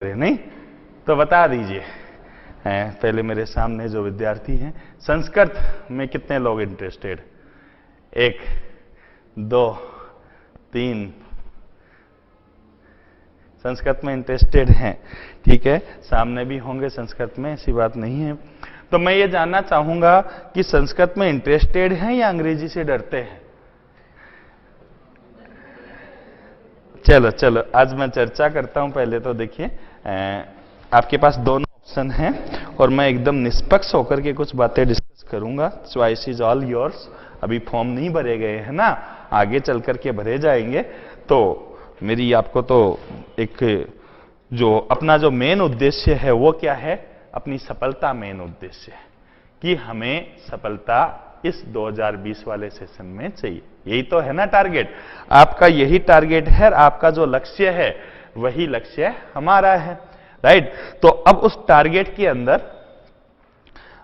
नहीं तो बता दीजिए। पहले मेरे सामने जो विद्यार्थी हैं, संस्कृत में कितने लोग इंटरेस्टेड? 1 2 3 संस्कृत में इंटरेस्टेड हैं। ठीक है, सामने भी होंगे संस्कृत में, ऐसी बात नहीं है। तो मैं ये जानना चाहूंगा कि संस्कृत में इंटरेस्टेड हैं या अंग्रेजी से डरते हैं? चलो चलो आज मैं चर्चा करता हूं। पहले तो देखिए, आपके पास दोनों ऑप्शन हैं और मैं एकदम निष्पक्ष होकर के कुछ बातें डिस्कस करूंगा। Choice is all yours. अभी फॉर्म नहीं भरे गए हैं ना, आगे चल करके भरे जाएंगे। तो मेरी आपको तो एक जो अपना जो मेन उद्देश्य है वो क्या है, अपनी सफलता मेन उद्देश्य है कि हमें सफलता इस 2020 वाले सेशन में चाहिए। यही तो है ना टारगेट, आपका यही टारगेट है। आपका जो लक्ष्य है वही लक्ष्य हमारा है, राइट। तो अब उस टारगेट के अंदर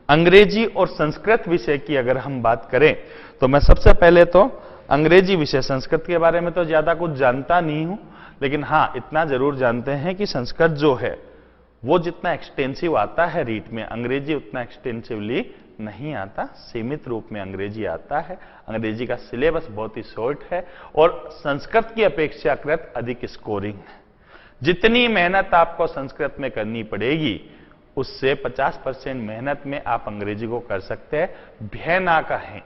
अंग्रेजी और संस्कृत विषय की अगर हम बात करें तो मैं सबसे पहले तो अंग्रेजी विषय, संस्कृत के बारे में तो ज्यादा कुछ जानता नहीं हूं, लेकिन हां इतना जरूर जानते हैं कि संस्कृत जो है वो जितना एक्सटेंसिव आता है रीट में, अंग्रेजी उतना एक्सटेंसिवली नहीं आता, सीमित रूप में अंग्रेजी आता है। अंग्रेजी का सिलेबस बहुत ही शॉर्ट है और संस्कृत की अपेक्षाकृत अधिक स्कोरिंग है। जितनी मेहनत आपको संस्कृत में करनी पड़ेगी उससे 50% मेहनत में आप अंग्रेजी को कर सकते हैं। भय ना कहें।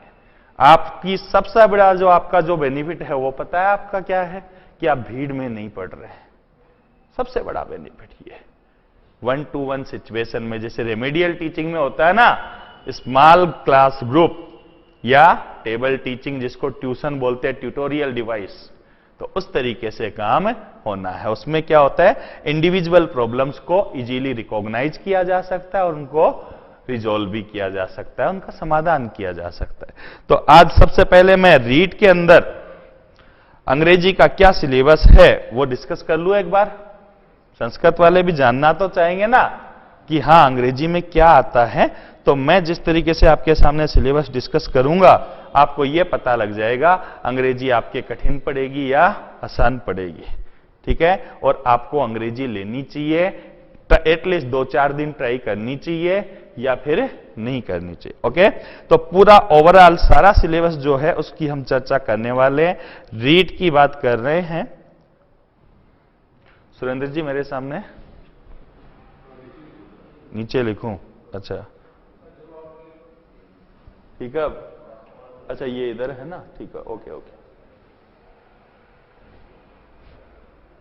आपकी सबसे बड़ा जो आपका जो बेनिफिट है वो पता है आपका क्या है, कि आप भीड़ में नहीं पढ़ रहे हैं। सबसे बड़ा बेनिफिट ये है। 1-to-1 सिचुएशन में, जैसे रेमेडियल टीचिंग में होता है ना, स्मॉल क्लास ग्रुप या टेबल टीचिंग जिसको ट्यूशन बोलते हैं, ट्यूटोरियल डिवाइस, तो उस तरीके से काम होना है। उसमें क्या होता है, इंडिविजुअल प्रॉब्लम्स को इजीली रिकॉग्नाइज किया जा सकता है और उनको रिजॉल्व भी किया जा सकता है, उनका समाधान किया जा सकता है। तो आज सबसे पहले मैं रीड के अंदर अंग्रेजी का क्या सिलेबस है वो डिस्कस कर लूं एक बार। संस्कृत वाले भी जानना तो चाहेंगे ना कि हां अंग्रेजी में क्या आता है। तो मैं जिस तरीके से आपके सामने सिलेबस डिस्कस करूंगा आपको यह पता लग जाएगा अंग्रेजी आपके कठिन पड़ेगी या आसान पड़ेगी। ठीक है, और आपको अंग्रेजी लेनी चाहिए, एटलीस्ट 2-4 दिन ट्राई करनी चाहिए या फिर नहीं करनी चाहिए। ओके, तो पूरा ओवरऑल सारा सिलेबस जो है उसकी हम चर्चा करने वाले हैं। रीड की बात कर रहे हैं। सुरेंद्र जी मेरे सामने नीचे लिखूं? अच्छा ठीक है, अच्छा ये इधर है ना, ठीक है, ओके ओके,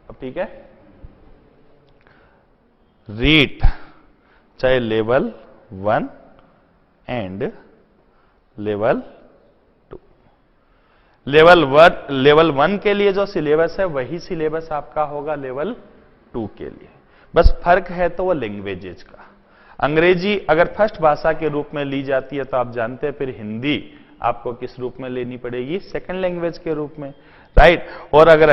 अब ठीक है। रीड चाहे लेवल 1 एंड लेवल 2, लेवल 1 के लिए जो सिलेबस है वही सिलेबस आपका होगा लेवल 2 के लिए। बस फर्क है तो वो लैंग्वेजेज का। अंग्रेजी अगर फर्स्ट भाषा के रूप में ली जाती है तो आप जानते हैं फिर हिंदी आपको किस रूप में लेनी पड़ेगी, सेकंड लैंग्वेज के रूप में, राइट। और अगर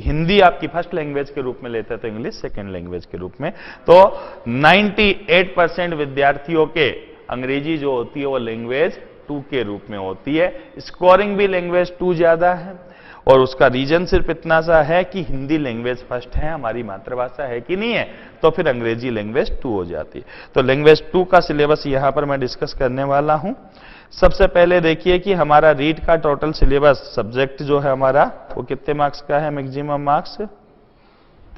हिंदी आपकी फर्स्ट लैंग्वेज के रूप में लेते हैं तो इंग्लिश सेकंड लैंग्वेज के रूप में। तो 98% विद्यार्थियों के अंग्रेजी जो होती है वो लैंग्वेज 2 के रूप में होती है। स्कोरिंग भी लैंग्वेज 2 ज्यादा है और उसका रीजन सिर्फ इतना सा है कि हिंदी लैंग्वेज फर्स्ट है, हमारी मातृभाषा है कि नहीं है, तो फिर अंग्रेजी लैंग्वेज 2 हो जाती है। तो लैंग्वेज 2 का सिलेबस यहां पर मैं डिस्कस करने वाला हूं। सबसे पहले देखिए कि हमारा रीड का टोटल सिलेबस सब्जेक्ट जो है हमारा वो कितने मार्क्स का है, मैक्सिमम मार्क्स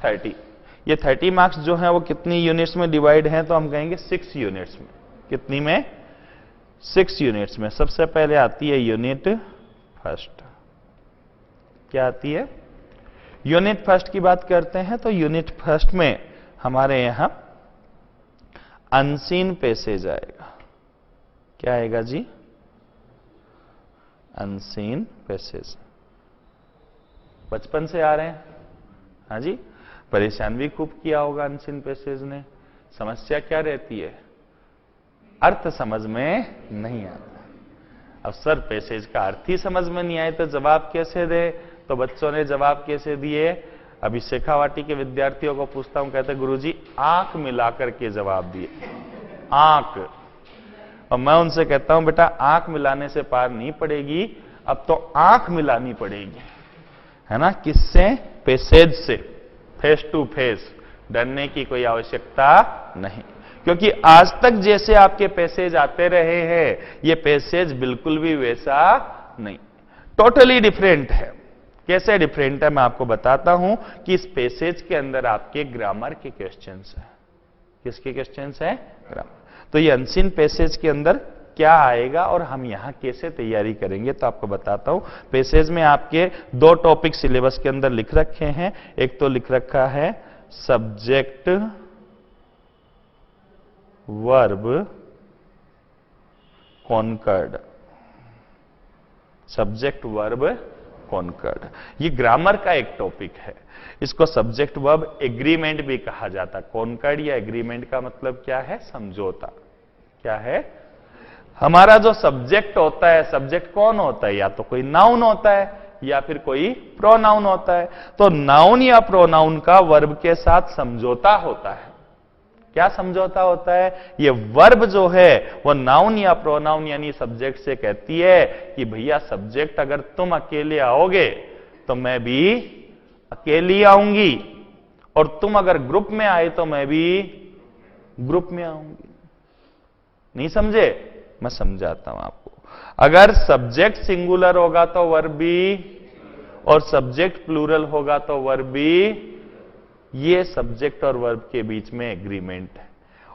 30। ये 30 मार्क्स जो है वो कितनी यूनिट्स में डिवाइड है, तो हम कहेंगे 6 यूनिट्स में। कितनी में? 6 यूनिट्स में। सबसे पहले आती है यूनिट फर्स्ट। क्या आती है? यूनिट फर्स्ट की बात करते हैं तो यूनिट फर्स्ट में हमारे यहां अनसीन पैसेज आएगा। क्या आएगा जी? Unseen passage. बचपन से आ रहे हैं, हाँ जी, परेशान भी खूब किया होगा अनसीन पैसेज ने। समस्या क्या रहती है? अर्थ समझ में नहीं आता। अब सर पैसेज का अर्थ ही समझ में नहीं आए तो जवाब कैसे दे? तो बच्चों ने जवाब कैसे दिए? अभी शेखावाटी के विद्यार्थियों को पूछता हूं, कहते गुरुजी आंख मिलाकर के जवाब दिए, आंख। और मैं उनसे कहता हूं बेटा आंख मिलाने से पार नहीं पड़ेगी, अब तो आंख मिलानी पड़ेगी, है ना। किससे? पैसेज से। फेस टू फेस, डरने की कोई आवश्यकता नहीं, क्योंकि आज तक जैसे आपके पैसेज आते रहे हैं ये पैसेज बिल्कुल भी वैसा नहीं, टोटली डिफरेंट है। कैसे डिफरेंट है मैं आपको बताता हूं कि इस पैसेज के अंदर आपके ग्रामर के क्वेश्चंस हैं। किसके क्वेश्चंस हैं? ग्रामर। तो ये अनसीन पैसेज के अंदर क्या आएगा और हम यहां कैसे तैयारी करेंगे तो आपको बताता हूं। पैसेज में आपके दो टॉपिक सिलेबस के अंदर लिख रखे हैं। एक तो लिख रखा है subject verb concord, subject verb concord, ये ग्रामर का एक टॉपिक है। इसको सब्जेक्ट वर्ब एग्रीमेंट भी कहा जाता है। कॉन्कर्ड या एग्रीमेंट का मतलब क्या है? समझौता। क्या है? हमारा जो सब्जेक्ट होता है, सब्जेक्ट कौन होता है? या तो कोई नाउन होता है या फिर कोई प्रोनाउन होता है। तो नाउन या प्रोनाउन का वर्ब के साथ समझौता होता है। क्या समझौता होता है? ये वर्ब जो है वो नाउन या प्रोनाउन यानी सब्जेक्ट से कहती है कि भैया सब्जेक्ट अगर तुम अकेले आओगे तो मैं भी अकेली आऊंगी, और तुम अगर ग्रुप में आए तो मैं भी ग्रुप में आऊंगी। नहीं समझे? मैं समझाता हूं आपको। अगर सब्जेक्ट सिंगुलर होगा तो वर्ब भी, और सब्जेक्ट प्लूरल होगा तो वर्ब भी। ये सब्जेक्ट और वर्ब के बीच में एग्रीमेंट है।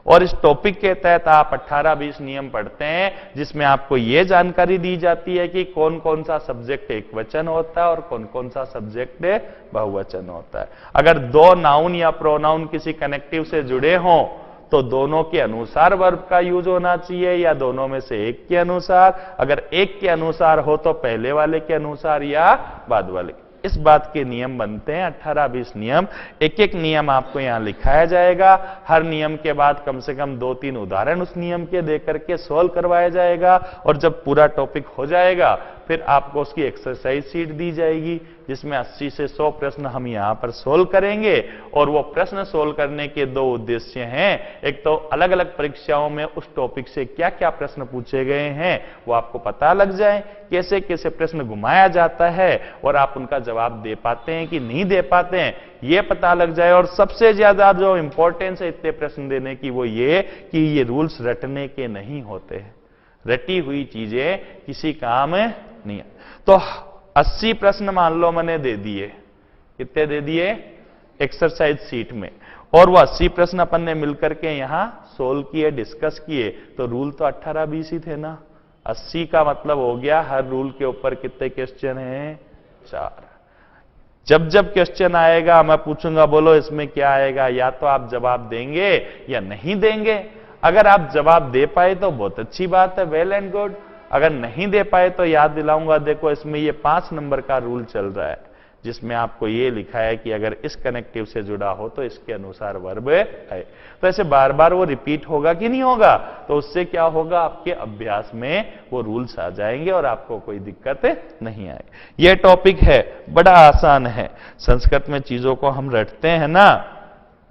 और इस टॉपिक के तहत आप 18-20 नियम पढ़ते हैं जिसमें आपको यह जानकारी दी जाती है कि कौन कौन सा सब्जेक्ट एक वचन होता है और कौन कौन सा सब्जेक्ट बहुवचन होता है। अगर दो नाउन या प्रोनाउन किसी कनेक्टिव से जुड़े हों तो दोनों के अनुसार वर्ब का यूज होना चाहिए या दोनों में से एक के अनुसार। अगर एक के अनुसार हो तो पहले वाले के अनुसार या बाद वाले। इस बात के नियम बनते हैं 18-20 नियम। एक एक नियम आपको यहां लिखाया जाएगा। हर नियम के बाद कम से कम 2-3 उदाहरण उस नियम के देकर के सोल्व करवाया जाएगा। और जब पूरा टॉपिक हो जाएगा फिर आपको उसकी एक्सरसाइज शीट दी जाएगी जिसमें 80 से 100 प्रश्न हम यहां पर सोल्व करेंगे। और वो प्रश्न सोल्व करने के दो उद्देश्य हैं। एक तो अलग अलग परीक्षाओं में उस टॉपिक से क्या क्या प्रश्न पूछे गए हैं वो आपको पता लग जाए, कैसे कैसे प्रश्न घुमाया जाता है और आप उनका जवाब दे पाते हैं कि नहीं दे पाते हैं ये पता लग जाए। और सबसे ज्यादा जो इंपॉर्टेंस है इतने प्रश्न देने की वो ये कि ये रूल्स रटने के नहीं होते हैं। रटी हुई चीजें किसी काम नहीं है। तो 80 प्रश्न मान लो मैंने दे दिए। कितने दे दिए? एक्सरसाइज सीट में। और वो 80 प्रश्न अपन ने मिलकर के यहां सोल्व किए, डिस्कस किए। तो रूल तो 18-20 ही थे ना। 80 का मतलब हो गया हर रूल के ऊपर कितने क्वेश्चन हैं? 4। जब जब क्वेश्चन आएगा मैं पूछूंगा बोलो इसमें क्या आएगा, या तो आप जवाब देंगे या नहीं देंगे। अगर आप जवाब दे पाए तो बहुत अच्छी बात है, वेल एंड गुड। अगर नहीं दे पाए तो याद दिलाऊंगा, देखो इसमें ये 5 नंबर का रूल चल रहा है जिसमें आपको ये लिखा है कि अगर इस कनेक्टिव से जुड़ा हो तो इसके अनुसार वर्ब है। तो ऐसे बार बार वो रिपीट होगा कि नहीं होगा? तो उससे क्या होगा? आपके अभ्यास में वो रूल्स आ जाएंगे और आपको कोई दिक्कत नहीं आएगी। ये टॉपिक है, बड़ा आसान है। संस्कृत में चीजों को हम रटते हैं ना,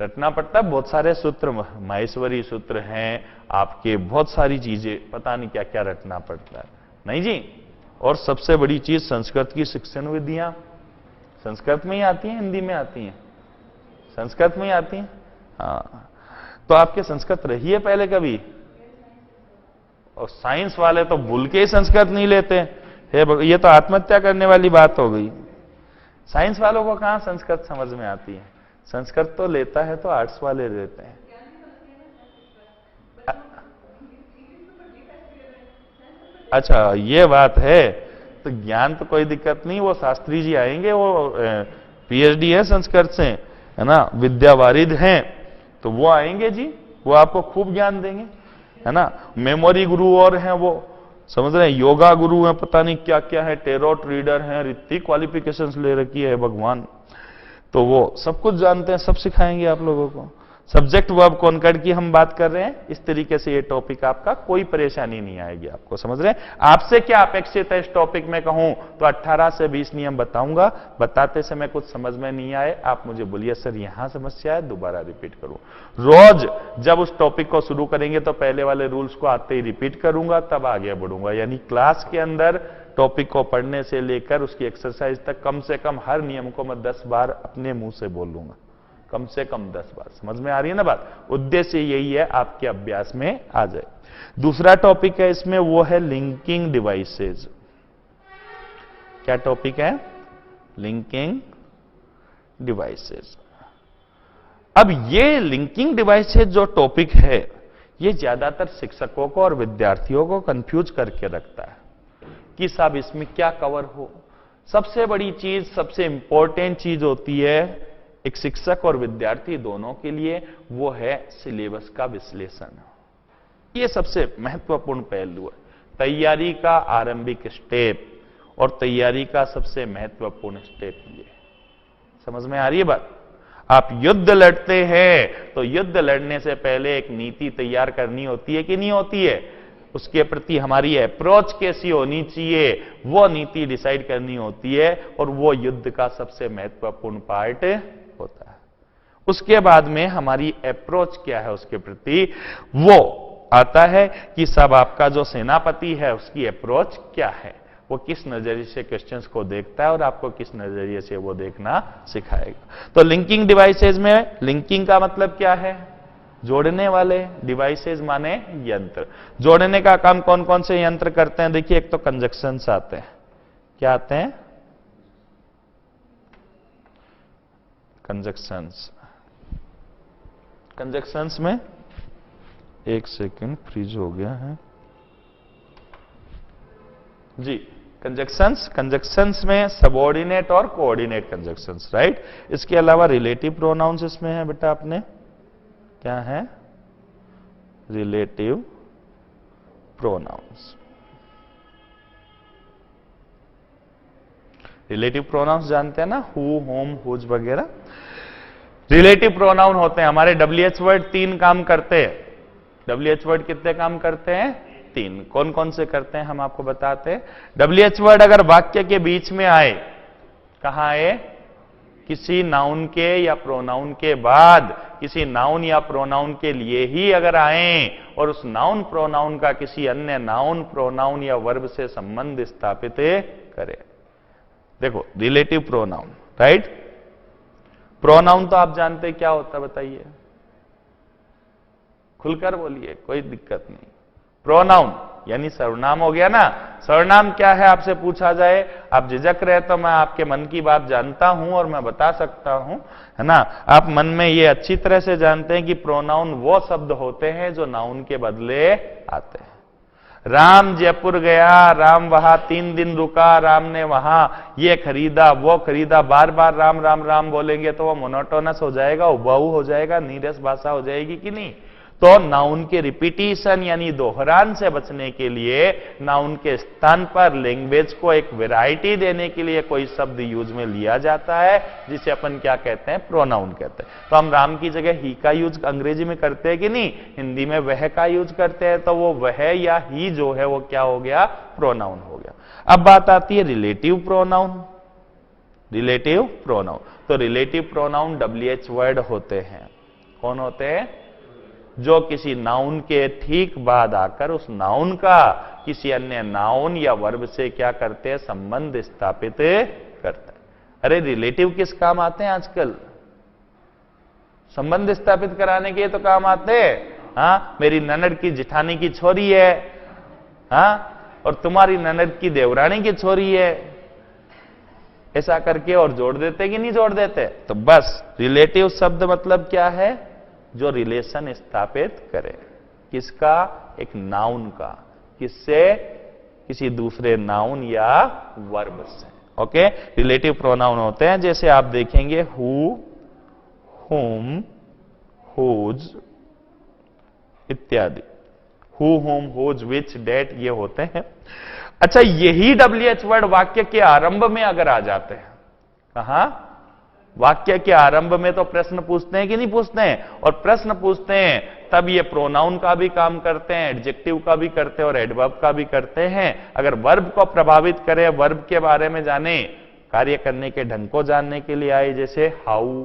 रटना पड़ता है। बहुत सारे सूत्र, माहेश्वरी सूत्र हैं आपके, बहुत सारी चीजें, पता नहीं क्या क्या रटना पड़ता है। नहीं जी। और सबसे बड़ी चीज संस्कृत की शिक्षण विधियां संस्कृत में ही आती हैं, हिंदी में आती हैं? संस्कृत में ही आती हैं। हाँ, तो आपके संस्कृत रही है पहले कभी? और साइंस वाले तो भूल के ही संस्कृत नहीं लेते। ये तो आत्महत्या करने वाली बात हो गई। साइंस वालों को कहां संस्कृत समझ में आती है? संस्कृत तो लेता है तो आर्ट्स वाले लेते हैं। अच्छा ये बात है। तो ज्ञान तो कोई दिक्कत नहीं, वो शास्त्री जी आएंगे, वो पीएचडी है संस्कृत से, है ना, विद्यावारिद हैं, तो वो आएंगे जी, वो आपको खूब ज्ञान देंगे, है ना। मेमोरी गुरु और हैं, वो समझ रहे हैं, योगा गुरु हैं, पता नहीं क्या क्या है, टेरोट रीडर हैं, इतनी क्वालिफिकेशंस ले रखी है भगवान, तो वो सब कुछ जानते हैं, सब सिखाएंगे आप लोगों को। सब्जेक्ट वर्ब कॉन्कर्ड की हम बात कर रहे हैं। इस तरीके से ये टॉपिक आपका कोई परेशानी नहीं आएगी आपको, समझ रहे हैं। आपसे क्या अपेक्षित है इस टॉपिक में कहूं तो 18 से 20 नियम बताऊंगा। बताते समय कुछ समझ में नहीं आए आप मुझे बोलिए सर यहां समस्या है, दोबारा रिपीट करूं। रोज जब उस टॉपिक को शुरू करेंगे तो पहले वाले रूल्स को आते ही रिपीट करूंगा, तब आगे बढ़ूंगा। यानी क्लास के अंदर टॉपिक को पढ़ने से लेकर उसकी एक्सरसाइज तक कम से कम हर नियम को मैं 10 बार अपने मुंह से बोल लूंगा। कम से कम 10 बार। समझ में आ रही है ना बात? उद्देश्य यही है आपके अभ्यास में आ जाए। दूसरा टॉपिक है इसमें, वो है लिंकिंग डिवाइसेज। क्या टॉपिक है? Linking devices. अब ये लिंकिंग डिवाइसेज जो टॉपिक है, ये ज्यादातर शिक्षकों को और विद्यार्थियों को कंफ्यूज करके रखता है कि साहब इसमें क्या कवर हो। सबसे बड़ी चीज, सबसे इंपॉर्टेंट चीज होती है एक शिक्षक और विद्यार्थी दोनों के लिए, वो है सिलेबस का विश्लेषण। ये सबसे महत्वपूर्ण पहलू है, तैयारी का आरंभिक स्टेप और तैयारी का सबसे महत्वपूर्ण स्टेप ये। समझ में आ रही है बात? आप युद्ध लड़ते हैं तो युद्ध लड़ने से पहले एक नीति तैयार करनी होती है कि नहीं होती है? उसके प्रति हमारी अप्रोच कैसी होनी चाहिए, वो नीति डिसाइड करनी होती है, और वो युद्ध का सबसे महत्वपूर्ण पार्ट होता है। उसके बाद में हमारी अप्रोच क्या है उसके प्रति, वो आता है कि सब आपका जो सेनापति है उसकी अप्रोच क्या है, वो किस नजरिए से क्वेश्चंस को देखता है और आपको किस नजरिए से वो देखना सिखाएगा। तो लिंकिंग डिवाइसेज में, लिंकिंग का मतलब क्या है? जोड़ने वाले। डिवाइसेज माने यंत्र। जोड़ने का काम कौन कौन से यंत्र करते हैं? देखिए, एक तो कंजक्शंस आते हैं। क्या आते हैं? कंजक्शंस। कंजक्शंस में, एक सेकंड फ्रीज हो गया है जी। कंजक्शंस में सबऑर्डिनेट और कोऑर्डिनेट कंजक्शंस, राइट। इसके अलावा रिलेटिव प्रोनाउंस इसमें है बेटा अपने। क्या है? Relative pronouns. रिलेटिव प्रोनाउंस जानते हैं ना, हु, होम, हुज वगैरह। रिलेटिव प्रोनाउन होते हैं हमारे। WH वर्ड 3 काम करते हैं। WH वर्ड कितने काम करते हैं? 3। कौन कौन से करते हैं हम आपको बताते हैं। WH वर्ड अगर वाक्य के बीच में आए, कहां आए? किसी नाउन के या प्रोनाउन के बाद, किसी नाउन या प्रोनाउन के लिए ही अगर आए और उस नाउन प्रोनाउन का किसी अन्य नाउन प्रोनाउन या वर्ब से संबंध स्थापित करे। देखो, रिलेटिव प्रोनाउन, राइट। प्रोनाउन तो आप जानते क्या होता है, बताइए, खुलकर बोलिए, कोई दिक्कत नहीं। प्रोनाउन यानी सर्वनाम हो गया ना। सर्वनाम क्या है आपसे पूछा जाए, आप झिझक रहे तो मैं आपके मन की बात जानता हूं और मैं बता सकता हूं, है ना। आप मन में ये अच्छी तरह से जानते हैं कि प्रोनाउन वो शब्द होते हैं जो नाउन के बदले आते हैं। राम जयपुर गया, राम वहां 3 दिन रुका, राम ने वहां ये खरीदा, वो खरीदा। बार बार राम राम राम बोलेंगे तो वो मोनोटोनस हो जाएगा, उबाऊ हो जाएगा, नीरस भाषा हो जाएगी कि नहीं। तो नाउन के रिपीटिशन यानी दोहरान से बचने के लिए, नाउन के स्थान पर लैंग्वेज को एक वैरायटी देने के लिए कोई शब्द यूज में लिया जाता है, जिसे अपन क्या कहते हैं? प्रोनाउन कहते हैं। तो हम राम की जगह ही का यूज अंग्रेजी में करते हैं कि नहीं, हिंदी में वह का यूज करते हैं, तो वो वह या ही जो है वो क्या हो गया? प्रोनाउन हो गया। अब बात आती है रिलेटिव प्रोनाउन। रिलेटिव प्रोनाउन, तो रिलेटिव प्रोनाउन WH वर्ड होते हैं। कौन होते हैं? जो किसी नाउन के ठीक बाद आकर उस नाउन का किसी अन्य नाउन या वर्ब से क्या करते हैं? संबंध स्थापित करते हैं। अरे रिलेटिव किस काम आते हैं आजकल? संबंध स्थापित कराने के तो काम आते हैं। हाँ, मेरी ननद की जिठानी की छोरी है, हाँ, और तुम्हारी ननद की देवरानी की छोरी है, ऐसा करके और जोड़ देते कि नहीं जोड़ देते। तो बस रिलेटिव शब्द मतलब क्या है? जो रिलेशन स्थापित करे। किसका? एक नाउन का। किससे? किसी दूसरे नाउन या वर्ब से। ओके, रिलेटिव प्रोनाउन होते हैं, जैसे आप देखेंगे हु, हुम, हुज इत्यादि। हु, हुम, हुज, विच, डेट, ये होते हैं। अच्छा, यही WH वर्ड वाक्य के आरंभ में अगर आ जाते हैं, कहां? वाक्य के आरंभ में तो प्रश्न पूछते हैं कि नहीं पूछते हैं? और प्रश्न पूछते हैं तब ये प्रोनाउन का भी काम करते हैं, एडजेक्टिव का भी करते हैं और एडवर्ब का भी करते हैं। अगर वर्ब को प्रभावित करें, वर्ब के बारे में जाने, कार्य करने के ढंग को जानने के लिए आए, जैसे हाउ।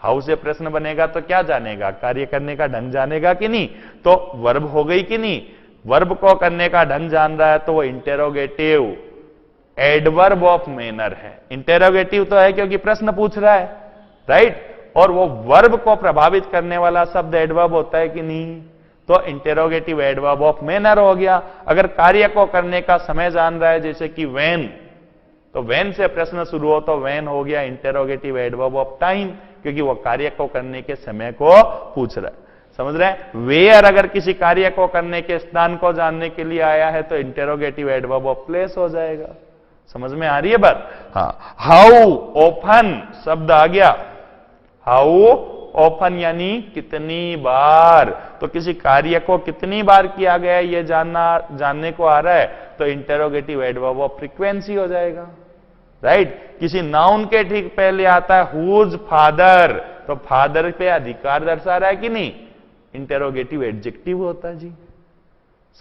हाउ से प्रश्न बनेगा तो क्या जानेगा? कार्य करने का ढंग जानेगा कि नहीं। तो वर्ब हो गई कि नहीं। वर्ब को करने का ढंग जान रहा है तो वो इंटेरोगेटिव एडवर्ब ऑफ मैनर है। इंटेरोगेटिव तो है क्योंकि प्रश्न पूछ रहा है, राइट। और वो वर्ब को प्रभावित करने वाला शब्द एडवर्ब होता है कि नहीं, तो इंटेरोगेटिव एडवर्ब ऑफ मैनर हो गया। अगर कार्य को करने का समय जान रहा है, जैसे कि व्हेन, तो व्हेन से प्रश्न शुरू हो तो व्हेन हो गया इंटेरोगेटिव एडवर्ब ऑफ टाइम, क्योंकि वो कार्य को करने के समय को पूछ रहा है। समझ रहे हैं? वेयर अगर किसी कार्य को करने के स्थान को जानने के लिए आया है तो इंटेरोगेटिव एडवर्ब ऑफ प्लेस हो जाएगा। समझ में आ रही है बात? हाँ। हाउ ऑफन शब्द आ गया, हाउ ऑफन यानी कितनी बार, तो किसी कार्य को कितनी बार किया गया है ये जानने को आ रहा है तो इंटेरोगेटिव एडवर्ब ऑफ फ्रीक्वेंसी हो जाएगा। राइट? किसी नाउन के ठीक पहले आता है हुज फादर, तो फादर पे अधिकार दर्शा रहा है कि नहीं, इंटेरोगेटिव एडजेक्टिव होता है जी।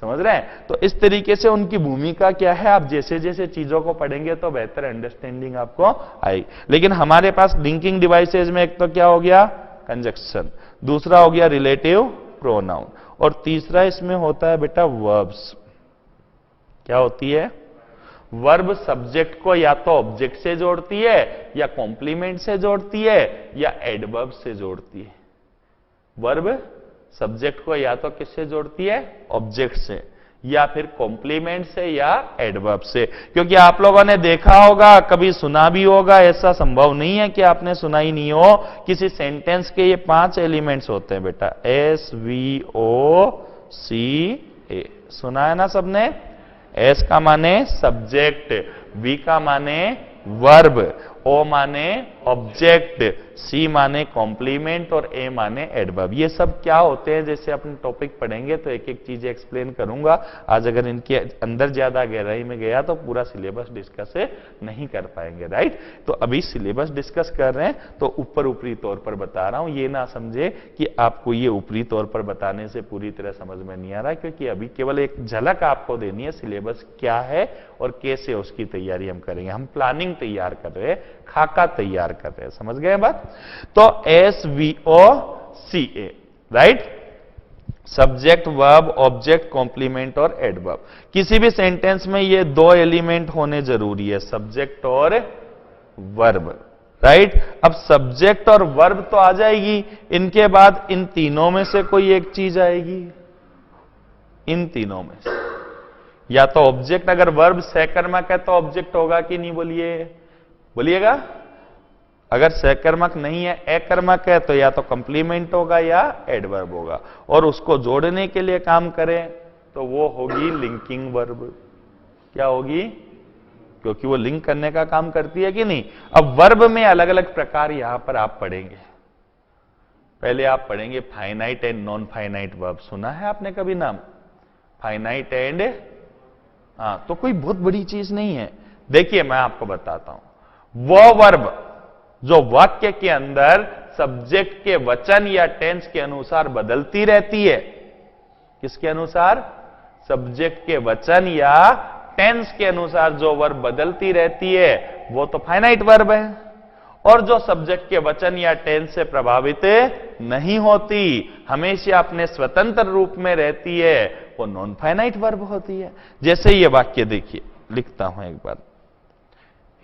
समझ रहे हैं? तो इस तरीके से उनकी भूमिका क्या है, आप जैसे जैसे चीजों को पढ़ेंगे तो बेहतर अंडरस्टैंडिंग आपको आएगी। लेकिन हमारे पास लिंकिंग डिवाइसेज में एक तो क्या हो गया, कंजक्शन, दूसरा हो गया रिलेटिव प्रोनाउन, और तीसरा इसमें होता है बेटा वर्ब्स। क्या होती है? वर्ब सब्जेक्ट को या तो ऑब्जेक्ट से जोड़ती है, या कॉम्प्लीमेंट से जोड़ती है, या एडवर्ब से जोड़ती है। वर्ब सब्जेक्ट को या तो किससे जोड़ती है, ऑब्जेक्ट से, या फिर कॉम्प्लीमेंट से, या एडवर्ब से। क्योंकि आप लोगों ने देखा होगा, कभी सुना भी होगा, ऐसा संभव नहीं है कि आपने सुना ही नहीं हो, किसी सेंटेंस के ये 5 एलिमेंट्स होते हैं बेटा, SVOCA। सुना है ना सबने? S का माने सब्जेक्ट, V का माने वर्ब, O माने ऑब्जेक्ट, C माने कॉम्प्लीमेंट, और A माने एडवर्ब। ये सब क्या होते हैं, जैसे अपने टॉपिक पढ़ेंगे तो एक एक चीज एक्सप्लेन करूंगा। आज अगर इनके अंदर ज्यादा गहराई में गया तो पूरा सिलेबस डिस्कस नहीं कर पाएंगे। राइट? तो अभी सिलेबस डिस्कस कर रहे हैं तो ऊपर ऊपरी तौर पर बता रहा हूं, ये ना समझे कि आपको ये ऊपरी तौर पर बताने से पूरी तरह समझ में नहीं आ रहा, क्योंकि अभी केवल एक झलक आपको देनी है सिलेबस क्या है और कैसे उसकी तैयारी हम करेंगे। हम प्लानिंग तैयार कर रहे हैं, खाका तैयार कर रहे हैं। समझ गए बात? तो SVOCA, right? Subject, verb, object, complement और एडवर्ब। किसी भी सेंटेंस में ये 2 एलिमेंट होने जरूरी है, सब्जेक्ट और वर्ब। राइट? अब सब्जेक्ट और वर्ब तो आ जाएगी, इनके बाद इन तीनों में से कोई एक चीज आएगी, इन तीनों में से। या तो ऑब्जेक्ट, अगर वर्ब सहकर्मक है तो ऑब्जेक्ट होगा कि नहीं, बोलिएगा। अगर सहकर्मक नहीं है, एकर्मक है, तो या तो कंप्लीमेंट होगा या एडवर्ब होगा। और उसको जोड़ने के लिए काम करें तो वो होगी लिंकिंग वर्ब। क्या होगी? क्योंकि वो लिंक करने का काम करती है कि नहीं। अब वर्ब में अलग अलग प्रकार यहां पर आप पढ़ेंगे। पहले आप पढ़ेंगे finite and non finite verb. सुना है आपने कभी नाम? फाइनाइट एंड, हाँ, तो कोई बहुत बड़ी चीज नहीं है। देखिए मैं आपको बताता हूं, वो वर्ब जो वाक्य के अंदर सब्जेक्ट के वचन या टेंस के अनुसार बदलती रहती है। किसके अनुसार? सब्जेक्ट के वचन या टेंस के अनुसार जो वर्ब बदलती रहती है वो तो फाइनाइट वर्ब है। और जो सब्जेक्ट के वचन या टेंस से प्रभावित नहीं होती, हमेशा अपने स्वतंत्र रूप में रहती है, वो नॉन फाइनाइट वर्ब होती है। जैसे ये वाक्य देखिए, लिखता हूं एक बार।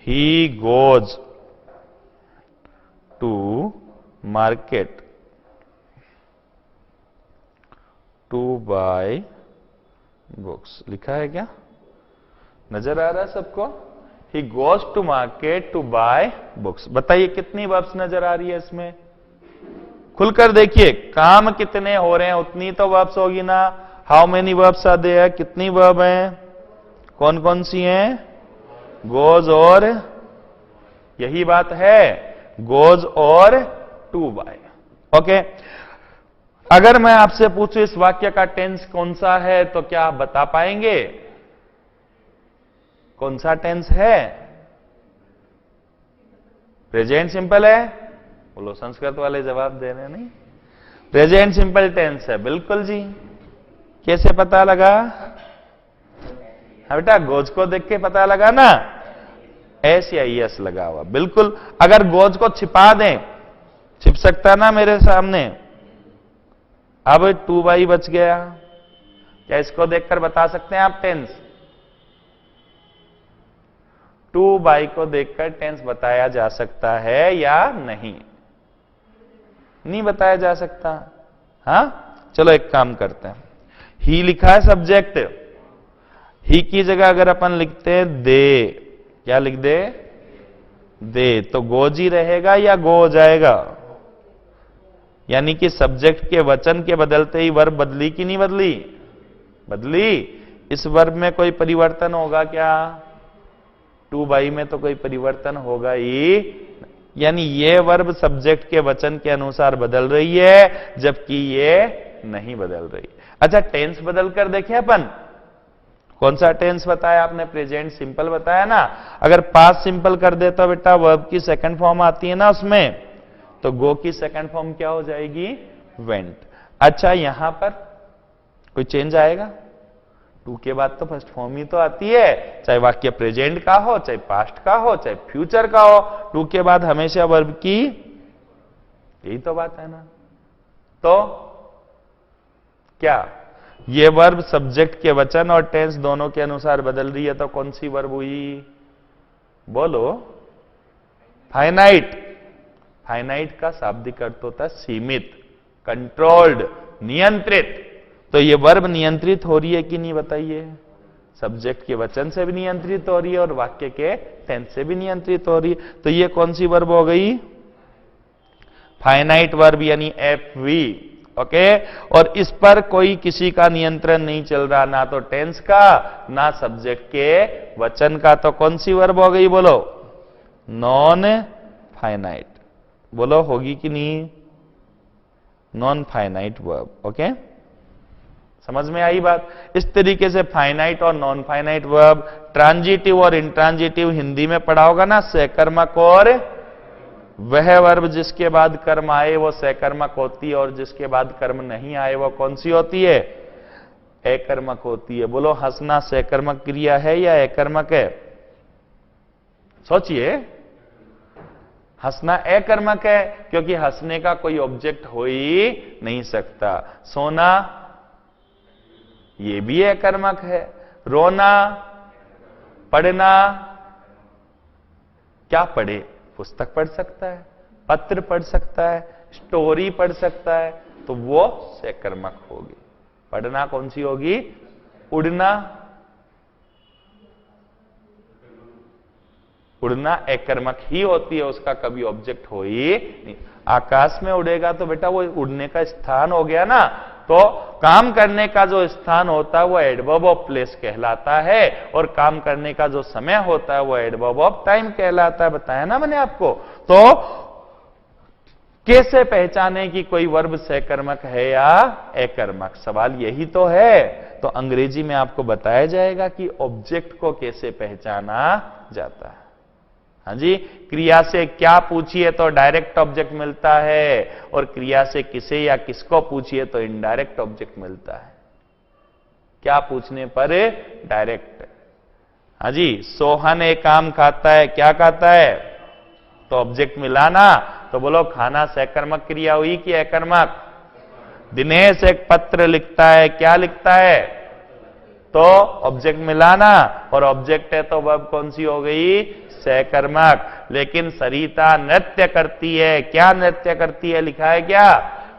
He goes to market to buy books. लिखा है क्या? नजर आ रहा है सबको? He goes to market to buy books. बताइए कितनी वर्ब्स नजर आ रही है इसमें? खुलकर देखिए, काम कितने हो रहे हैं उतनी तो वर्ब्स होगी ना। How many verbs are there? कितनी वर्ब हैं? कौन कौन सी हैं? गोज और, यही बात है, गोज और टू बाय। ओके, अगर मैं आपसे पूछूं इस वाक्य का टेंस कौन सा है तो क्या आप बता पाएंगे? कौन सा टेंस है? प्रेजेंट सिंपल है? बोलो, संस्कृत वाले जवाब दे रहे हैं नहीं। प्रेजेंट सिंपल टेंस है, बिल्कुल जी। कैसे पता लगा? बेटा गोज को देख के पता लगा ना, एस या यस लगा हुआ, बिल्कुल। अगर गोज को छिपा दें, छिप सकता ना मेरे सामने। अब टू बाई बच गया। क्या इसको देखकर बता सकते हैं आप टेंस? टू बाई को देखकर टेंस बताया जा सकता है या नहीं? नहीं बताया जा सकता। हाँ, चलो एक काम करते हैं, ही लिखा है सब्जेक्ट, ही की जगह अगर अपन लिखते हैं दे, क्या लिख दे? दे, तो गोजी रहेगा या गो हो जाएगा? यानी कि सब्जेक्ट के वचन के बदलते ही वर्ब बदली कि नहीं बदली? बदली। इस वर्ब में कोई परिवर्तन होगा क्या? टू बाई में तो कोई परिवर्तन होगा ही, यानी ये वर्ब सब्जेक्ट के वचन के अनुसार बदल रही है, जबकि ये नहीं बदल रही। अच्छा, टेंस बदल कर देखें अपन। कौन सा टेंस बताया आपने? प्रेजेंट सिंपल बताया ना। अगर पास्ट सिंपल कर दे तो बेटा वर्ब की सेकंड फॉर्म आती है ना उसमें, तो गो की सेकंड फॉर्म क्या हो जाएगी? वेंट। अच्छा, यहां पर कोई चेंज आएगा? टू के बाद तो फर्स्ट फॉर्म ही तो आती है, चाहे वाक्य प्रेजेंट का हो, चाहे पास्ट का हो, चाहे फ्यूचर का हो, टू के बाद हमेशा वर्ब की, यही तो बात है ना। तो क्या ये वर्ब सब्जेक्ट के वचन और टेंस दोनों के अनुसार बदल रही है, तो कौन सी वर्ब हुई? बोलो। फाइनाइट। फाइनाइट का शाब्दिक अर्थ होता है सीमित, कंट्रोल्ड, नियंत्रित। तो ये वर्ब नियंत्रित हो रही है कि नहीं बताइए? सब्जेक्ट के वचन से भी नियंत्रित हो रही है और वाक्य के टेंस से भी नियंत्रित हो रही है। तो ये कौन सी वर्ब हो गई? फाइनाइट वर्ब, यानी एफवी। ओके, और इस पर कोई किसी का नियंत्रण नहीं चल रहा, ना तो टेंस का, ना सब्जेक्ट के वचन का। तो कौन सी वर्ब हो गई? बोलो। Non finite. बोलो, होगी कि नहीं? Non finite verb. ओके, समझ में आई बात? इस तरीके से फाइनाइट और नॉन फाइनाइट वर्ब, ट्रांजिटिव और इंट्रांजिटिव हिंदी में पढ़ा होगा ना, सकर्मक और वह वर्ब जिसके बाद कर्म आए वो सकर्मक होती है, और जिसके बाद कर्म नहीं आए वो कौन सी होती है? एकर्मक होती है। बोलो, हंसना सकर्मक क्रिया है या एकर्मक है? सोचिए। हंसना एकर्मक है, क्योंकि हंसने का कोई ऑब्जेक्ट हो ही नहीं सकता। सोना, ये भी एकर्मक है। रोना, पढ़ना, क्या पढ़े? पुस्तक पढ़ सकता है, पत्र पढ़ सकता है, स्टोरी पढ़ सकता है, तो वो सकर्मक होगी। पढ़ना कौन सी होगी? उड़ना, उड़ना एकर्मक ही होती है, उसका कभी ऑब्जेक्ट हो ही नहीं। आकाश में उड़ेगा तो बेटा वो उड़ने का स्थान हो गया ना, तो काम करने का जो स्थान होता है वो एडवर्ब ऑफ प्लेस कहलाता है, और काम करने का जो समय होता है वो एडवर्ब ऑफ टाइम कहलाता है। बताया ना मैंने आपको। तो कैसे पहचाने कि कोई वर्ब सकर्मक है या एकर्मक? सवाल यही तो है। तो अंग्रेजी में आपको बताया जाएगा कि ऑब्जेक्ट को कैसे पहचाना जाता है। हाँ जी, क्रिया से क्या पूछिए तो डायरेक्ट ऑब्जेक्ट मिलता है, और क्रिया से किसे या किसको पूछिए तो इनडायरेक्ट ऑब्जेक्ट मिलता है। क्या पूछने पर? डायरेक्ट। हाँ जी, सोहन एक आम खाता है, क्या खाता है? तो ऑब्जेक्ट मिला ना। तो बोलो, खाना सकर्मक क्रिया हुई कि एकर्मक? दिनेश एक पत्र लिखता है, क्या लिखता है? तो ऑब्जेक्ट मिला ना, और ऑब्जेक्ट है तो वर्ब कौन सी हो गई? सकर्मक। लेकिन सरिता नृत्य करती है, क्या नृत्य करती है लिखा है क्या?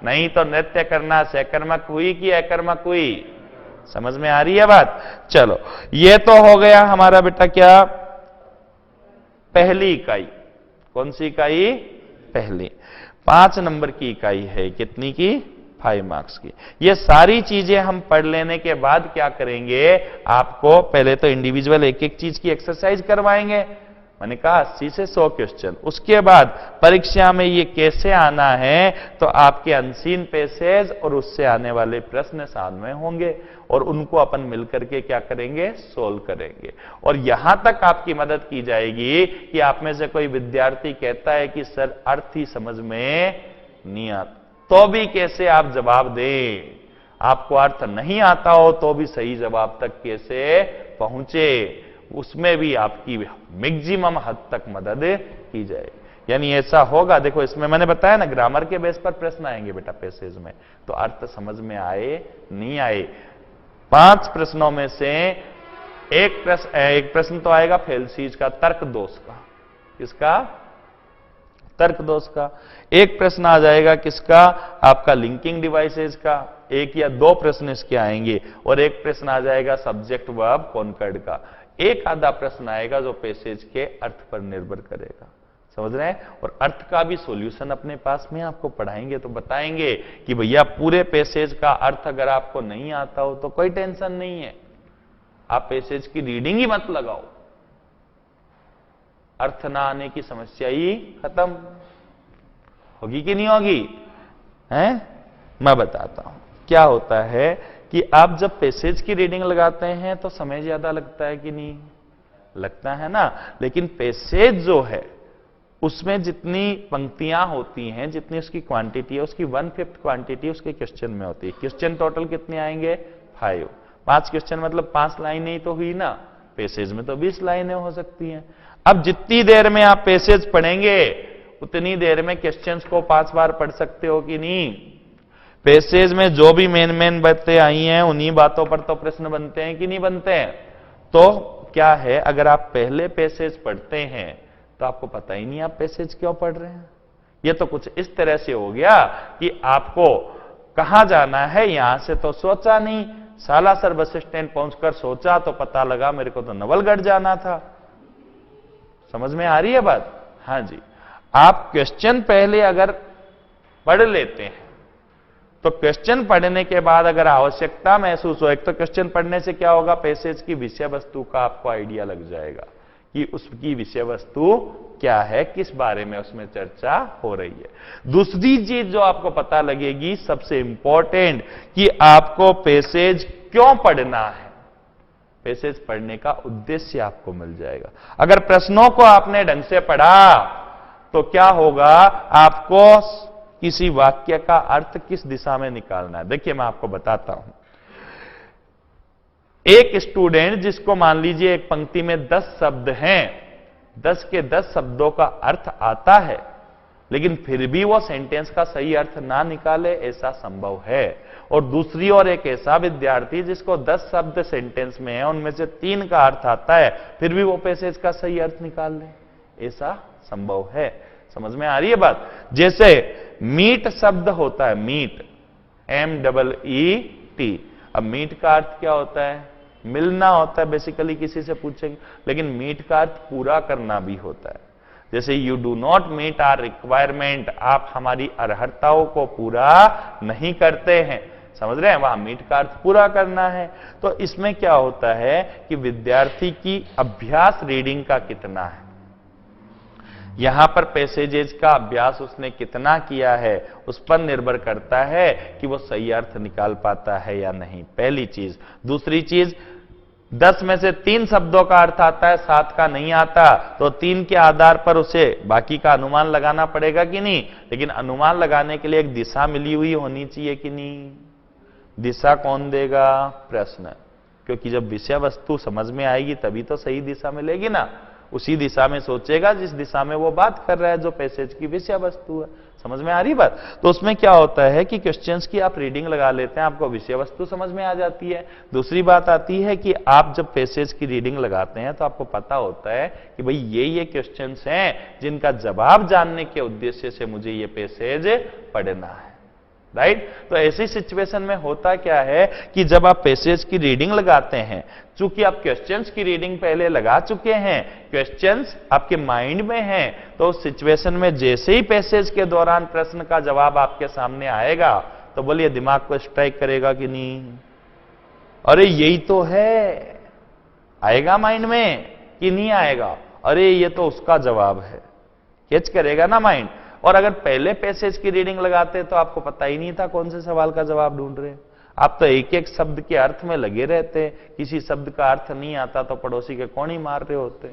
नहीं, तो नृत्य करना सकर्मक हुई कि एकर्मक हुई? समझ में आ रही है बात? चलो, ये तो हो गया हमारा बेटा क्या? पहली इकाई। कौन सी इकाई? पहली। 5 नंबर की इकाई है, कितनी की? 5 मार्क्स की। ये सारी चीजें हम पढ़ लेने के बाद क्या करेंगे, आपको पहले तो इंडिविजुअल एक एक चीज की एक्सरसाइज करवाएंगे। मैंने कहा 80 से 100 क्वेश्चन। उसके बाद परीक्षा में ये कैसे आना है, तो आपके अनसीन पैसेज और उससे आने वाले प्रश्न साथ में होंगे, और उनको अपन मिलकर के क्या करेंगे? सोल्व करेंगे। और यहां तक आपकी मदद की जाएगी कि आप में से कोई विद्यार्थी कहता है कि सर अर्थ ही समझ में नहीं आता, तो भी कैसे आप जवाब दें? आपको अर्थ नहीं आता हो तो भी सही जवाब तक कैसे पहुंचे, उसमें भी आपकी मैक्सिमम हद तक मदद की जाएगी। यानी ऐसा होगा, देखो इसमें मैंने बताया ना, ग्रामर के बेस पर प्रश्न आएंगे बेटा पैसेज में, तो अर्थ समझ में आए नहीं आए। 5 प्रश्नों में से एक प्रश्न तो आएगा फेल्सीज का, तर्क दोष का। किसका? तर्क दोष का। एक प्रश्न आ जाएगा किसका, आपका लिंकिंग डिवाइसेस का, एक या दो प्रश्न इसके आएंगे, और एक प्रश्न आ जाएगा सब्जेक्ट वर्ब कॉन्कर्ड का। एक आधा प्रश्न आएगा जो पैसेज के अर्थ पर निर्भर करेगा, समझ रहे हैं। और अर्थ का भी सॉल्यूशन अपने पास में आपको पढ़ाएंगे तो बताएंगे कि भैया पूरे पैसेज का अर्थ अगर आपको नहीं आता हो तो कोई टेंशन नहीं है, आप पैसेज की रीडिंग ही मत लगाओ, अर्थ ना आने की समस्या ही खत्म। होगी कि नहीं होगी, हैं? मैं बताता हूं क्या होता है कि आप जब पैसेज की रीडिंग लगाते हैं तो समय ज्यादा लगता है कि नहीं लगता है ना। लेकिन पैसेज जो है उसमें जितनी पंक्तियां होती हैं, जितनी उसकी क्वांटिटी है, उसकी 1/5 क्वांटिटी उसके क्वेश्चन में होती है। क्वेश्चन टोटल कितने आएंगे, 5। 5 क्वेश्चन मतलब 5 लाइनें ही तो हुई ना, पैसेज में तो 20 लाइनें हो सकती हैं। अब जितनी देर में आप पैसेज पढ़ेंगे उतनी देर में क्वेश्चंस को 5 बार पढ़ सकते हो कि नहीं। पैसेज में जो भी मेन बातें आई हैं उन्हीं बातों पर तो प्रश्न बनते हैं कि नहीं बनते हैं। तो क्या है, अगर आप पहले पैसेज पढ़ते हैं तो आपको पता ही नहीं आप पैसेज क्यों पढ़ रहे हैं। ये तो कुछ इस तरह से हो गया कि आपको कहां जाना है यहां से तो सोचा नहीं, सालासर बस स्टैंड पहुंचकर सोचा तो पता लगा मेरे को तो नवलगढ़ जाना था। समझ में आ रही है बात? हां जी। आप क्वेश्चन पहले अगर पढ़ लेते हैं तो क्वेश्चन पढ़ने के बाद अगर आवश्यकता महसूस हो, एक तो क्वेश्चन पढ़ने से क्या होगा, पैसेज की विषय वस्तु का आपको आइडिया लग जाएगा कि उसकी विषय वस्तु क्या है, किस बारे में उसमें चर्चा हो रही है। दूसरी चीज जो आपको पता लगेगी सबसे इंपॉर्टेंट, कि आपको पैसेज क्यों पढ़ना है, पैसेज पढ़ने का उद्देश्य आपको मिल जाएगा। अगर प्रश्नों को आपने ढंग से पढ़ा तो क्या होगा, आपको किसी वाक्य का अर्थ किस दिशा में निकालना है। देखिए मैं आपको बताता हूं, एक स्टूडेंट जिसको मान लीजिए एक पंक्ति में 10 शब्द हैं, 10 के 10 शब्दों का अर्थ आता है, लेकिन फिर भी वो सेंटेंस का सही अर्थ ना निकाले, ऐसा संभव है। और दूसरी ओर एक ऐसा विद्यार्थी जिसको 10 शब्द सेंटेंस में है, उनमें से 3 का अर्थ आता है, फिर भी वो पैसेज का सही अर्थ निकाल ले, ऐसा संभव है। समझ में आ रही है बात? जैसे मीट शब्द होता है, मीट, MEET। अब मीट का अर्थ क्या होता है, मिलना होता है, बेसिकली किसी से पूछेंगे। लेकिन मीट का अर्थ पूरा करना भी होता है। जैसे you do not meet our requirement, आप हमारी अर्हताओं को पूरा नहीं करते हैं। समझ रहे हैं, वहां मीट का अर्थ पूरा करना है। तो इसमें क्या होता है कि विद्यार्थी की अभ्यास रीडिंग का कितना है, यहां पर पैसेजेस का अभ्यास उसने कितना किया है, उस पर निर्भर करता है कि वो सही अर्थ निकाल पाता है या नहीं, पहली चीज। दूसरी चीज, 10 में से 3 शब्दों का अर्थ आता है, 7 का नहीं आता, तो 3 के आधार पर उसे बाकी का अनुमान लगाना पड़ेगा कि नहीं। लेकिन अनुमान लगाने के लिए एक दिशा मिली हुई होनी चाहिए कि नहीं। दिशा कौन देगा, प्रश्न। क्योंकि जब विषय वस्तु समझ में आएगी तभी तो सही दिशा मिलेगी ना। उसी दिशा में सोचेगा जिस दिशा में वो बात कर रहा है, जो पैसेज की विषय वस्तु है। समझ में आ रही बात? तो उसमें क्या होता है कि क्वेश्चंस की आप रीडिंग लगा लेते हैं, आपको विषय वस्तु समझ में आ जाती है। दूसरी बात आती है कि आप जब पैसेज की रीडिंग लगाते हैं तो आपको पता होता है कि भाई ये क्वेश्चंस हैं जिनका जवाब जानने के उद्देश्य से मुझे ये पैसेज पढ़ना है, राइट। तो ऐसी सिचुएशन में होता क्या है कि जब आप पैसेज की रीडिंग लगाते हैं, चूंकि आप क्वेश्चंस की रीडिंग पहले लगा चुके हैं, क्वेश्चंस आपके माइंड में हैं, तो उस सिचुएशन में जैसे ही पैसेज के दौरान प्रश्न का जवाब आपके सामने आएगा तो बोलिए दिमाग को स्ट्राइक करेगा कि नहीं, अरे यही तो है, आएगा माइंड में कि नहीं आएगा, अरे ये तो उसका जवाब है, कैच करेगा ना माइंड। और अगर पहले पैसेज की रीडिंग लगाते तो आपको पता ही नहीं था कौन से सवाल का जवाब ढूंढ रहे हैं, आप तो एक एक शब्द के अर्थ में लगे रहते, किसी शब्द का अर्थ नहीं आता तो पड़ोसी के कौन ही मार रहे होते,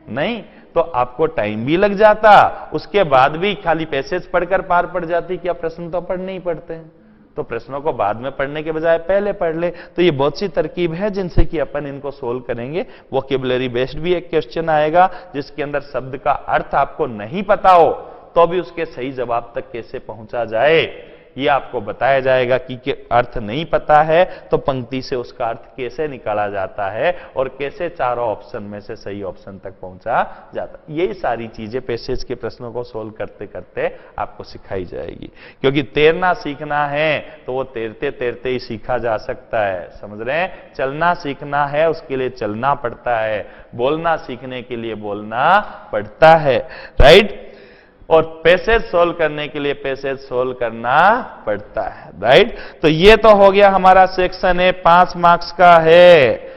नहीं तो आपको टाइम भी लग जाता, उसके बाद भी खाली पैसेज पढ़कर पार पड़ जाती, क्या प्रश्न तो पढ़ नहीं पड़ते हैं, तो प्रश्नों को बाद में पढ़ने के बजाय पहले पढ़ ले। तो ये बहुत सी तरकीब है जिनसे कि अपन इनको सोल्व करेंगे। वोकेबुलरी बेस्ड भी एक क्वेश्चन आएगा जिसके अंदर शब्द का अर्थ आपको नहीं पता हो तो भी उसके सही जवाब तक कैसे पहुंचा जाए, ये आपको बताया जाएगा कि अर्थ नहीं पता है तो पंक्ति से उसका अर्थ कैसे निकाला जाता है और कैसे चारों ऑप्शन में से सही ऑप्शन तक पहुंचा जाता है। यही सारी चीजें पैसेज के प्रश्नों को सोल्व करते करते आपको सिखाई जाएगी, क्योंकि तैरना सीखना है तो वो तैरते तैरते ही सीखा जा सकता है, समझ रहे हैं। चलना सीखना है उसके लिए चलना पड़ता है, बोलना सीखने के लिए बोलना पड़ता है, राइट। और पैसेज सोल्व करने के लिए पैसेज सोल्व करना पड़ता है, राइट। तो ये तो हो गया हमारा सेक्शन है, 5 मार्क्स का है।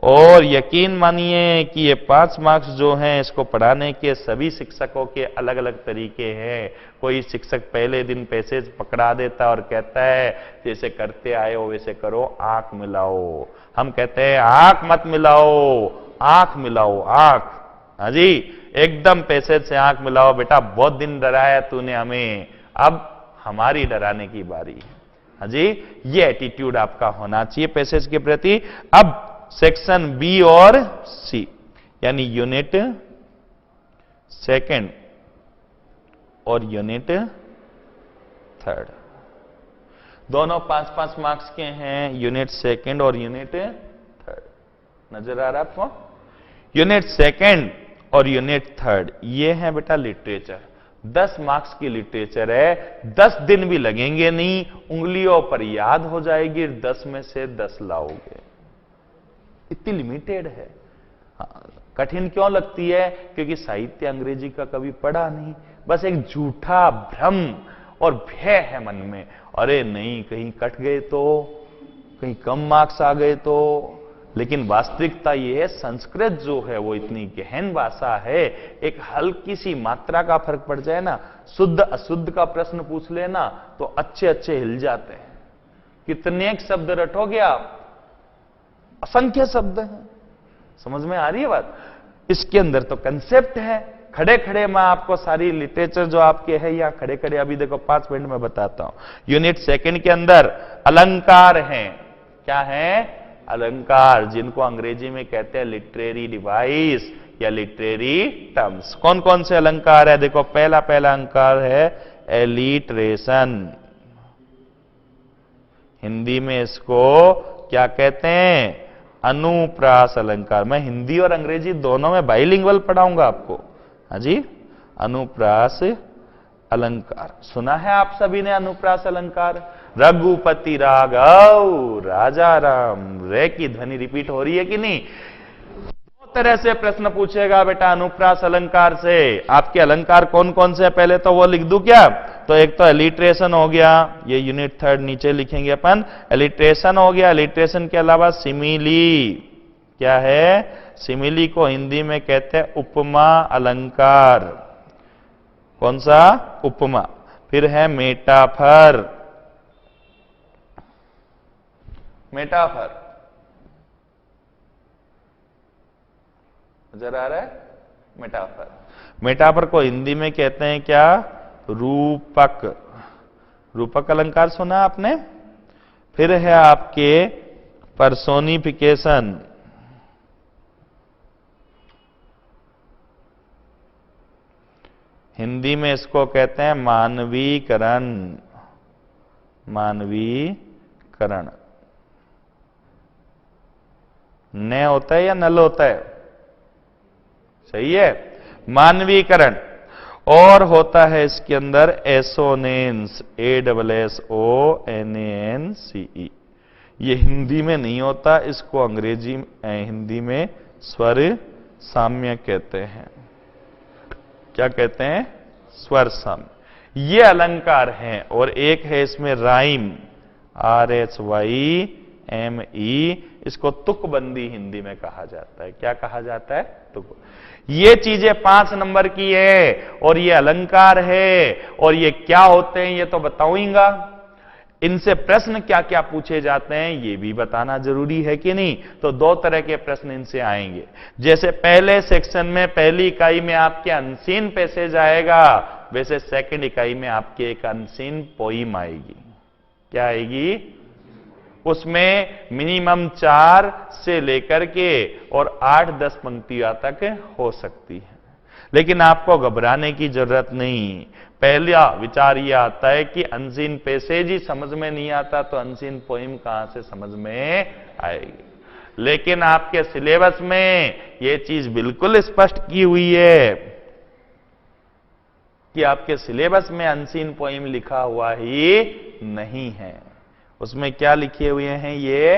और यकीन मानिए कि ये 5 मार्क्स जो हैं इसको पढ़ाने के सभी शिक्षकों के अलग अलग तरीके हैं। कोई शिक्षक पहले दिन पैसेज पकड़ा देता और कहता है जैसे करते आए हो वैसे करो, आंख मिलाओ। हम कहते हैं आंख मत मिलाओ, आंख मिलाओ, आंख। हाँ जी, एकदम पैसेज से आंख मिलाओ बेटा, बहुत दिन डराया तूने हमें, अब हमारी डराने की बारी है। हाँ जी, ये एटीट्यूड आपका होना चाहिए पैसेज के प्रति। अब सेक्शन बी और सी यानी यूनिट सेकंड और यूनिट थर्ड, दोनों 5-5 मार्क्स के हैं, यूनिट सेकंड और यूनिट थर्ड। नजर आ रहा है आपको? यूनिट सेकंड और यूनिट थर्ड ये है बेटा लिटरेचर, 10 मार्क्स की लिटरेचर है, 10 दिन भी लगेंगे नहीं, उंगलियों पर याद हो जाएगी, 10 में से 10 लाओगे। इतनी लिमिटेड है। कठिन क्यों लगती है? क्योंकि साहित्य अंग्रेजी का कभी पढ़ा नहीं, बस एक झूठा भ्रम और भय है मन में, अरे नहीं कहीं कट गए तो, कहीं कम मार्क्स आ गए तो। लेकिन वास्तविकता यह है संस्कृत जो है वो इतनी गहन भाषा है, एक हल्की सी मात्रा का फर्क पड़ जाए ना, शुद्ध अशुद्ध का प्रश्न पूछ लेना तो अच्छे अच्छे हिल जाते हैं। कितने शब्द रटोगे आप? असंख्य शब्द हैं। समझ में आ रही है बात? इसके अंदर तो कंसेप्ट है। खड़े खड़े मैं आपको सारी लिटरेचर जो आपके है यहां खड़े खड़े अभी देखो 5 मिनट में बताता हूं। यूनिट सेकंड के अंदर अलंकार हैं। क्या है? अलंकार, जिनको अंग्रेजी में कहते हैं लिटरेरी डिवाइस या लिटरेरी टर्म्स। कौन कौन से अलंकार है? देखो पहला अलंकार है एलिट्रेशन। हिंदी में इसको क्या कहते हैं? अनुप्रास अलंकार। मैं हिंदी और अंग्रेजी दोनों में बाइलिंगुअल पढ़ाऊंगा आपको। हाँ जी, अनुप्रास अलंकार सुना है आप सभी ने? अनुप्रास अलंकार, रघुपति राघव राजा राम, रे की ध्वनि रिपीट हो रही है कि नहीं? दो तरह से प्रश्न पूछेगा बेटा अनुप्रास अलंकार से। आपके अलंकार कौन कौन से? पहले तो वो लिख दूं क्या? तो एक तो एलिट्रेशन हो गया, ये यूनिट थर्ड नीचे लिखेंगे अपन, एलिट्रेशन हो गया। एलिट्रेशन के अलावा सिमिली। क्या है? सिमिली को हिंदी में कहते हैं उपमा अलंकार। कौन सा? उपमा। फिर है मेटाफर। मेटाफर नजर आ रहा है? मेटाफर। मेटाफर को हिंदी में कहते हैं क्या? रूपक। रूपक अलंकार सुना आपने? फिर है आपके पर्सोनिफिकेशन। हिंदी में इसको कहते हैं मानवीकरण। मानवीकरण न होता है या नल होता है? सही है, मानवीकरण। और होता है इसके अंदर एसोनेंस, ASSONANCE। ये हिंदी में नहीं होता, इसको अंग्रेजी हिंदी में स्वर साम्य कहते हैं। क्या कहते हैं? स्वर साम्य। ये अलंकार हैं। और एक है इसमें राइम, RHYME। इसको तुकबंदी हिंदी में कहा जाता है। क्या कहा जाता है? तुक। ये चीजें 5 नंबर की है और ये अलंकार है। और ये क्या होते हैं ये तो बताऊंगा। इनसे प्रश्न क्या क्या पूछे जाते हैं ये भी बताना जरूरी है कि नहीं? तो 2 तरह के प्रश्न इनसे आएंगे। जैसे पहले सेक्शन में पहली इकाई में आपके अनसीन पैसेज आएगा, वैसे सेकंड इकाई में आपके एक अनसीन पोइम आएगी। क्या आएगी? उसमें मिनिमम 4 से लेकर के और 8-10 पंक्तियां तक हो सकती है। लेकिन आपको घबराने की जरूरत नहीं। पहला विचार यह आता है कि अनसीन पैसेज ही समझ में नहीं आता तो अनसीन पोइम कहां से समझ में आएगी। लेकिन आपके सिलेबस में यह चीज बिल्कुल स्पष्ट की हुई है कि आपके सिलेबस में अनसीन पोइम लिखा हुआ ही नहीं है। उसमें क्या लिखे हुए हैं? ये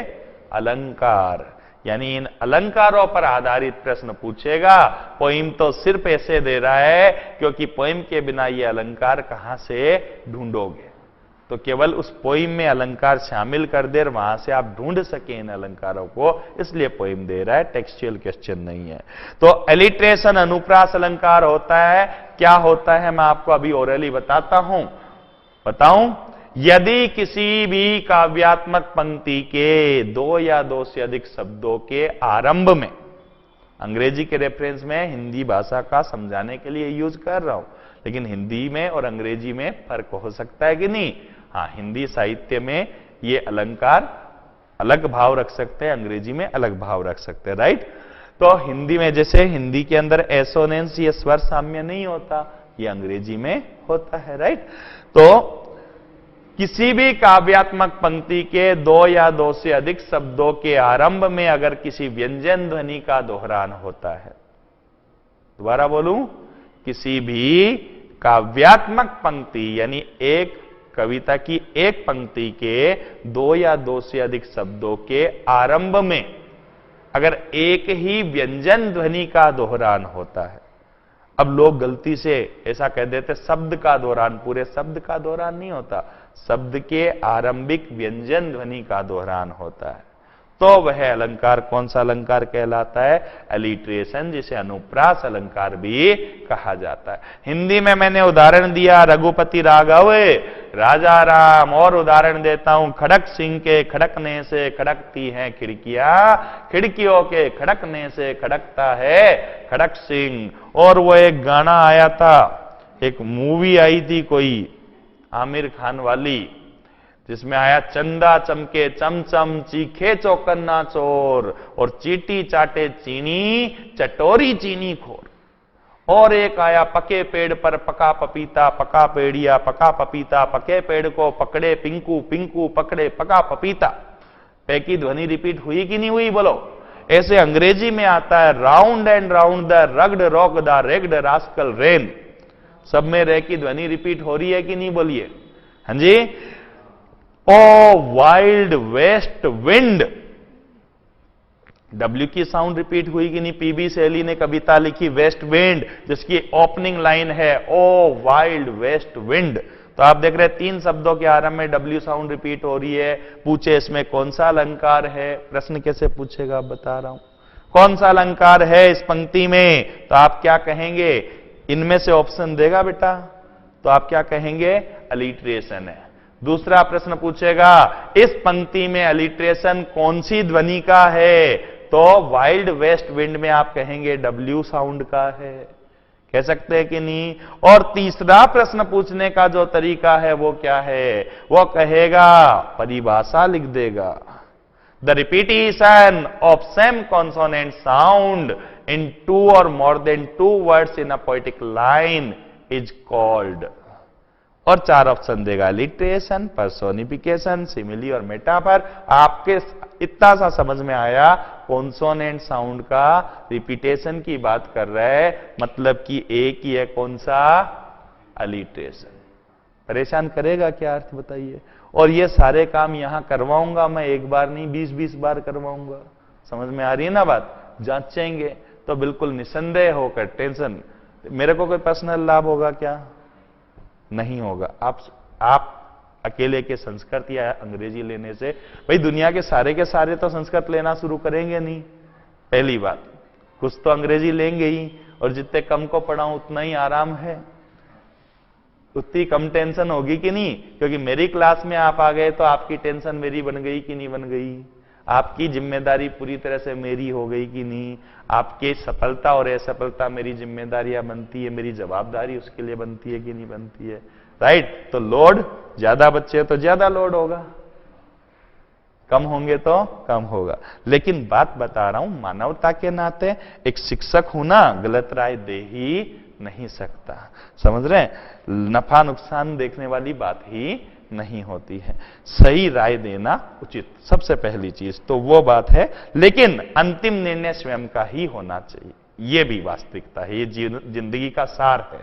अलंकार, यानी इन अलंकारों पर आधारित प्रश्न पूछेगा। पोइम तो सिर्फ ऐसे दे रहा है क्योंकि पोइम के बिना ये अलंकार कहां से ढूंढोगे, तो केवल उस पोइम में अलंकार शामिल कर दे, वहां से आप ढूंढ सके इन अलंकारों को, इसलिए पोइम दे रहा है, टेक्सचुअल क्वेश्चन नहीं है। तो एलिट्रेशन अनुप्रास अलंकार होता है। क्या होता है मैं आपको अभी ओरली बताता हूं। बताऊं? यदि किसी भी काव्यात्मक पंक्ति के दो या दो से अधिक शब्दों के आरंभ में, अंग्रेजी के रेफरेंस में हिंदी भाषा का समझाने के लिए यूज कर रहा हूं, लेकिन हिंदी में और अंग्रेजी में फर्क हो सकता है कि नहीं? हां, हिंदी साहित्य में ये अलंकार अलग भाव रख सकते हैं, अंग्रेजी में अलग भाव रख सकते हैं, राइट? तो हिंदी में जैसे हिंदी के अंदर एसोनेंस, ये स्वर साम्य नहीं होता, ये अंग्रेजी में होता है, राइट? तो किसी भी काव्यात्मक पंक्ति के दो या दो से अधिक शब्दों के आरंभ में अगर किसी व्यंजन ध्वनि का दोहरान होता है, दोबारा बोलूं, किसी भी काव्यात्मक पंक्ति यानी एक कविता की एक पंक्ति के दो या दो से अधिक शब्दों के आरंभ में अगर एक ही व्यंजन ध्वनि का दोहरान होता है। अब लोग गलती से ऐसा कह देते शब्द का दोहरान, पूरे शब्द का दोहरान नहीं होता, शब्द के आरंभिक व्यंजन ध्वनि का दोहरान होता है, तो वह अलंकार कौन सा अलंकार कहलाता है? एलिट्रेशन, जिसे अनुप्रास अलंकार भी कहा जाता है। हिंदी में मैंने उदाहरण दिया रघुपति राघव, राजा राम, और उदाहरण देता हूं खड़क सिंह के खड़कने से खड़कती हैं खिड़कियां, खिड़कियों के खड़कने से खड़कता है खड़क सिंह। और वो एक गाना आया था, एक मूवी आई थी कोई आमिर खान वाली, जिसमें आया चंदा चमके चमचम चीखे चौकन्ना चोर, और चीटी चाटे चीनी चटोरी चीनी खोर। और एक आया पके पेड़ पर पका पपीता, पका पेड़िया पका पपीता, पके पेड़ को पकड़े पिंकू, पिंकू पकड़े पका पपीता। पे की ध्वनि रिपीट हुई कि नहीं हुई? बोलो। ऐसे अंग्रेजी में आता है round and round the rugged rock the ragged rascal rain. सब में रे की ध्वनि रिपीट हो रही है कि नहीं? बोलिए। हाँ जी। ओ वाइल्ड वेस्ट विंड, डब्ल्यू की साउंड रिपीट हुई कि नहीं? पीबी शैली ने कविता लिखी वेस्ट विंड, जिसकी ओपनिंग लाइन है ओ वाइल्ड वेस्ट विंड। तो आप देख रहे हैं तीन शब्दों के आरंभ में डब्ल्यू साउंड रिपीट हो रही है। पूछे इसमें कौन सा अलंकार है? प्रश्न कैसे पूछेगा आप बता रहा हूं। कौन सा अलंकार है इस पंक्ति में? तो आप क्या कहेंगे? इनमें से ऑप्शन देगा बेटा, तो आप क्या कहेंगे? अलिट्रेशन है। दूसरा प्रश्न पूछेगा इस पंक्ति में अलिट्रेशन कौन सी ध्वनि का है? तो वाइल्ड वेस्ट विंड में आप कहेंगे डब्ल्यू साउंड का है। कह सकते हैं कि नहीं? और तीसरा प्रश्न पूछने का जो तरीका है वो क्या है? वो कहेगा, परिभाषा लिख देगा, the repetition of same consonant sound in two or more than two words in a poetic line is called। और चार ऑप्शन देगा, लिटरेशन, पर्सोनिफिकेशन, सिमिली और मेटाफर। आपके इतना सा समझ में आया, कॉन्सोनेंट साउंड का रिपीटेशन की बात कर रहा है, मतलब कि एक ही है, कौन सा? अलिट्रेशन। परेशान करेगा क्या अर्थ बताइए? और ये सारे काम यहां करवाऊंगा मैं, एक बार नहीं 20-20 बार करवाऊंगा। समझ में आ रही है ना बात? जांचेंगे तो बिल्कुल निसंदेह होकर, टेंशन, मेरे को कोई पर्सनल लाभ होगा क्या? नहीं होगा। आप अकेले के संस्कृत या अंग्रेजी लेने से, भाई दुनिया के सारे तो संस्कृत लेना शुरू करेंगे नहीं। पहली बात, कुछ तो अंग्रेजी लेंगे ही, और जितने कम को पढ़ाऊं उतना ही आराम है, उतनी कम टेंशन होगी कि नहीं? क्योंकि मेरी क्लास में आप आ गए तो आपकी टेंशन मेरी बन गई कि नहीं बन गई? आपकी जिम्मेदारी पूरी तरह से मेरी हो गई कि नहीं? आपकी सफलता और असफलता मेरी जिम्मेदारियां बनती है, मेरी जवाबदारी उसके लिए बनती है कि नहीं बनती है? राइट। तो लोड, ज्यादा बच्चे तो ज्यादा लोड होगा, कम होंगे तो कम होगा। लेकिन बात बता रहा हूं, मानवता के नाते एक शिक्षक हूं ना, गलत राय दे ही नहीं सकता। समझ रहे हैं? नफा नुकसान देखने वाली बात ही नहीं होती है। सही राय देना उचित, सबसे पहली चीज तो वो बात है, लेकिन अंतिम निर्णय स्वयं का ही होना चाहिए। ये भी वास्तविकता है, ये जिंदगी का सार है।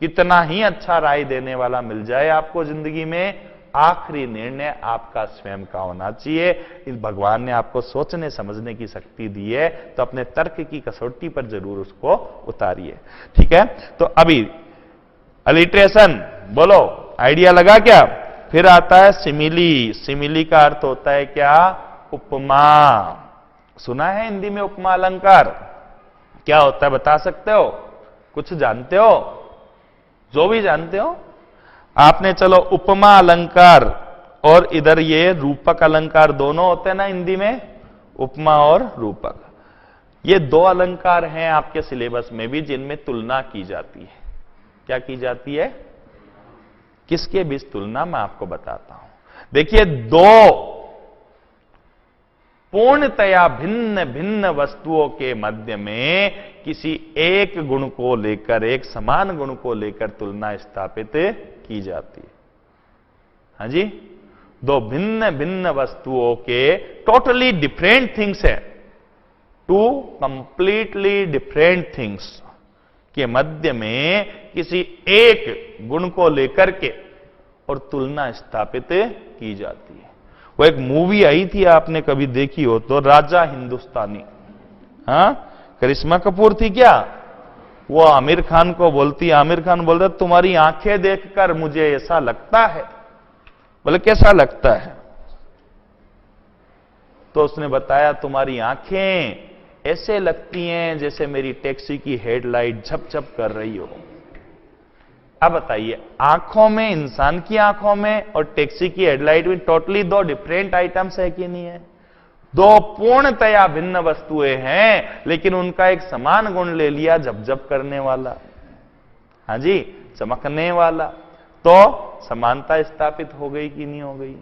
कितना ही अच्छा राय देने वाला मिल जाए आपको जिंदगी में, आखिरी निर्णय आपका स्वयं का होना चाहिए। इस भगवान ने आपको सोचने समझने की शक्ति दी है, तो अपने तर्क की कसौटी पर जरूर उसको उतारिए। ठीक है, तो अभी अलिट्रेशन बोलो, आइडिया लगा क्या? फिर आता है सिमिली। सिमिली का अर्थ होता है क्या? उपमा। सुना है हिंदी में उपमा अलंकार? क्या होता है बता सकते हो? कुछ जानते हो? जो भी जानते हो आपने, चलो उपमा अलंकार और इधर ये रूपक अलंकार दोनों होते हैं ना हिंदी में, उपमा और रूपक। ये दो अलंकार हैं आपके सिलेबस में भी जिनमें तुलना की जाती है। क्या की जाती है? किसके बीच तुलना? मैं आपको बताता हूं। देखिए, दो पूर्णतया भिन्न भिन्न वस्तुओं के मध्य में किसी एक गुण को लेकर, एक समान गुण को लेकर तुलना स्थापित की जाती है। हाँ जी, दो भिन्न भिन्न वस्तुओं के टोटली डिफरेंट थिंग्स है, टू कंप्लीटली डिफरेंट थिंग्स के मध्य में किसी एक गुण को लेकर के और तुलना स्थापित की जाती है। वो एक मूवी आई थी, आपने कभी देखी हो तो, राजा हिंदुस्तानी। हाँ, करिश्मा कपूर थी क्या? वो आमिर खान को बोलती, आमिर खान बोल रहा तुम्हारी आंखें देखकर मुझे ऐसा लगता है। बोले कैसा लगता है? तो उसने बताया तुम्हारी आंखें ऐसे लगती हैं जैसे मेरी टैक्सी की हेडलाइट झपझप कर रही हो। अब बताइए, आंखों में, इंसान की आंखों में और टैक्सी की हेडलाइट में टोटली दो डिफरेंट आइटम्स है कि नहीं है? दो पूर्णतया भिन्न वस्तुएं हैं, लेकिन उनका एक समान गुण ले लिया, झपझप करने वाला। हाँ जी, चमकने वाला। तो समानता स्थापित हो गई कि नहीं हो गई?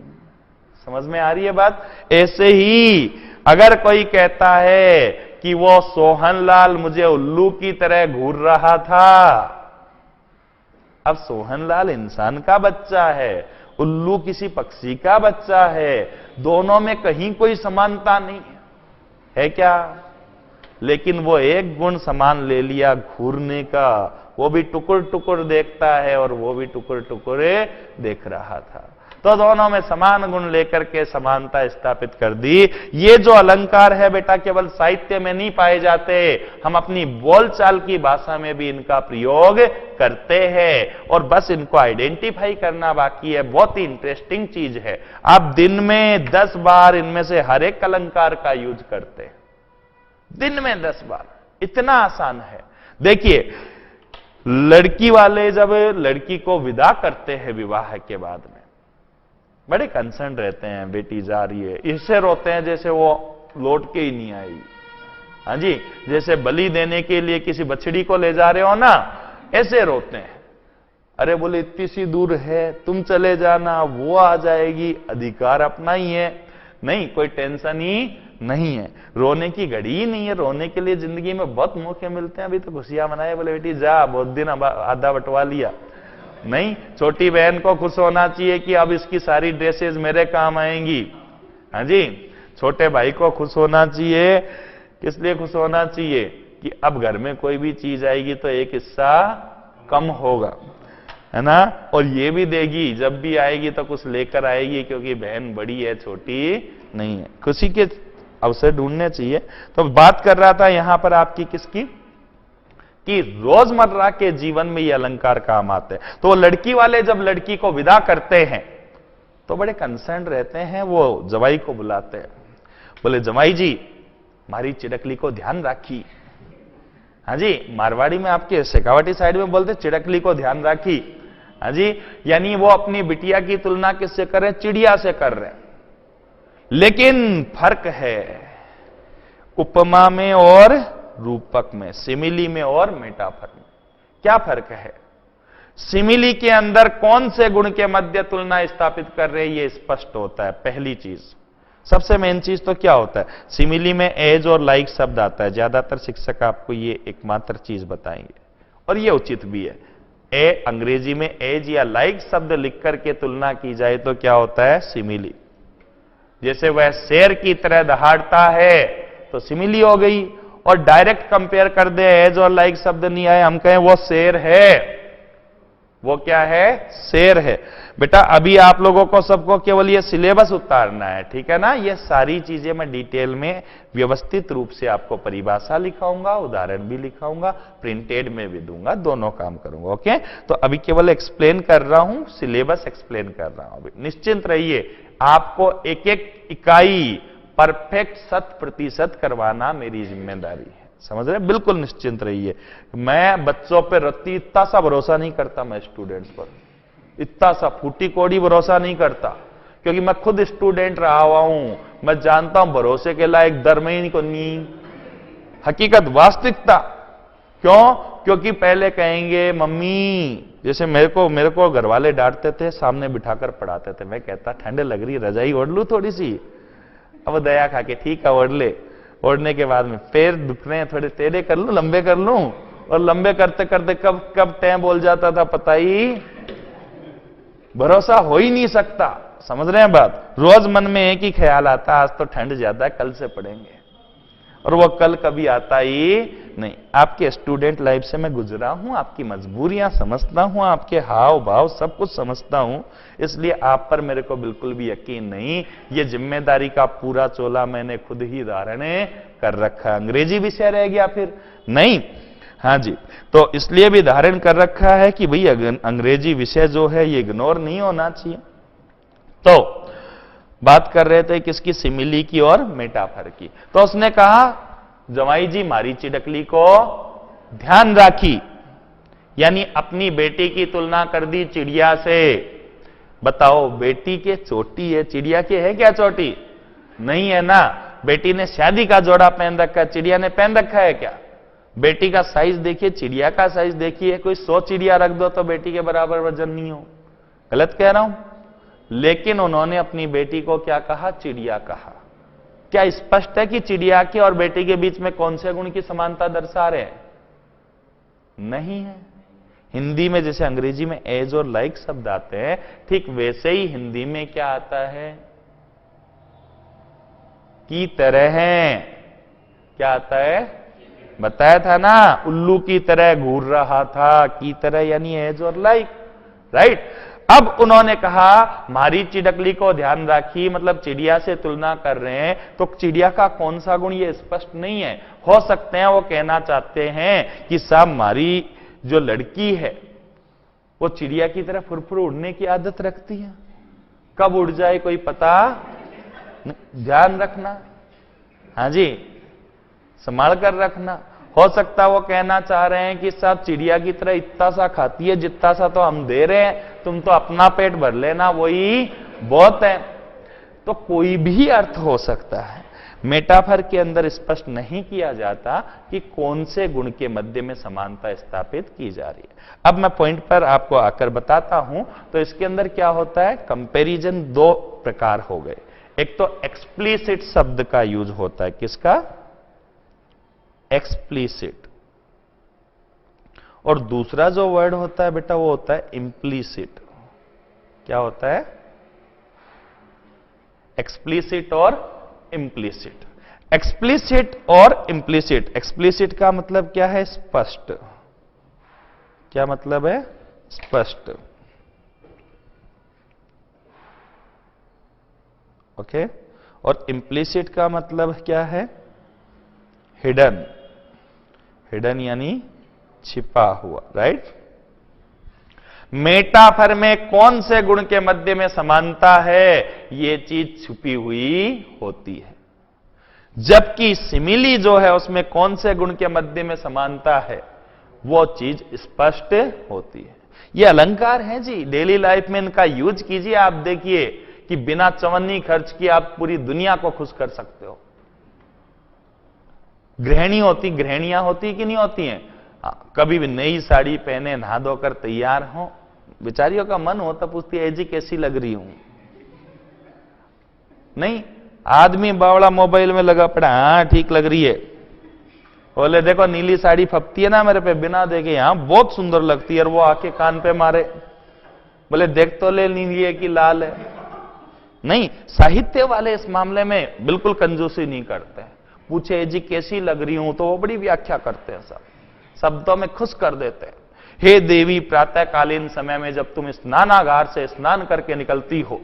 समझ में आ रही है बात? ऐसे ही अगर कोई कहता है कि वो सोहनलाल मुझे उल्लू की तरह घूर रहा था, अब सोहनलाल इंसान का बच्चा है, उल्लू किसी पक्षी का बच्चा है, दोनों में कहीं कोई समानता नहीं है क्या? लेकिन वो एक गुण समान ले लिया घूरने का, वो भी टुकुर टुकुर देखता है और वो भी टुकुर टुकुर देख रहा था। तो दोनों में समान गुण लेकर के समानता स्थापित कर दी। ये जो अलंकार है बेटा, केवल साहित्य में नहीं पाए जाते, हम अपनी बोलचाल की भाषा में भी इनका प्रयोग करते हैं, और बस इनको आइडेंटिफाई करना बाकी है। बहुत ही इंटरेस्टिंग चीज है। आप दिन में 10 बार इनमें से हर एक अलंकार का यूज करते हैं, दिन में 10 बार। इतना आसान है। देखिए, लड़की वाले जब लड़की को विदा करते हैं विवाह के बाद में, बड़े कंसर्न रहते हैं, बेटी जा रही है, इससे रोते हैं जैसे वो लौट के ही नहीं आएगी। हाँ जी, जैसे बलि देने के लिए किसी बछड़ी को ले जा रहे हो ना, ऐसे रोते हैं। अरे बोले इतनी सी दूर है, तुम चले जाना, वो आ जाएगी, अधिकार अपना ही है। नहीं, कोई टेंशन ही नहीं है, रोने की घड़ी ही नहीं है। रोने के लिए जिंदगी में बहुत मौके मिलते हैं, अभी तो खुशियां मनाए। बोले बेटी जा, बहुत दिन आधा बंटवा लिया। नहीं, छोटी बहन को खुश होना चाहिए कि अब इसकी सारी ड्रेसेस मेरे काम आएंगी। हाँ जी, छोटे भाई को खुश होना चाहिए। किस लिए खुश होना चाहिए? कि अब घर में कोई भी चीज आएगी तो एक हिस्सा कम होगा, है ना? और ये भी देगी, जब भी आएगी तो कुछ लेकर आएगी, क्योंकि बहन बड़ी है, छोटी नहीं है। खुशी के अवसर ढूंढने चाहिए। तो बात कर रहा था यहां पर आपकी किसकी, कि रोजमर्रा के जीवन में ये अलंकार काम आते हैं। तो लड़की वाले जब लड़की को विदा करते हैं तो बड़े कंसर्न रहते हैं, वो जवाई को बुलाते हैं। बोले जवाई जी, हमारी चिड़कली को ध्यान राखी। हाँ जी, मारवाड़ी में आपके शेखावटी साइड में बोलते चिड़कली को ध्यान राखी। हाँ जी, यानी वो अपनी बिटिया की तुलना किससे कर रहे हैं? चिड़िया से कर रहे हैं। लेकिन फर्क है उपमा में और रूपक में, सिमिली में और मेटाफर में। क्या फर्क है? सिमिली के अंदर कौन से गुण के मध्य तुलना स्थापित कर रहे हैं, ये स्पष्ट होता है। पहली चीज, सबसे मेन चीज तो क्या होता है? सिमिली में एज और लाइक शब्द आता है। ज्यादातर शिक्षक आपको ये एकमात्र चीज बताएंगे। और ये उचित भी है। ए अंग्रेजी में एज या लाइक शब्द लिख करके तुलना की जाए तो क्या होता है? सिमिली। जैसे वह शेर की तरह दहाड़ता है तो सिमिली हो गई। और डायरेक्ट कंपेयर कर दे, एज और लाइक शब्द नहीं आए, हम कहें वो शेर है, वो क्या है? शेर है। बेटा अभी आप लोगों को सबको केवल ये सिलेबस उतारना है, ठीक है ना? ये सारी चीजें मैं डिटेल में व्यवस्थित रूप से आपको परिभाषा लिखाऊंगा, उदाहरण भी लिखाऊंगा, प्रिंटेड में भी दूंगा, दोनों काम करूंगा। ओके, तो अभी केवल एक्सप्लेन कर रहा हूं, सिलेबस एक्सप्लेन कर रहा हूं। अभी निश्चिंत रहिए, आपको एक एक इकाई परफेक्ट 100% करवाना मेरी जिम्मेदारी है, समझ रहे? बिल्कुल निश्चिंत रहिए। मैं बच्चों पर रत्ती इतना सा भरोसा नहीं करता, मैं स्टूडेंट्स पर इतना सा फूटी कोड़ी भरोसा नहीं करता, क्योंकि मैं खुद स्टूडेंट रहा हुआ हूं। मैं जानता हूं भरोसे के लायक धर्म ही को नहीं, हकीकत वास्तविकता। क्यों? क्योंकि पहले कहेंगे मम्मी, जैसे मेरे को घर वाले डांटते थे, सामने बिठाकर पढ़ाते थे, मैं कहता ठंड लग रही, रजाई ओढ़ लूं थोड़ी सी। अब दया खा के ठीक है ओढ़ ले। ओढ़ने के बाद में पैर दुख रहे हैं, थोड़े टेढ़े कर लूं, लंबे कर लूं, और लंबे करते करते कब कब टाइम बोल जाता था पता ही भरोसा हो ही नहीं सकता। समझ रहे हैं बात? रोज मन में एक ही ख्याल आता, आज तो ठंड ज्यादा है, कल से पढ़ेंगे, और वो कल कभी आता ही नहीं। आपके स्टूडेंट लाइफ से मैं गुजरा हूं, आपकी मजबूरियां समझता हूं, आपके हाव भाव सब कुछ समझता हूं, इसलिए आप पर मेरे को बिल्कुल भी यकीन नहीं। ये जिम्मेदारी का पूरा चोला मैंने खुद ही धारण कर रखा। अंग्रेजी विषय रह गया फिर नहीं? हाँ जी, तो इसलिए भी धारण कर रखा है कि भाई अंग्रेजी विषय जो है ये इग्नोर नहीं होना चाहिए। तो बात कर रहे थे किसकी? सिमिली की और मेटाफर की। तो उसने कहा जमाई जी मारी चिड़कली को ध्यान राखी, यानी अपनी बेटी की तुलना कर दी चिड़िया से। बताओ, बेटी के चोटी है, चिड़िया के है क्या चोटी? नहीं है ना। बेटी ने शादी का जोड़ा पहन रखा है, चिड़िया ने पहन रखा है क्या? बेटी का साइज देखिए, चिड़िया का साइज देखिए, कोई 100 चिड़िया रख दो तो बेटी के बराबर वजन नहीं हो। गलत कह रहा हूं? लेकिन उन्होंने अपनी बेटी को क्या कहा? चिड़िया कहा। क्या स्पष्ट है कि चिड़िया के और बेटी के बीच में कौन से गुण की समानता दर्शा रहे हैं? नहीं है। हिंदी में जैसे अंग्रेजी में एज और लाइक शब्द आते हैं, ठीक वैसे ही हिंदी में क्या आता है? की तरह है। क्या आता है? बताया था ना, उल्लू की तरह घूर रहा था, की तरह यानी एज और लाइक, राइट? अब उन्होंने कहा मारी चिड़कली को ध्यान राखी, मतलब चिड़िया से तुलना कर रहे हैं, तो चिड़िया का कौन सा गुण ये स्पष्ट नहीं है। हो सकते हैं वो कहना चाहते हैं कि साहब मारी जो लड़की है वो चिड़िया की तरह फुरफुर उड़ने की आदत रखती है, कब उड़ जाए कोई पता नहीं, ध्यान रखना। हाँ जी, संभाल कर रखना। हो सकता वो कहना चाह रहे हैं कि साहब चिड़िया की तरह इतना सा खाती है, जितना सा तो हम दे रहे हैं, तुम तो अपना पेट भर लेना, वही बहुत है। तो कोई भी अर्थ हो सकता है। मेटाफर के अंदर स्पष्ट नहीं किया जाता कि कौन से गुण के मध्य में समानता स्थापित की जा रही है। अब मैं पॉइंट पर आपको आकर बताता हूं। तो इसके अंदर क्या होता है? कंपैरिजन दो प्रकार हो गए। एक तो एक्सप्लिसिट शब्द का यूज होता है। किसका? एक्सप्लिसिट। और दूसरा जो वर्ड होता है बेटा वो होता है इम्प्लिसिट। क्या होता है? एक्सप्लिसिट और इम्प्लिसिट। एक्सप्लिसिट और इम्प्लिसिट। एक्सप्लिसिट का मतलब क्या है? स्पष्ट। क्या मतलब है? स्पष्ट। ओके। और इम्प्लिसिट का मतलब क्या है? हिडन। हिडन यानी छिपा हुआ, राइट? मेटाफर में कौन से गुण के मध्य में समानता है? ये चीज छुपी हुई होती है। जबकि सिमिली जो है उसमें कौन से गुण के मध्य में समानता है? वो चीज स्पष्ट होती है। ये अलंकार है जी, डेली लाइफ में इनका यूज कीजिए। आप देखिए कि बिना चवन्नी खर्च किए आप पूरी दुनिया को खुश कर सकते हो। गृहिणियां होती कि नहीं होती हैं? कभी भी नई साड़ी पहने, नहा धोकर तैयार हो, बेचारियों का मन हो तो पूछती है जी कैसी लग रही हूं। नहीं, आदमी बावड़ा मोबाइल में लगा पड़ा, हाँ ठीक लग रही है। बोले देखो नीली साड़ी फपती है ना मेरे पे, बिना देखे यहां बहुत सुंदर लगती है, और वो आके कान पे मारे, बोले देख तो ले नीली है कि लाल है। नहीं, साहित्य वाले इस मामले में बिल्कुल कंजूसी नहीं करते हैं। पूछे जी कैसी लग रही हूं, तो वो बड़ी व्याख्या करते हैं, सब शब्दों में खुश कर देते हैं। हे देवी, प्रातःकालीन समय में जब तुम स्नानागार से स्नान करके निकलती हो,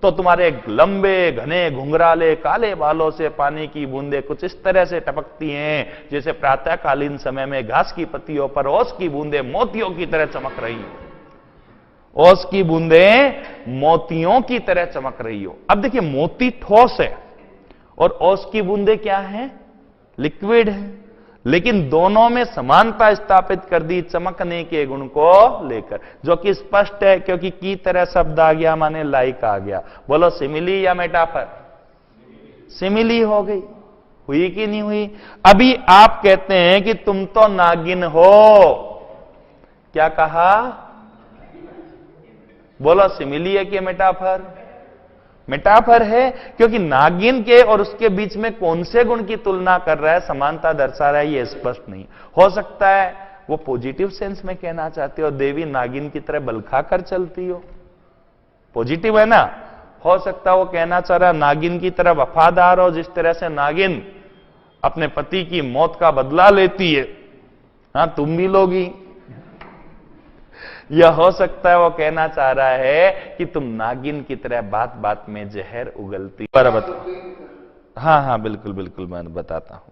तो तुम्हारे लंबे घने घुंघराले काले बालों से पानी की बूंदें कुछ इस तरह से टपकती हैं जैसे प्रातःकालीन समय में घास की पत्तियों पर ओस की बूंदें मोतियों की तरह चमक रही हो। ओस की बूंदें मोतियों की तरह चमक रही हो। अब देखिए, मोती ठोस है और ओस की बूंदें क्या है? लिक्विड है। लेकिन दोनों में समानता स्थापित कर दी चमकने के गुण को लेकर, जो कि स्पष्ट है क्योंकि की तरह शब्द आ गया माने लाइक आ गया। बोलो सिमिली या मेटाफर? सिमिली हो गई, हुई कि नहीं हुई? अभी आप कहते हैं कि तुम तो नागिन हो, क्या कहा? बोलो सिमिली है कि मेटाफर? मेटाफर है, क्योंकि नागिन के और उसके बीच में कौन से गुण की तुलना कर रहा है, समानता दर्शा रहा है, यह स्पष्ट नहीं। हो सकता है वो पॉजिटिव सेंस में कहना चाहते हो, देवी नागिन की तरह बल खाकर चलती हो, पॉजिटिव है ना। हो सकता है वो कहना चाह रहा नागिन की तरह वफादार हो, जिस तरह से नागिन अपने पति की मौत का बदला लेती है, हां तुम भी लोगी। यह हो सकता है वो कहना चाह रहा है कि तुम नागिन की तरह बात बात में जहर उगलती। हाँ हाँ बिल्कुल बिल्कुल, मैं बताता हूं।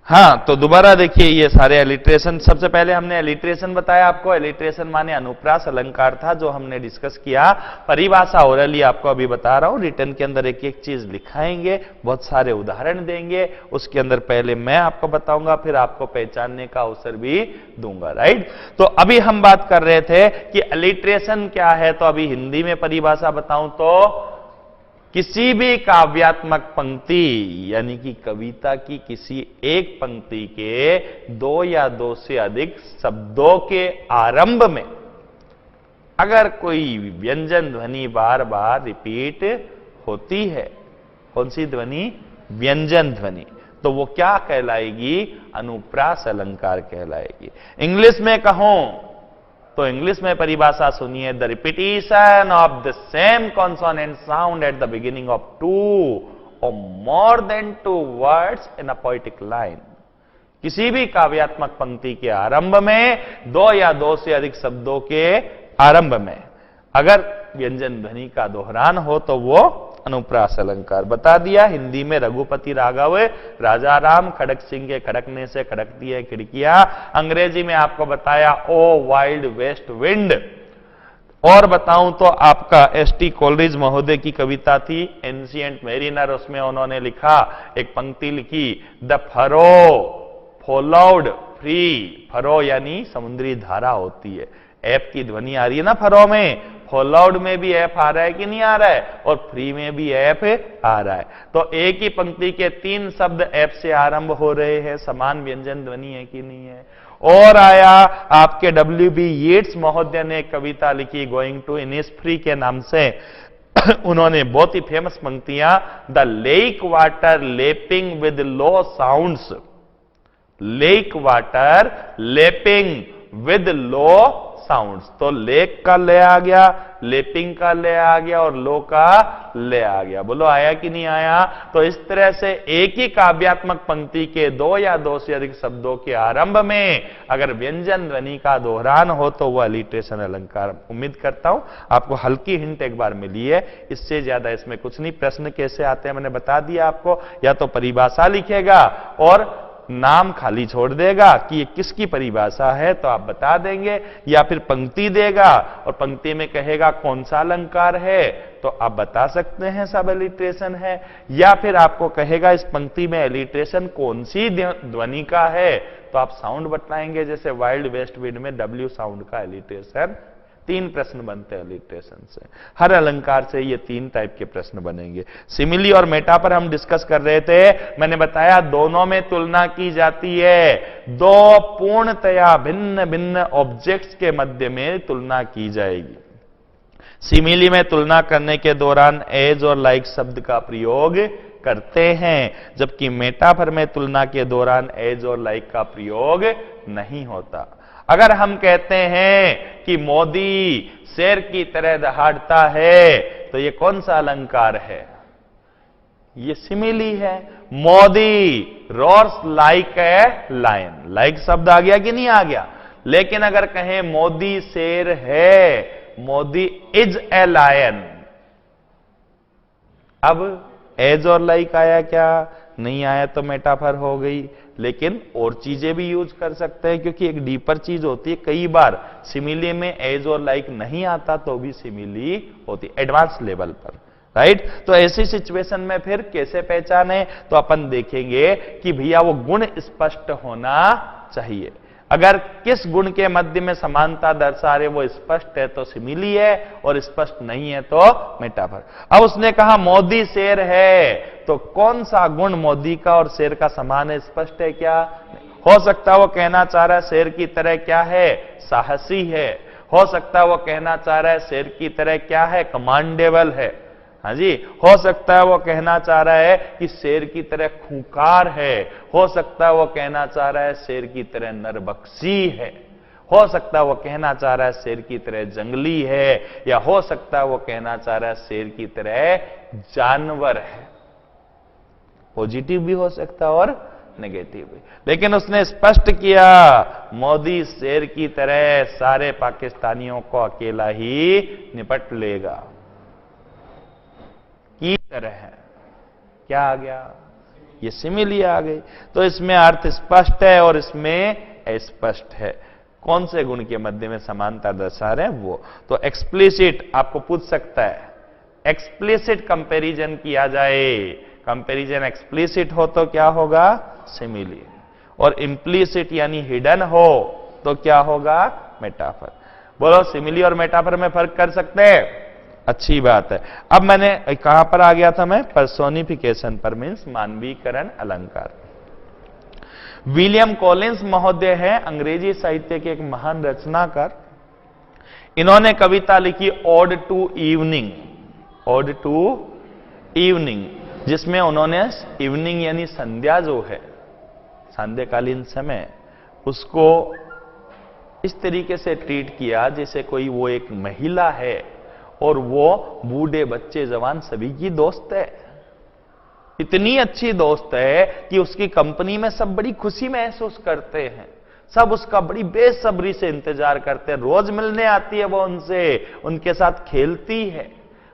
हाँ, तो दोबारा देखिए ये सारे एलिट्रेशन। सबसे पहले हमने एलिट्रेशन बताया आपको। एलिट्रेशन माने अनुप्रास अलंकार था, जो हमने डिस्कस किया। परिभाषा ओरली आपको अभी बता रहा हूं, रिटर्न के अंदर एक एक चीज लिखाएंगे, बहुत सारे उदाहरण देंगे, उसके अंदर पहले मैं आपको बताऊंगा, फिर आपको पहचानने का अवसर भी दूंगा, राइट। तो अभी हम बात कर रहे थे कि एलिट्रेशन क्या है, तो अभी हिंदी में परिभाषा बताऊं तो किसी भी काव्यात्मक पंक्ति यानी कि कविता की किसी एक पंक्ति के दो या दो से अधिक शब्दों के आरंभ में अगर कोई व्यंजन ध्वनि बार बार रिपीट होती है, कौन सी ध्वनि? व्यंजन ध्वनि, तो वो क्या कहलाएगी? अनुप्रास अलंकार कहलाएगी। इंग्लिश में कहूं तो इंग्लिश में परिभाषा सुनिए, the repetition of the same consonant sound at the beginning of two और more than two words in a poetic line. किसी भी काव्यात्मक पंक्ति के आरंभ में दो या दो से अधिक शब्दों के आरंभ में अगर व्यंजन ध्वनि का दोहरान हो तो वो अनुप्रास अलंकार। बता दिया। हिंदी में रघुपति राघव राजा राम, खड़क सिंह के खड़कने से खड़कती है खिड़कियां। अंग्रेजी में आपको बताया ओ वाइल्ड वेस्ट विंड। और बताऊं तो आपका एस.टी. कोलरिज महोदय की कविता थी एंशिएंट मेरिनर, उसमें उन्होंने लिखा, एक पंक्ति लिखी, the furrow followed free. Furrow यानी समुद्री धारा होती है। एफ की ध्वनि आ रही है ना फरो में, फॉलोड में भी एफ आ रहा है कि नहीं आ रहा है, और फ्री में भी एफ आ रहा है। तो एक ही पंक्ति के तीन शब्द एफ से आरंभ हो रहे हैं, समान व्यंजन ध्वनि है कि नहीं है। और आया आपके W.B. येट्स महोदय ने कविता लिखी गोइंग टू इनिस्फ्री के नाम से। उन्होंने बहुत ही फेमस पंक्तियां, the lake water lapping with low sounds, lake water lapping with low sounds. तो लेक का ले आ गया, लेपिंग का ले आ गया और लो का ले आ गया। बोलो आया कि नहीं आया? तो इस तरह से एक ही काव्यात्मक पंक्ति के दो या दो से अधिक शब्दों के आरंभ में अगर व्यंजन ध्वनि का दोहरान हो तो वह एलिट्रेशन अलंकार। उम्मीद करता हूं आपको हल्की हिंट एक बार मिली है, इससे ज्यादा इसमें कुछ नहीं। प्रश्न कैसे आते हैं मैंने बता दिया आपको, या तो परिभाषा लिखेगा और नाम खाली छोड़ देगा कि ये किसकी परिभाषा है तो आप बता देंगे, या फिर पंक्ति देगा और पंक्ति में कहेगा कौन सा अलंकार है तो आप बता सकते हैं सब एलिट्रेशन है, या फिर आपको कहेगा इस पंक्ति में एलिट्रेशन कौन सी ध्वनि का है तो आप साउंड बताएंगे, जैसे वाइल्ड वेस्ट विंड में W साउंड का एलिट्रेशन। तीन प्रश्न बनते हैं एलिट्रेशन से। हर अलंकार से ये तीन टाइप के प्रश्न बनेंगे। सिमिली और मेटा पर हम डिस्कस कर रहे थे, मैंने बताया दोनों में तुलना की जाती है, दो पूर्णतया भिन्न भिन्न ऑब्जेक्ट्स के मध्य में तुलना की जाएगी। सिमिली में तुलना करने के दौरान एज और लाइक शब्द का प्रयोग करते हैं, जबकि मेटाफर में तुलना के दौरान एज और लाइक का प्रयोग नहीं होता। अगर हम कहते हैं कि मोदी शेर की तरह दहाड़ता है, तो ये कौन सा अलंकार है? ये सिमिली है। Modi roars like a lion, like शब्द आ गया कि नहीं आ गया? लेकिन अगर कहें मोदी शेर है, मोदी इज ए लायन, अब एज और लाइक आया क्या? नहीं आया, तो मेटाफर हो गई। लेकिन और चीजें भी यूज कर सकते हैं, क्योंकि एक डीपर चीज होती है। कई बार सिमिली में एज और लाइक नहीं आता तो भी सिमिली होती, एडवांस लेवल पर, राइट? तो ऐसी सिचुएशन में फिर कैसे पहचाने? तो अपन देखेंगे कि भैया वो गुण स्पष्ट होना चाहिए। अगर किस गुण के मध्य में समानता दर्शा रहे वो स्पष्ट है तो सिमिली है, और स्पष्ट नहीं है तो मेटाफर। अब उसने कहा मोदी शेर है, तो कौन सा गुण मोदी का और शेर का समान है? स्पष्ट है क्या? हो सकता है वो कहना चाह रहा है शेर की तरह क्या है? साहसी है। हो सकता है वो कहना चाह रहा है शेर की तरह क्या है? कमांडेबल है। हाँ जी, हो सकता है वो कहना चाह रहा है कि शेर की तरह खूंखार है। हो सकता है वो कहना चाह रहा है शेर की तरह नरबख्शी है। हो सकता है वो कहना चाह रहा है शेर की तरह जंगली है, या हो सकता है वो कहना चाह रहा है शेर की तरह जानवर है। पॉजिटिव भी हो सकता है और नेगेटिव भी। लेकिन उसने स्पष्ट किया मोदी शेर की तरह सारे पाकिस्तानियों को अकेला ही निपट लेगा। की तरह है, क्या आ गया? ये सिमिली आ गई। तो इसमें अर्थ स्पष्ट है और इसमें अस्पष्ट है। कौन से गुण के मध्य में समानता दर्शा रहे हैं वो? तो एक्सप्लिसिट आपको पूछ सकता है, एक्सप्लिसिट कंपैरिजन किया जाए, कंपैरिजन एक्सप्लिसिट हो तो क्या होगा? सिमिली। और इंप्लिसिट यानी हिडन हो तो क्या होगा? मेटाफर। बोलो सिमिली और मेटाफर में फर्क कर सकते हैं? अच्छी बात है। अब मैंने कहां पर आ गया था मैं? पर्सोनिफिकेशन पर, मीन्स मानवीकरण अलंकार। विलियम कॉलिंस महोदय हैं अंग्रेजी साहित्य के एक महान रचनाकार। इन्होंने कविता लिखी ode to evening, ode to evening, जिसमें उन्होंने इवनिंग यानी संध्या जो है, संध्याकालीन समय, उसको इस तरीके से ट्रीट किया जैसे कोई वो एक महिला है और वो बूढ़े बच्चे जवान सभी की दोस्त है। इतनी अच्छी दोस्त है कि उसकी कंपनी में सब बड़ी खुशी महसूस करते हैं, सब उसका बड़ी बेसब्री से इंतजार करते हैं। रोज मिलने आती है वो उनसे, उनके साथ खेलती है,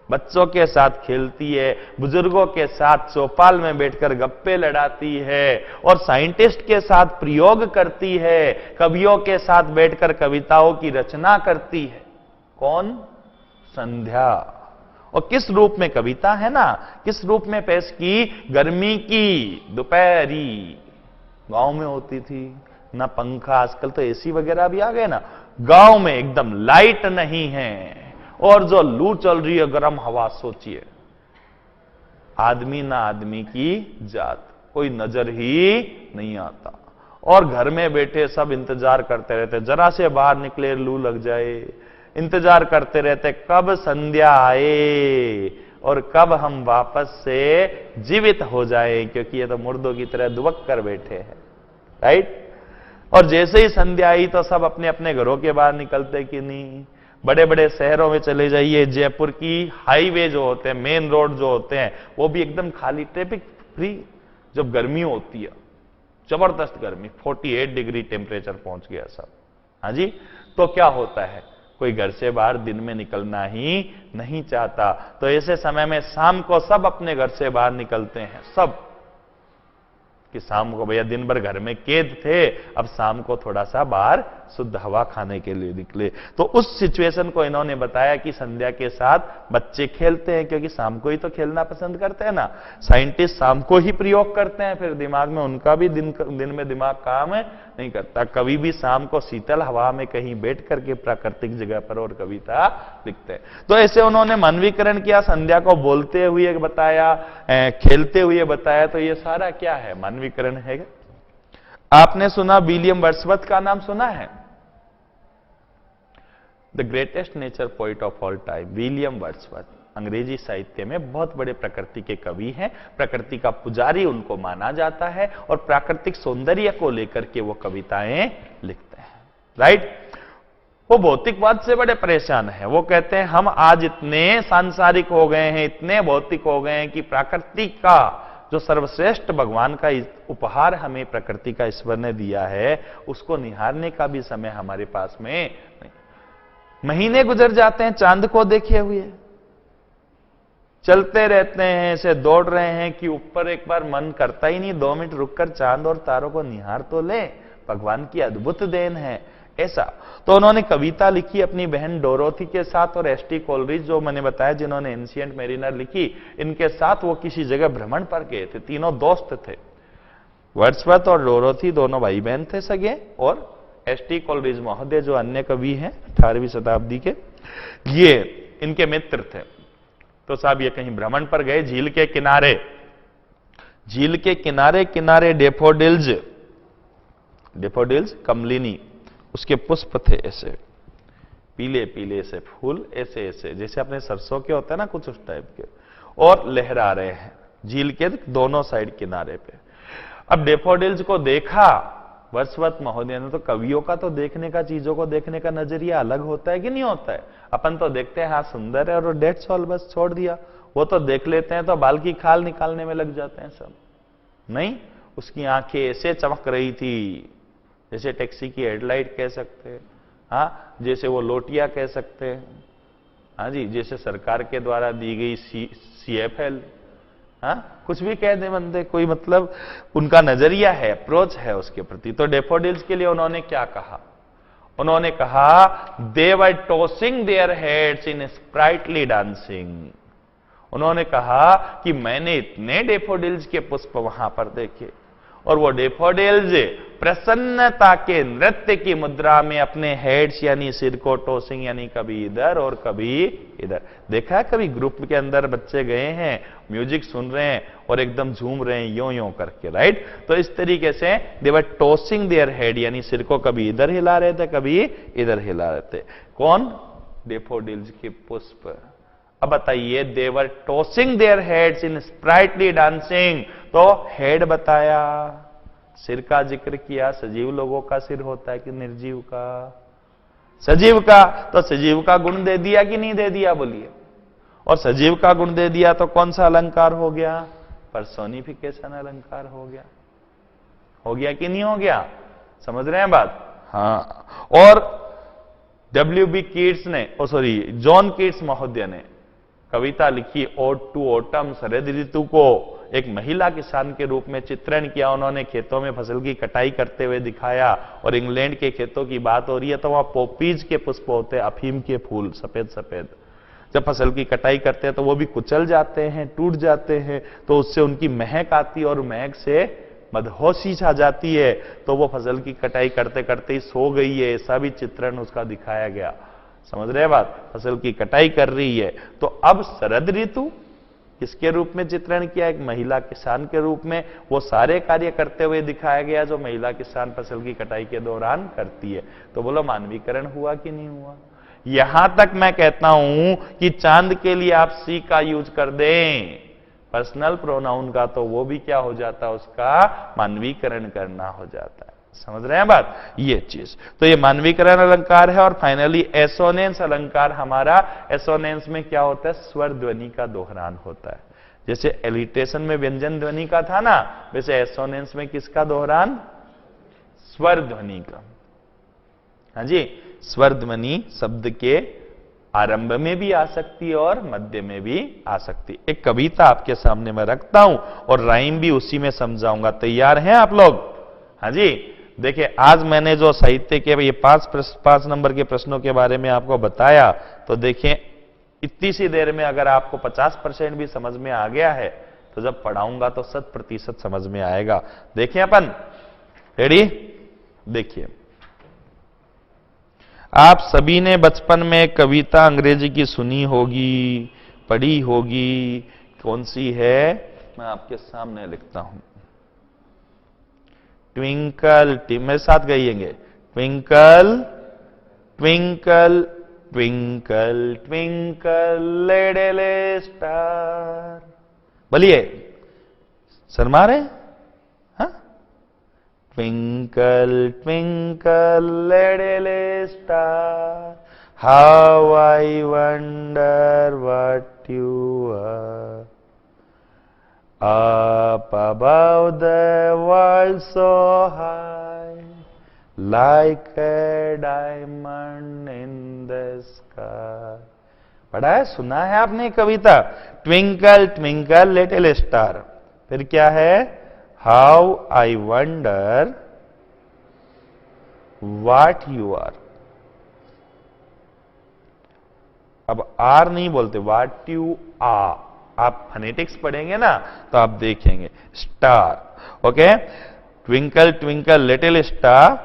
बच्चों के साथ खेलती है, बुजुर्गों के साथ चौपाल में बैठकर गप्पे लड़ाती है, और साइंटिस्ट के साथ प्रयोग करती है, कवियों के साथ बैठकर कविताओं की रचना करती है। कौन? संध्या। और किस रूप में कविता है ना, किस रूप में पेश की? गर्मी की दोपहरी, गांव में होती थी ना पंखा, आजकल तो एसी वगैरह भी आ गए ना, गांव में एकदम लाइट नहीं है और जो लू चल रही है गर्म हवा, सोचिए, आदमी ना आदमी की जात, कोई नजर ही नहीं आता, और घर में बैठे सब इंतजार करते रहते, जरा से बाहर निकले लू लग जाए, इंतजार करते रहते कब संध्या आए और कब हम वापस से जीवित हो जाए, क्योंकि ये तो मुर्दों की तरह दुबक कर बैठे हैं, राइट? और जैसे ही संध्या आई तो सब अपने अपने घरों के बाहर निकलते कि नहीं। बड़े बड़े शहरों में चले जाइए, जयपुर की हाईवे जो होते हैं, मेन रोड जो होते हैं, वो भी एकदम खाली, ट्रैफिक फ्री। जब गर्मी होती है, जबरदस्त गर्मी, 48 डिग्री टेम्परेचर पहुंच गया सब, हाँ जी, तो क्या होता है, कोई घर से बाहर दिन में निकलना ही नहीं चाहता। तो ऐसे समय में शाम को सब अपने घर से बाहर निकलते हैं, सब, कि शाम को भैया दिन भर घर में कैद थे, अब शाम को थोड़ा सा बाहर शुद्ध हवा खाने के लिए निकले। तो उस सिचुएशन को इन्होंने बताया कि संध्या के साथ बच्चे खेलते हैं, क्योंकि शाम को ही तो खेलना पसंद करते हैं ना, साइंटिस्ट शाम को ही प्रयोग करते हैं, फिर दिमाग में उनका भी दिन में दिमाग काम नहीं करता। कभी भी शाम को शीतल हवा में कहीं बैठ करके प्राकृतिक जगह पर और कविता लिखते हैं। तो ऐसे उन्होंने मानवीकरण किया, संध्या को बोलते हुए बताया, खेलते हुए बताया, तो ये सारा क्या है? मानवीकरण है। आपने सुना विलियम वर्ड्सवर्थ का नाम सुना है? The greatest nature poet of all time, William Wordsworth. अंग्रेजी साहित्य में बहुत बड़े प्रकृति के कवि हैं, प्रकृति का पुजारी उनको माना जाता है और प्राकृतिक सौंदर्य को लेकर के वो कविताएं लिखते हैं। राइट? वो भौतिकवाद से बड़े परेशान हैं। वो कहते हैं हम आज इतने सांसारिक हो गए हैं, इतने भौतिक हो गए हैं कि प्रकृति का जो सर्वश्रेष्ठ भगवान का उपहार हमें प्रकृति का ईश्वर ने दिया है, उसको निहारने का भी समय हमारे पास में नहीं। महीने गुजर जाते हैं चांद को देखे हुए, चलते रहते हैं, ऐसे दौड़ रहे हैं कि ऊपर एक बार मन करता ही नहीं 2 मिनट रुककर चांद और तारों को निहार तो ले, भगवान की अद्भुत देन है ऐसा। तो उन्होंने कविता लिखी अपनी बहन डोरोथी के साथ, और एस टी कोलरिज जो मैंने बताया जिन्होंने एंशिएंट मेरिनर लिखी, इनके साथ वो किसी जगह भ्रमण पर गए थे। तीनों दोस्त थे, वर्ड्सवर्थ और डोरोथी दोनों भाई बहन थे सगे, और एस टी कोलरिज महोदय जो अन्य कवि हैं 18वीं शताब्दी के, ये इनके मित्र थे। तो साहब ये कहीं भ्रमण पर गए, झील के किनारे, झील के किनारे किनारे डेफोडिल्स कमलिनी, उसके पुष्प थे ऐसे पीले पीले से फूल, ऐसे ऐसे जैसे अपने सरसों के होते हैं ना कुछ उस टाइप के, और लहरा रहे हैं झील के दोनों साइड किनारे पे। अब डेफोडिल्स को देखा वर्ड्सवर्थ महोदय ने, तो कवियों का तो देखने का, चीजों को देखने का नजरिया अलग होता है कि नहीं होता है? अपन तो देखते हैं हाँ सुंदर है और डेट्स ऑल, बस छोड़ दिया। वो तो देख लेते हैं तो बाल की खाल निकालने में लग जाते हैं सब। नहीं, उसकी आंखें ऐसे चमक रही थी जैसे टैक्सी की हेडलाइट कह सकते हैं, हाँ, जैसे वो लोटिया कह सकते हैं, हाँ जी, जैसे सरकार के द्वारा दी गई CFL, हाँ, कुछ भी कह दे बंदे, कोई मतलब उनका नजरिया है, अप्रोच है उसके प्रति। तो डेफोडिल्स के लिए उन्होंने क्या कहा? उन्होंने कहा they were tossing their heads in sprightly dancing. उन्होंने कहा कि मैंने इतने डेफोडिल्स के पुष्प वहां पर देखे, और वो डेफोडिल्स प्रसन्नता के नृत्य की मुद्रा में अपने हेड्स यानी सिर को टॉसिंग, यानी कभी इधर और कभी इधर। देखा है कभी ग्रुप के अंदर बच्चे गए हैं, म्यूजिक सुन रहे हैं और एकदम झूम रहे हैं यो यो करके, राइट? तो इस तरीके से दे वर टॉसिंग देयर हेड, यानी सिर को कभी इधर हिला रहे थे कभी इधर हिला रहे थे। कौन? डेफोडिल्स के पुष्प। अब बताइए, they were tossing their heads in sprightly dancing, तो हेड बताया, सिर का जिक्र किया। सजीव लोगों का सिर होता है कि निर्जीव का? सजीव का। तो सजीव का गुण दे दिया कि नहीं दे दिया बोलिए? और सजीव का गुण दे दिया तो कौन सा अलंकार हो गया? पर्सोनिफिकेशन अलंकार हो गया। हो गया कि नहीं हो गया? समझ रहे हैं बात? हाँ। और WB कीट्स ने, जॉन कीट्स महोदय ने कविता लिखी ओड टू ऑटम, शरद ऋतु को एक महिला किसान के रूप में चित्रण किया। उन्होंने खेतों में फसल की कटाई करते हुए दिखाया, और इंग्लैंड के खेतों की बात हो रही है तो वहां पॉपीज के पुष्प होते हैं, अफीम के फूल सफेद सफेद। जब फसल की कटाई करते हैं तो वो भी कुचल जाते हैं, टूट जाते हैं, तो उससे उनकी महक आती है और महक से मदहोशी छा जाती है, तो वो फसल की कटाई करते करते ही सो गई है, ऐसा भी चित्रण उसका दिखाया गया। समझ रहे बात? फसल की कटाई कर रही है। तो अब शरद ऋतु किसके रूप में चित्रण किया? एक महिला किसान के रूप में वो सारे कार्य करते हुए दिखाया गया जो महिला किसान फसल की कटाई के दौरान करती है। तो बोलो मानवीकरण हुआ कि नहीं हुआ? यहां तक मैं कहता हूं कि चांद के लिए आप सी का यूज कर दें पर्सनल प्रोनाउन का, तो वो भी क्या हो जाता है? उसका मानवीकरण करना हो जाता है। समझ रहे हैं बात? ये चीज तो ये मानवीकरण अलंकार है। और फाइनली एसोनेंस अलंकार हमारा, एसोनेंस में क्या होता है? स्वर ध्वनि का दोहरान होता है। जैसे एलिटेशन में व्यंजन ध्वनि का था ना, वैसे एसोनेंस में किसका दोहरान? स्वर ध्वनि का। हाँ जी, स्वर ध्वनि शब्द के आरंभ में भी आ सकती है और मध्य में भी आ सकती है। एक कविता आपके सामने मैं रखता हूं और राइम भी उसी में समझाऊंगा। तैयार हैं आप लोग? हाँ जी, देखिए आज मैंने जो साहित्य के ये 5 नंबर के प्रश्नों के बारे में आपको बताया, तो देखिए इतनी सी देर में अगर आपको 50% भी समझ में आ गया है, तो जब पढ़ाऊंगा तो 100% समझ में आएगा। देखिए अपन रेडी? देखिए, आप सभी ने बचपन में कविता अंग्रेजी की सुनी होगी, पढ़ी होगी। कौन सी है? मैं आपके सामने लिखता हूं। ट्विंकल, मेरे साथ गाइएंगे। Twinkle twinkle twinkle twinkle little star. बोलिए, शर्मा रहे? हाँ, twinkle twinkle little star, how I wonder what you are, up above the world so high, like a diamond in the sky। पढ़ा है, सुना है आपने कविता? ट्विंकल ट्विंकल लिटिल स्टार, फिर क्या है? How I wonder what you are. अब आर नहीं बोलते, व्हाट यू आर। आप फनेटिक्स पढ़ेंगे ना तो आप देखेंगे। Star, okay, twinkle twinkle little star,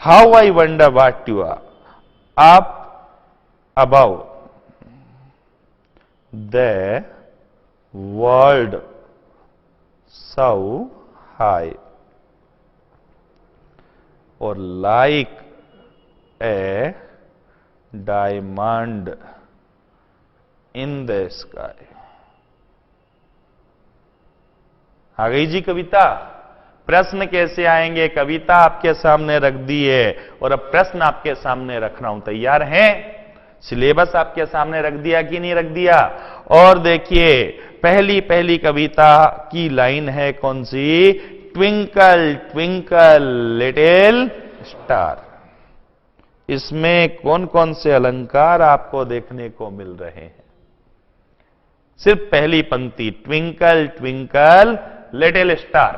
how I wonder what you are, up above the world so high, और like a diamond in the sky. आ गई जी कविता? प्रश्न कैसे आएंगे? कविता आपके सामने रख दी है और अब प्रश्न आपके सामने रख रहा हूं, तैयार हैं? सिलेबस आपके सामने रख दिया कि नहीं रख दिया? और देखिए, पहली पहली कविता की लाइन है कौन सी? Twinkle twinkle little star. इसमें कौन कौन से अलंकार आपको देखने को मिल रहे हैं? सिर्फ पहली पंक्ति, ट्विंकल ट्विंकल लिटिल स्टार,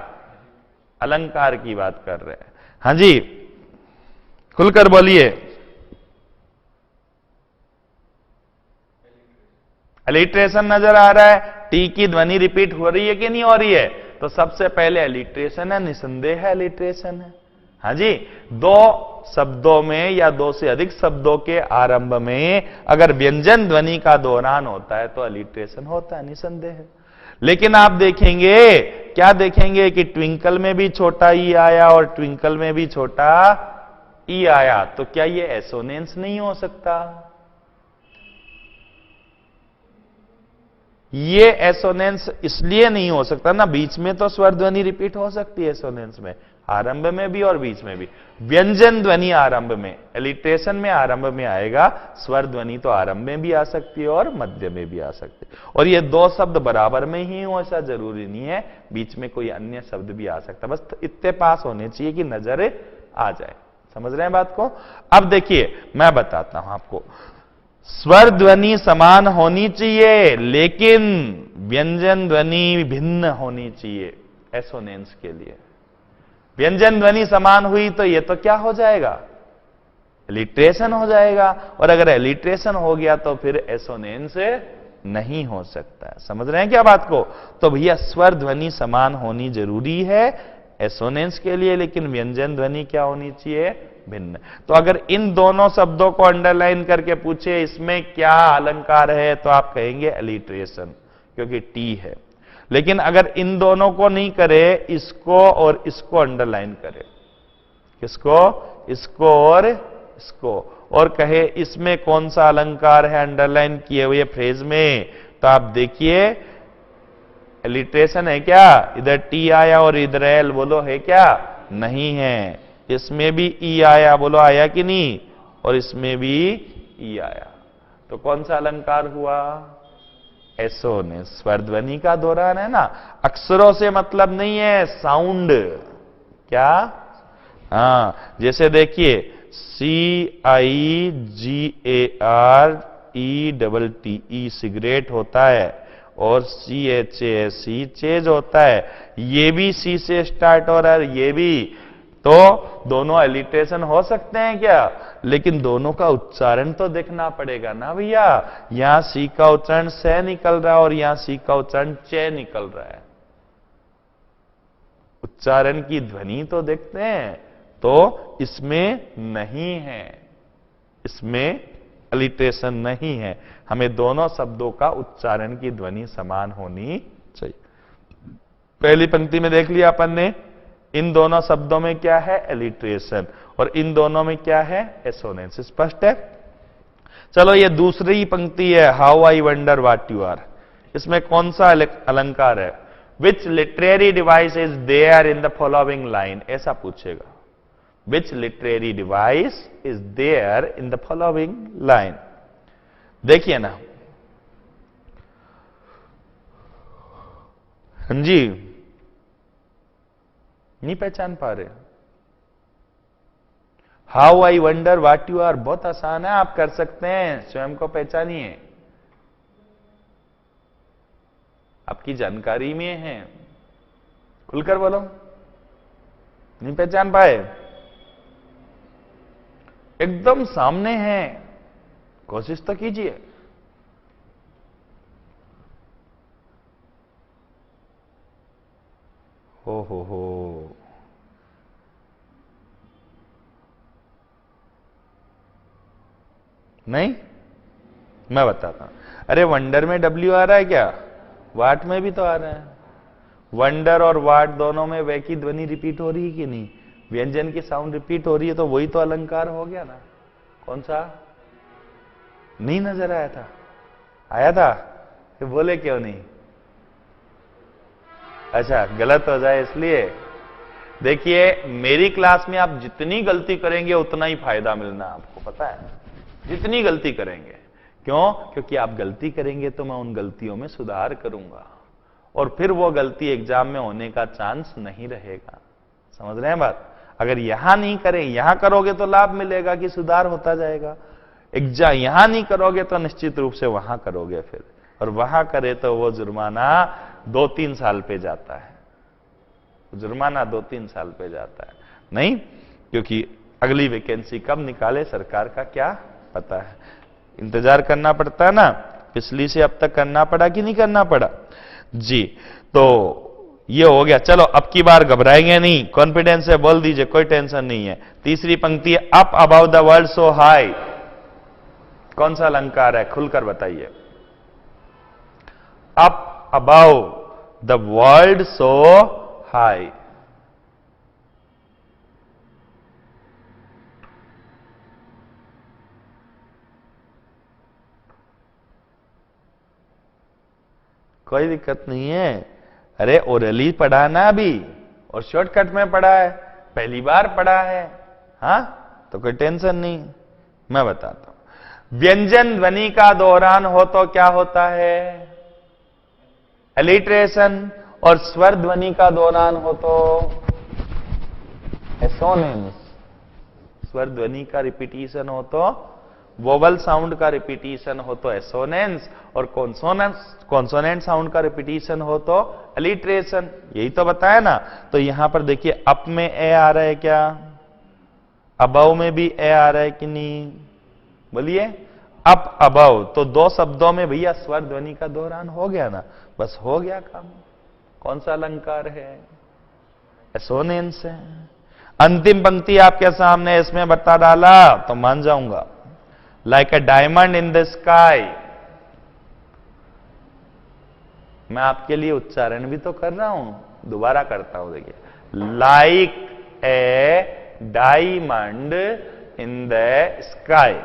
अलंकार की बात कर रहे हैं। हां जी, खुलकर बोलिए। एलिट्रेशन नजर आ रहा है? टी की ध्वनि रिपीट हो रही है कि नहीं हो रही है? तो सबसे पहले एलिट्रेशन है, निसंदेह एलिट्रेशन है। हां जी, दो शब्दों में या दो से अधिक शब्दों के आरंभ में अगर व्यंजन ध्वनि का दोहरान होता है तो एलिट्रेशन होता है, निसंदेह। लेकिन आप देखेंगे, क्या देखेंगे कि ट्विंकल में भी छोटा ई आया और ट्विंकल में भी छोटा ई आया, तो क्या ये एसोनेंस नहीं हो सकता? ये एसोनेंस इसलिए नहीं हो सकता ना, बीच में तो स्वर ध्वनि रिपीट हो सकती है एसोनेंस में, आरंभ में भी और बीच में भी। व्यंजन ध्वनि आरंभ में, एलिट्रेशन में आरंभ में आएगा, स्वर ध्वनि तो आरंभ में भी आ सकती है और मध्य में भी आ सकती है। और ये दो शब्द बराबर में ही हो ऐसा जरूरी नहीं है, बीच में कोई अन्य शब्द भी आ सकता है, बस इतने पास होने चाहिए कि नजर आ जाए। समझ रहे हैं बात को? अब देखिए, मैं बताता हूं आपको, स्वर ध्वनि समान होनी चाहिए लेकिन व्यंजन ध्वनि भिन्न होनी चाहिए एसोनेंस के लिए। व्यंजन ध्वनि समान हुई तो ये तो क्या हो जाएगा? एलिट्रेशन हो जाएगा, और अगर एलिट्रेशन हो गया तो फिर एसोनेंस नहीं हो सकता है। समझ रहे हैं क्या बात को? तो भैया स्वर ध्वनि समान होनी जरूरी है एसोनेंस के लिए, लेकिन व्यंजन ध्वनि क्या होनी चाहिए? भिन्न। तो अगर इन दोनों शब्दों को अंडरलाइन करके पूछे इसमें क्या अलंकार है, तो आप कहेंगे एलिट्रेशन, क्योंकि टी है। लेकिन अगर इन दोनों को नहीं करे, इसको और इसको अंडरलाइन करे, किसको? इसको और इसको, और कहे इसमें कौन सा अलंकार है अंडरलाइन किए हुए फ्रेज में, तो आप देखिए एलिट्रेशन है क्या? इधर टी आया और इधर एल, बोलो है क्या? नहीं है। इसमें भी ई आया, बोलो आया कि नहीं? और इसमें भी ई आया, तो कौन सा अलंकार हुआ? एसोनेंस। स्वर ध्वनि का दोहरान है ना, अक्षरों से मतलब नहीं है, साउंड। क्या? हाँ, जैसे देखिए CIGARETTE सिगरेट होता है और CHASE चेज होता है, ये भी सी से स्टार्ट हो रहा है, ये भी, तो दोनों एलिट्रेशन हो सकते हैं क्या? लेकिन दोनों का उच्चारण तो देखना पड़ेगा ना भैया। यहां सी का उच्चारण से निकल रहा है और यहां सी का उच्चारण चे निकल रहा है, उच्चारण की ध्वनि तो देखते हैं, तो इसमें नहीं है, इसमें एलिट्रेशन नहीं है। हमें दोनों शब्दों का उच्चारण की ध्वनि समान होनी चाहिए। पहली पंक्ति में देख लिया अपन ने, इन दोनों शब्दों में क्या है? एलिट्रेशन, और इन दोनों में क्या है? एसोनेंस। स्पष्ट है? चलो ये दूसरी पंक्ति है, how I wonder what you are. इसमें कौन सा अलंकार है? Which literary device is there in the following line, ऐसा पूछेगा। Which literary device is there in the following line. देखिए ना, हाँ जी, नहीं पहचान पा रहे? How I wonder what you are बहुत आसान है, आप कर सकते हैं, स्वयं को पहचानिए, आपकी जानकारी में है, खुलकर बोलो। नहीं पहचान पाए? एकदम सामने है, कोशिश तो कीजिए। हो नहीं, मैं बताता हूं। अरे वंडर में डब्ल्यू आ रहा है क्या? वाट में भी तो आ रहा है। वंडर और वाट दोनों में वे की ध्वनि रिपीट हो रही है कि नहीं? व्यंजन की साउंड रिपीट हो रही है, तो वही तो अलंकार हो गया ना। कौन सा? नहीं नजर आया था? आया था? फिर बोले क्यों नहीं? अच्छा, गलत हो जाए इसलिए। देखिए, मेरी क्लास में आप जितनी गलती करेंगे उतना ही फायदा मिलना, आपको पता है। जितनी गलती करेंगे, क्यों? क्योंकि आप गलती करेंगे तो मैं उन गलतियों में सुधार करूंगा, और फिर वो गलती एग्जाम में होने का चांस नहीं रहेगा। समझ रहे हैं बात? अगर यहां नहीं करें, यहां करोगे तो लाभ मिलेगा कि सुधार होता जाएगा। एग्जाम यहां नहीं करोगे तो निश्चित रूप से वहां करोगे फिर, और वहां करे तो वो जुर्माना 2-3 साल पे जाता है। जुर्माना 2-3 साल पे जाता है। नहीं, क्योंकि अगली वैकेंसी कब निकाले सरकार का क्या पता है। इंतजार करना पड़ता है ना। पिछली से अब तक करना पड़ा कि नहीं करना पड़ा जी। तो ये हो गया। चलो अब की बार घबराएंगे नहीं, कॉन्फिडेंस से बोल दीजिए, कोई टेंशन नहीं है। तीसरी पंक्ति है, up about the world so high. कौन सा अलंकार है? खुलकर बताइए। Up about the world so high. कोई दिक्कत नहीं है। अरे ओरली पढ़ा ना अभी, और शॉर्टकट में पढ़ा है, पहली बार पढ़ा है, हां, तो कोई टेंशन नहीं। मैं बताता हूं। व्यंजन ध्वनि का दोहरान हो तो क्या होता है? एलिट्रेशन। और स्वर ध्वनि का दोहरान हो तो एसोनेंस। स्वर ध्वनि का रिपीटिशन हो तो, वोवल साउंड का रिपीटिशन हो तो एसोनेंस, और कॉन्सोनेंट साउंड का रिपीटिशन हो तो एलिट्रेशन। यही तो बताया ना। तो यहां पर देखिए, अप में ए आ रहा है क्या? अबव में भी ए आ रहा है कि नहीं? बोलिए। अप अबव, तो 2 शब्दों में भैया स्वर ध्वनि का दोहरान हो गया ना, बस हो गया काम। कौन सा अलंकार है? एसोनेंस है। अंतिम पंक्ति आपके सामने, इसमें बता डाला तो मान जाऊंगा। Like a diamond in the sky. मैं आपके लिए उच्चारण भी तो कर रहा हूं, दोबारा करता हूं, देखिए। Like a diamond in the sky.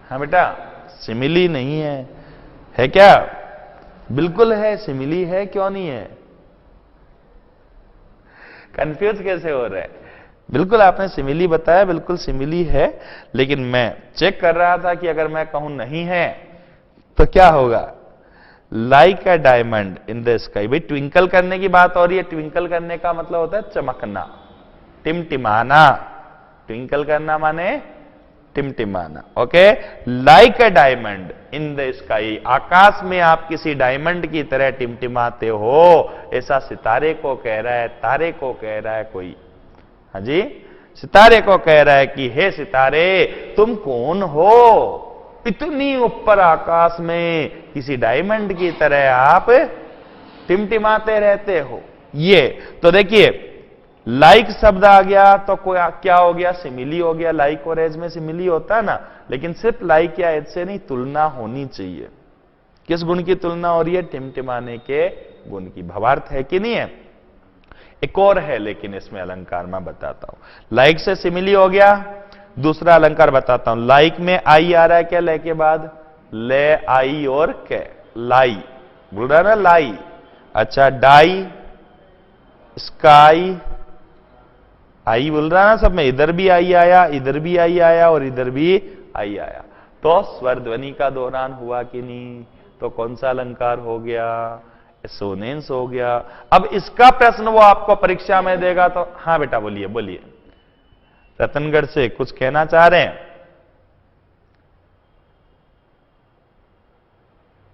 हाँ बेटा, सिमिली नहीं है क्या? बिल्कुल है, सिमिली है, क्यों नहीं है? कंफ्यूज कैसे हो रहा है? बिल्कुल आपने सिमिली बताया, बिल्कुल सिमिली है, लेकिन मैं चेक कर रहा था कि अगर मैं कहूं नहीं है तो क्या होगा? Like a diamond in the sky. भाई ट्विंकल करने की बात हो रही है। ट्विंकल करने का मतलब होता है चमकना, टिमटिमाना। ट्विंकल करना माने टिमटिमाना। Okay, like a diamond in the sky. आकाश में आप किसी डायमंड की तरह टिमटिमाते हो, ऐसा सितारे को कह रहा है, तारे को कह रहा है कोई। हाँ जी, सितारे को कह रहा है कि हे सितारे, तुम कौन हो? इतनी ऊपर आकाश में किसी डायमंड की तरह आप टिमटिमाते रहते हो। ये तो देखिए, लाइक शब्द आ गया तो क्या हो गया? सिमिली हो गया। लाइक और एज में सिमिली होता है ना, लेकिन सिर्फ लाइक या एज से नहीं, तुलना होनी चाहिए। किस गुण की तुलना हो रही है? टिमटिमाने के गुण की। भावार्थ है कि नहीं है? एक और है लेकिन इसमें अलंकार मैं बताता हूं। लाइक से सिमिली हो गया, दूसरा अलंकार बताता हूं। लाइक में आई आ रहा है क्या ले के बाद? ले, आई और के, लाई बोल रहा है ना, लाई। अच्छा, डाई, स्काई, आई बोल रहा है ना सब में, इधर भी आई आया, इधर भी आई आया और इधर भी आई आया, तो स्वर ध्वनि का दोहरान हुआ कि नहीं? तो कौन सा अलंकार हो गया? एसोनेंस हो गया। अब इसका प्रश्न वो आपको परीक्षा में देगा तो हां बेटा बोलिए बोलिए, रतनगढ़ से कुछ कहना चाह रहे हैं?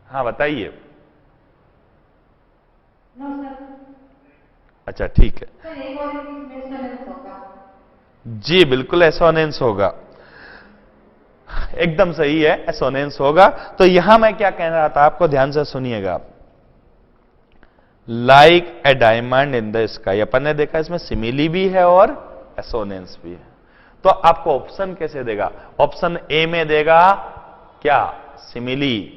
हाँ बताइए। अच्छा ठीक है जी, बिल्कुल एसोनेंस होगा, एकदम सही है, एसोनेंस होगा। तो यहां मैं क्या कह रहा था, आपको ध्यान से सुनिएगा। Like a diamond in the sky, अपन ने देखा इसमें सिमिली भी है और एसोनेंस भी है। तो आपको ऑप्शन कैसे देगा? ऑप्शन ए में देगा क्या? सिमिली।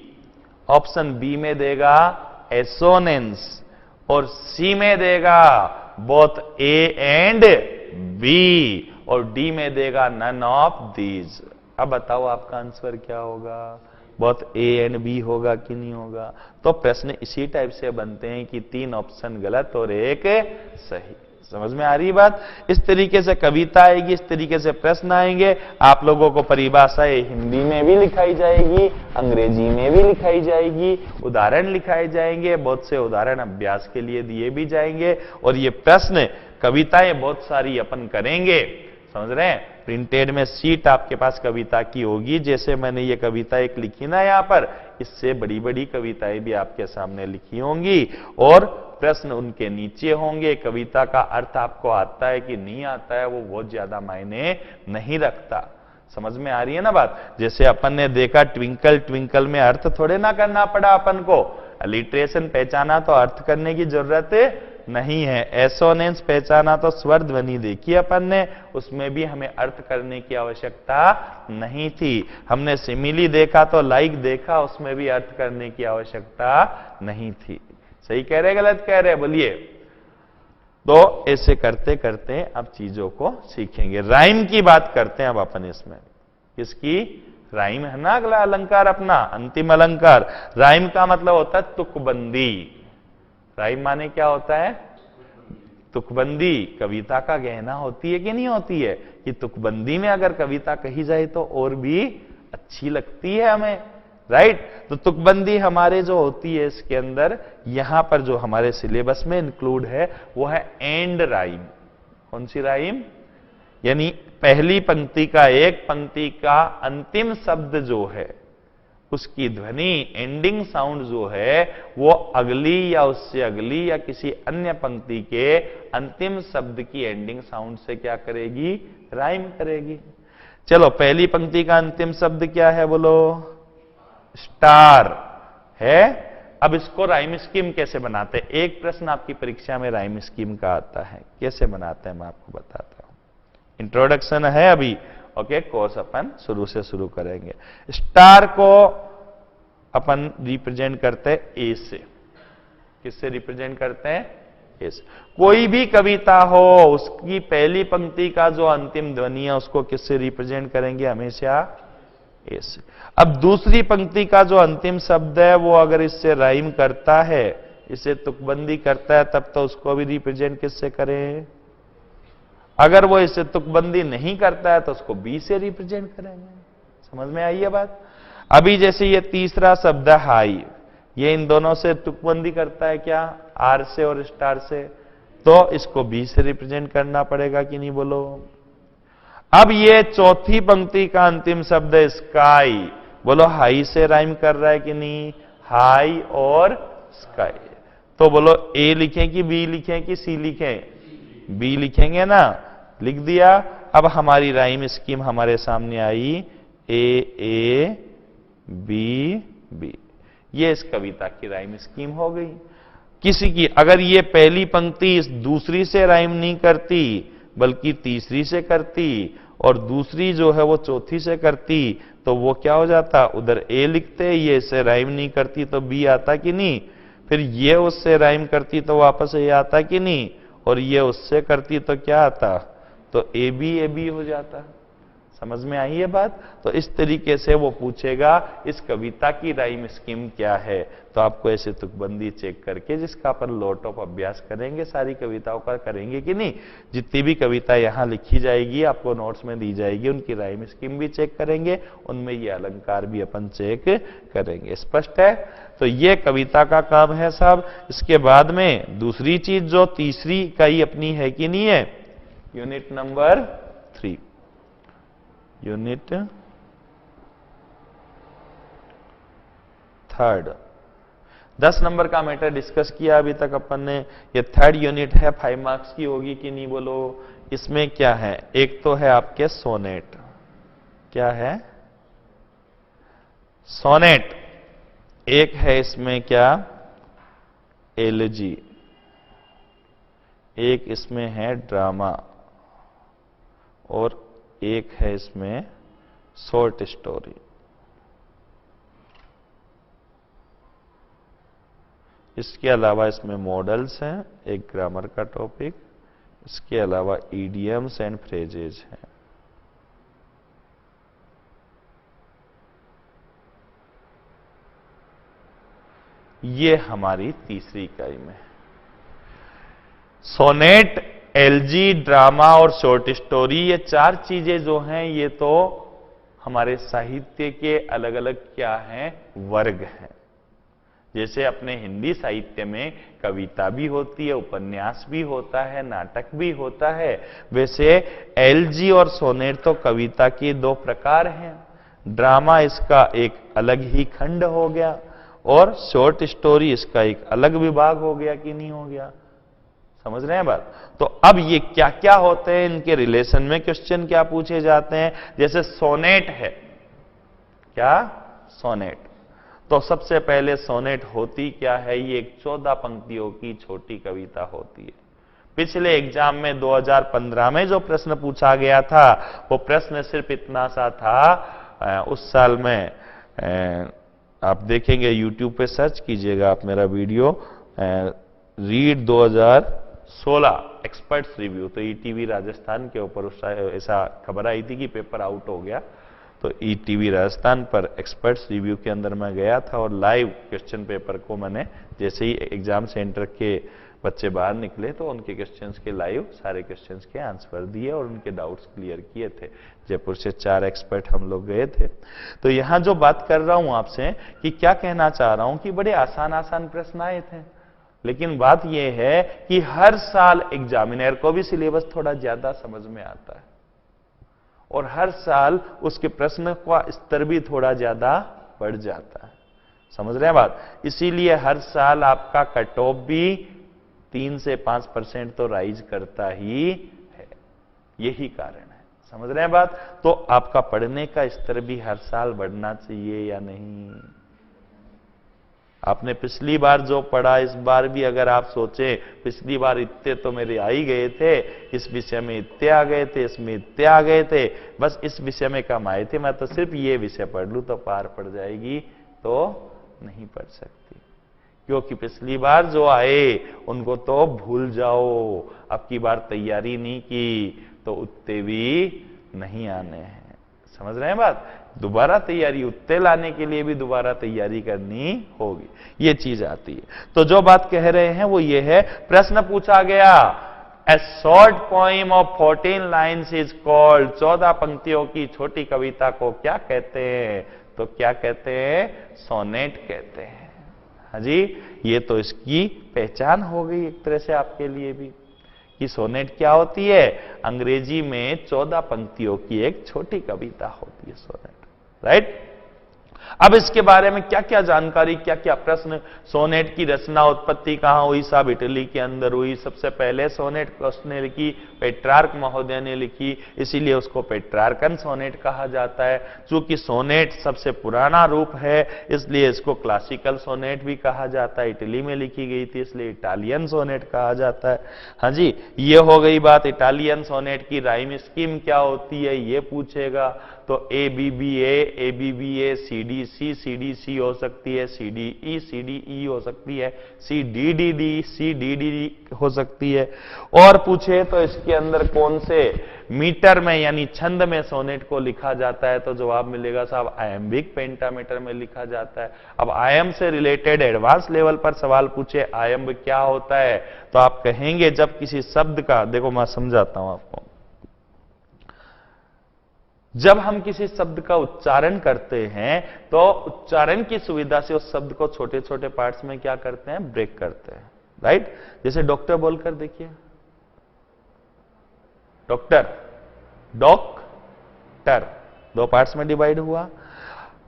ऑप्शन बी में देगा एसोनेंस और सी में देगा बोथ ए एंड बी और डी में देगा नन ऑफ दीज। अब बताओ आपका आंसर क्या होगा? बहुत ए एंड बी होगा कि नहीं होगा? तो प्रश्न इसी टाइप से बनते हैं कि 3 ऑप्शन गलत और 1 सही। समझ में आ रही बात? इस तरीके से कविता आएगी, इस तरीके से प्रश्न आएंगे। आप लोगों को परिभाषाएं हिंदी में भी लिखाई जाएगी, अंग्रेजी में भी लिखाई जाएगी, उदाहरण लिखाए जाएंगे, बहुत से उदाहरण अभ्यास के लिए दिए भी जाएंगे और ये प्रश्न कविताएं बहुत सारी अपन करेंगे। समझ रहे हैं? प्रिंटेड में सीट आपके पास कविता की होगी, जैसे मैंने ये कविता एक लिखी ना यहां पर, इससे बड़ी बड़ी कविताएं भी आपके सामने लिखी होंगी और प्रश्न उनके नीचे होंगे। कविता का अर्थ आपको आता है कि नहीं आता है, वो बहुत ज्यादा मायने नहीं रखता। समझ में आ रही है ना बात? जैसे अपन ने देखा ट्विंकल ट्विंकल में अर्थ थोड़े ना करना पड़ा अपन को, अलिट्रेशन पहचाना तो अर्थ करने की जरूरत नहीं है। एसोनेंस पहचाना तो स्वर ध्वनि देखी अपन ने, उसमें भी हमें अर्थ करने की आवश्यकता नहीं थी। हमने सिमिली देखा तो लाइक देखा, उसमें भी अर्थ करने की आवश्यकता नहीं थी। सही कह रहे गलत कह रहे बोलिए? तो ऐसे करते करते अब चीजों को सीखेंगे। राइम की बात करते हैं अब अपन इसमें। किसकी? राइम है ना अगला अलंकार अपना, अंतिम अलंकार। राइम का मतलब होता है तुकबंदी। राइम माने क्या होता है? तुकबंदी। कविता का गहना होती है कि नहीं होती है कि तुकबंदी में अगर कविता कही जाए तो और भी अच्छी लगती है हमें, राइट? तो तुकबंदी हमारे जो होती है इसके अंदर, यहां पर जो हमारे सिलेबस में इंक्लूड है वो है एंड राइम। कौन सी राइम? यानी पहली पंक्ति का, एक पंक्ति का अंतिम शब्द जो है उसकी ध्वनि, एंडिंग साउंड जो है वो अगली या उससे अगली या किसी अन्य पंक्ति के अंतिम शब्द की एंडिंग साउंड से क्या करेगी? राइम करेगी। चलो पहली पंक्ति का अंतिम शब्द क्या है बोलो? स्टार है। अब इसको राइम स्कीम कैसे बनाते हैं? एक प्रश्न आपकी परीक्षा में राइम स्कीम का आता है, कैसे बनाते हैं मैं आपको बताता हूं। इंट्रोडक्शन है अभी, ओके? कोर्स अपन शुरू से शुरू करेंगे। स्टार को अपन रिप्रेजेंट करते हैं ए से। किससे रिप्रेजेंट करते हैं? ए से। कोई भी कविता हो उसकी पहली पंक्ति का जो अंतिम ध्वनि है उसको किससे रिप्रेजेंट करेंगे? हमेशा ए से। अब दूसरी पंक्ति का जो अंतिम शब्द है वो अगर इससे राइम करता है, इसे तुकबंदी करता है, तब तो उसको भी रिप्रेजेंट किससे करें? अगर वो इसे तुकबंदी नहीं करता है तो उसको बी से रिप्रेजेंट करेंगे। समझ में आई है बात? अभी जैसे ये तीसरा शब्द है हाई, ये इन दोनों से तुकबंदी करता है क्या? आर से और स्टार से, तो इसको बी से रिप्रेजेंट करना पड़ेगा कि नहीं बोलो? अब ये चौथी पंक्ति का अंतिम शब्द है स्काई, बोलो हाई से राइम कर रहा है कि नहीं? हाई और स्काई। तो बोलो ए लिखें कि बी लिखें कि सी लिखें? बी लिखेंगे ना, लिख दिया। अब हमारी राइम स्कीम हमारे सामने आई, ए बी बी। ये इस कविता की राइम स्कीम हो गई। किसी की अगर ये पहली पंक्ति इस दूसरी से राइम नहीं करती बल्कि तीसरी से करती और दूसरी जो है वो चौथी से करती तो वो क्या हो जाता? उधर ए लिखते, ये इससे राइम नहीं करती तो बी आता कि नहीं? फिर ये उससे राइम करती तो वापस ए आता कि नहीं? और ये उससे करती तो क्या आता, तो ए बी हो जाता। समझ में आई ये बात? तो इस तरीके से वो पूछेगा इस कविता की राइम स्कीम क्या है, तो आपको ऐसे तुकबंदी चेक करके, जिसका अपन लॉट ऑफ अभ्यास करेंगे, सारी कविताओं का करेंगे कि नहीं, जितनी भी कविता यहां लिखी जाएगी आपको नोट्स में दी जाएगी, उनकी राइम स्कीम भी चेक करेंगे, उनमें ये अलंकार भी अपन चेक करेंगे। स्पष्ट है? तो ये कविता का काम है साहब। इसके बाद में दूसरी चीज जो तीसरी इकाई अपनी है कि नहीं है, यूनिट नंबर 3, यूनिट 3, 10 नंबर का मैटर डिस्कस किया अभी तक अपन ने। ये 3rd यूनिट है, 5 मार्क्स की होगी कि नहीं बोलो। इसमें क्या है, एक तो है आपके सोनेट, क्या है, सोनेट। एक है इसमें क्या, एलजी, एक इसमें है ड्रामा, और एक है इसमें शॉर्ट स्टोरी। इसके अलावा इसमें मॉडल्स हैं, एक ग्रामर का टॉपिक, इसके अलावा इडियम्स एंड फ्रेजेज हैं। ये हमारी तीसरी इकाई में सोनेट, एलजी, ड्रामा और शॉर्ट स्टोरी, ये 4 चीजें जो हैं ये तो हमारे साहित्य के अलग अलग क्या हैं, वर्ग हैं। जैसे अपने हिंदी साहित्य में कविता भी होती है, उपन्यास भी होता है, नाटक भी होता है, वैसे एलजी और सोनेट तो कविता के 2 प्रकार हैं। ड्रामा इसका एक अलग ही खंड हो गया, और शॉर्ट स्टोरी इसका एक अलग विभाग हो गया कि नहीं हो गया। समझ रहे हैं बात? तो अब ये क्या क्या होते हैं, इनके रिलेशन में क्वेश्चन क्या पूछे जाते हैं। जैसे सोनेट है, क्या, सोनेट, तो सबसे पहले सोनेट होती क्या है, ये एक 14 पंक्तियों की छोटी कविता होती है। पिछले एग्जाम में 2015 में जो प्रश्न पूछा गया था, वो प्रश्न सिर्फ इतना सा था। उस साल में आप देखेंगे, YouTube पे सर्च कीजिएगा आप मेरा वीडियो, रीड 2016 एक्सपर्ट्स रिव्यू, तो ईटीवी राजस्थान के ऊपर उस ऐसा खबर आई थी कि पेपर आउट हो गया, तो ईटीवी राजस्थान पर एक्सपर्ट्स रिव्यू के अंदर मैं गया था और लाइव क्वेश्चन पेपर को मैंने, जैसे ही एग्जाम सेंटर के बच्चे बाहर निकले तो उनके क्वेश्चंस के लाइव सारे क्वेश्चंस के आंसर दिए और उनके डाउट्स क्लियर किए थे। जयपुर से 4 एक्सपर्ट हम लोग गए थे। तो यहां जो बात कर रहा हूं आपसे कि क्या कहना चाह रहा हूं कि बड़े आसान आसान प्रश्न आए थे, लेकिन बात यह है कि हर साल एग्जामिनर को भी सिलेबस थोड़ा ज्यादा समझ में आता है और हर साल उसके प्रश्न का स्तर भी थोड़ा ज्यादा बढ़ जाता है। समझ रहे हैं बात? इसीलिए हर साल आपका कट ऑफ भी 3 से 5% तो राइज करता ही है, यही कारण है। समझ रहे हैं बात? तो आपका पढ़ने का स्तर भी हर साल बढ़ना चाहिए या नहीं? आपने पिछली बार जो पढ़ा, इस बार भी अगर आप सोचें, पिछली बार इतने तो मेरे आ ही गए थे, इस विषय में इतने आ गए थे, इसमें इतने आ गए थे, बस इस विषय में कम आए थे, मैं तो सिर्फ ये विषय पढ़ लूं तो पार पड़ जाएगी, तो नहीं पढ़ सकती, क्योंकि पिछली बार जो आए उनको तो भूल जाओ। अब की बार तैयारी नहीं की तो उत्ते भी नहीं आने हैं। समझ रहे हैं बात? दोबारा तैयारी उत्ते लाने के लिए भी दोबारा तैयारी करनी होगी, ये चीज आती है। तो जो बात कह रहे हैं वो ये है, प्रश्न पूछा गया, ए short poem of 14 lines is called, 14 पंक्तियों की छोटी कविता को क्या कहते हैं? तो क्या कहते हैं? सोनेट कहते हैं। हाँ जी, ये तो इसकी पहचान हो गई एक तरह से आपके लिए भी कि सोनेट क्या होती है। अंग्रेजी में 14 पंक्तियों की एक छोटी कविता होती है सोनेट, राइट? अब इसके बारे में क्या क्या जानकारी, क्या क्या प्रश्न, सोनेट की रचना उत्पत्ति कहां हुई? साहब इटली के अंदर हुई। सबसे पहले सोनेट उसने लिखी, पेट्रार्क महोदय ने लिखी, इसीलिए उसको पेट्रार्कन सोनेट कहा जाता है। चूंकि सोनेट सबसे पुराना रूप है, इसलिए इसको क्लासिकल सोनेट भी कहा जाता है। इटली में लिखी गई थी इसलिए इटालियन सोनेट कहा जाता है। हाँ जी, ये हो गई बात। इटालियन सोनेट की राइम स्कीम क्या होती है ये पूछेगा, तो ABBA, ABBA, CD D C C D C हो सकती है, सी डी ई हो सकती है, सी डी डी हो सकती है। और पूछे तो इसके अंदर कौन से मीटर में यानी छंद में सोनेट को लिखा जाता है, तो जवाब मिलेगा साहब आयम्बिक पेंटामीटर में लिखा जाता है। अब आयम से रिलेटेड एडवांस लेवल पर सवाल पूछे आयम्ब क्या होता है, तो आप कहेंगे जब किसी शब्द का, देखो मैं समझाता हूं आपको, जब हम किसी शब्द का उच्चारण करते हैं तो उच्चारण की सुविधा से उस शब्द को छोटे छोटे पार्ट्स में क्या करते हैं, ब्रेक करते हैं, राइट। जैसे डॉक्टर बोलकर देखिए, डॉक्टर, डॉक्टर, दो पार्ट्स में डिवाइड हुआ।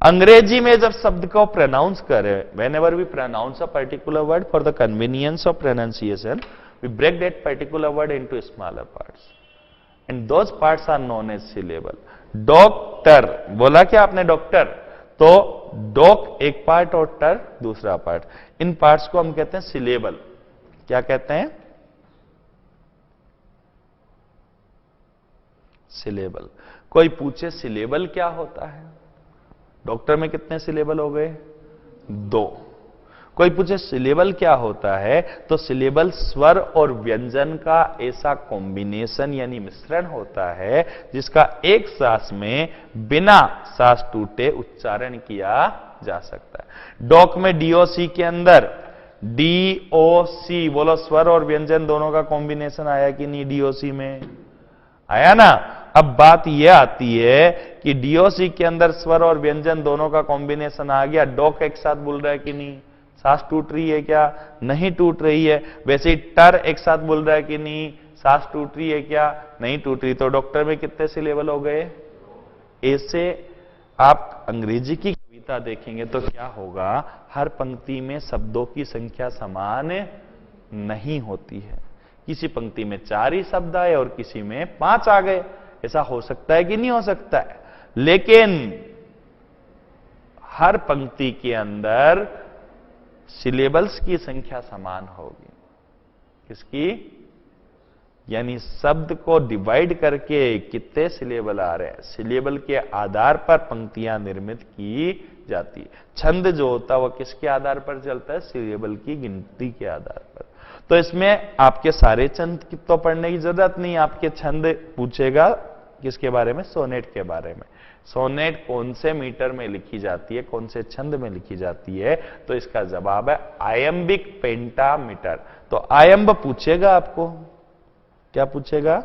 अंग्रेजी में जब शब्द को प्रोनाउंस करें, whenever we pronounce a particular word for the convenience of pronunciation, we break that particular word into smaller parts and those parts are known as syllable. Doctor बोला क्या आपने, डॉक्टर, तो डॉक एक part और टर दूसरा part, इन parts को हम कहते हैं सिलेबल। क्या कहते हैं, सिलेबल। कोई पूछे सिलेबल क्या होता है, डॉक्टर में कितने सिलेबल हो गए, 2। कोई पूछे सिलेबल क्या होता है, तो सिलेबल स्वर और व्यंजन का ऐसा कॉम्बिनेशन यानी मिश्रण होता है जिसका एक सांस में बिना सांस टूटे उच्चारण किया जा सकता है। डॉक में डीओसी के अंदर डीओसी, बोलो स्वर और व्यंजन दोनों का कॉम्बिनेशन आया कि नहीं, डीओसी में आया ना। अब बात यह आती है कि डीओसी के अंदर स्वर और व्यंजन दोनों का कॉम्बिनेशन आ गया, डॉक एक साथ बोल रहा है कि नहीं, सांस टूट रही है क्या, नहीं टूट रही है। वैसे ही टर एक साथ बोल रहा है कि नहीं, सांस टूट रही है क्या, नहीं टूट रही। तो डॉक्टर में कितने सिलेबल हो गए। ऐसे आप अंग्रेजी की कविता देखेंगे तो क्या होगा, हर पंक्ति में शब्दों की संख्या समान नहीं होती है। किसी पंक्ति में 4 ही शब्द आए और किसी में 5 आ गए, ऐसा हो सकता है कि नहीं हो सकता है। लेकिन हर पंक्ति के अंदर सिलेबल्स की संख्या समान होगी। किसकी, यानी शब्द को डिवाइड करके कितने सिलेबल आ रहे हैं, सिलेबल के आधार पर पंक्तियां निर्मित की जाती है। छंद जो होता है वह किसके आधार पर चलता है, सिलेबल की गिनती के आधार पर। तो इसमें आपके सारे छंद की तो पढ़ने की जरूरत नहीं, आपके छंद पूछेगा किसके बारे में, सोनेट के बारे में। सोनेट कौन से मीटर में लिखी जाती है, कौन से छंद में लिखी जाती है, तो इसका जवाब है आयम्बिक पेंटामीटर। तो आयम्ब पूछेगा आपको, क्या पूछेगा,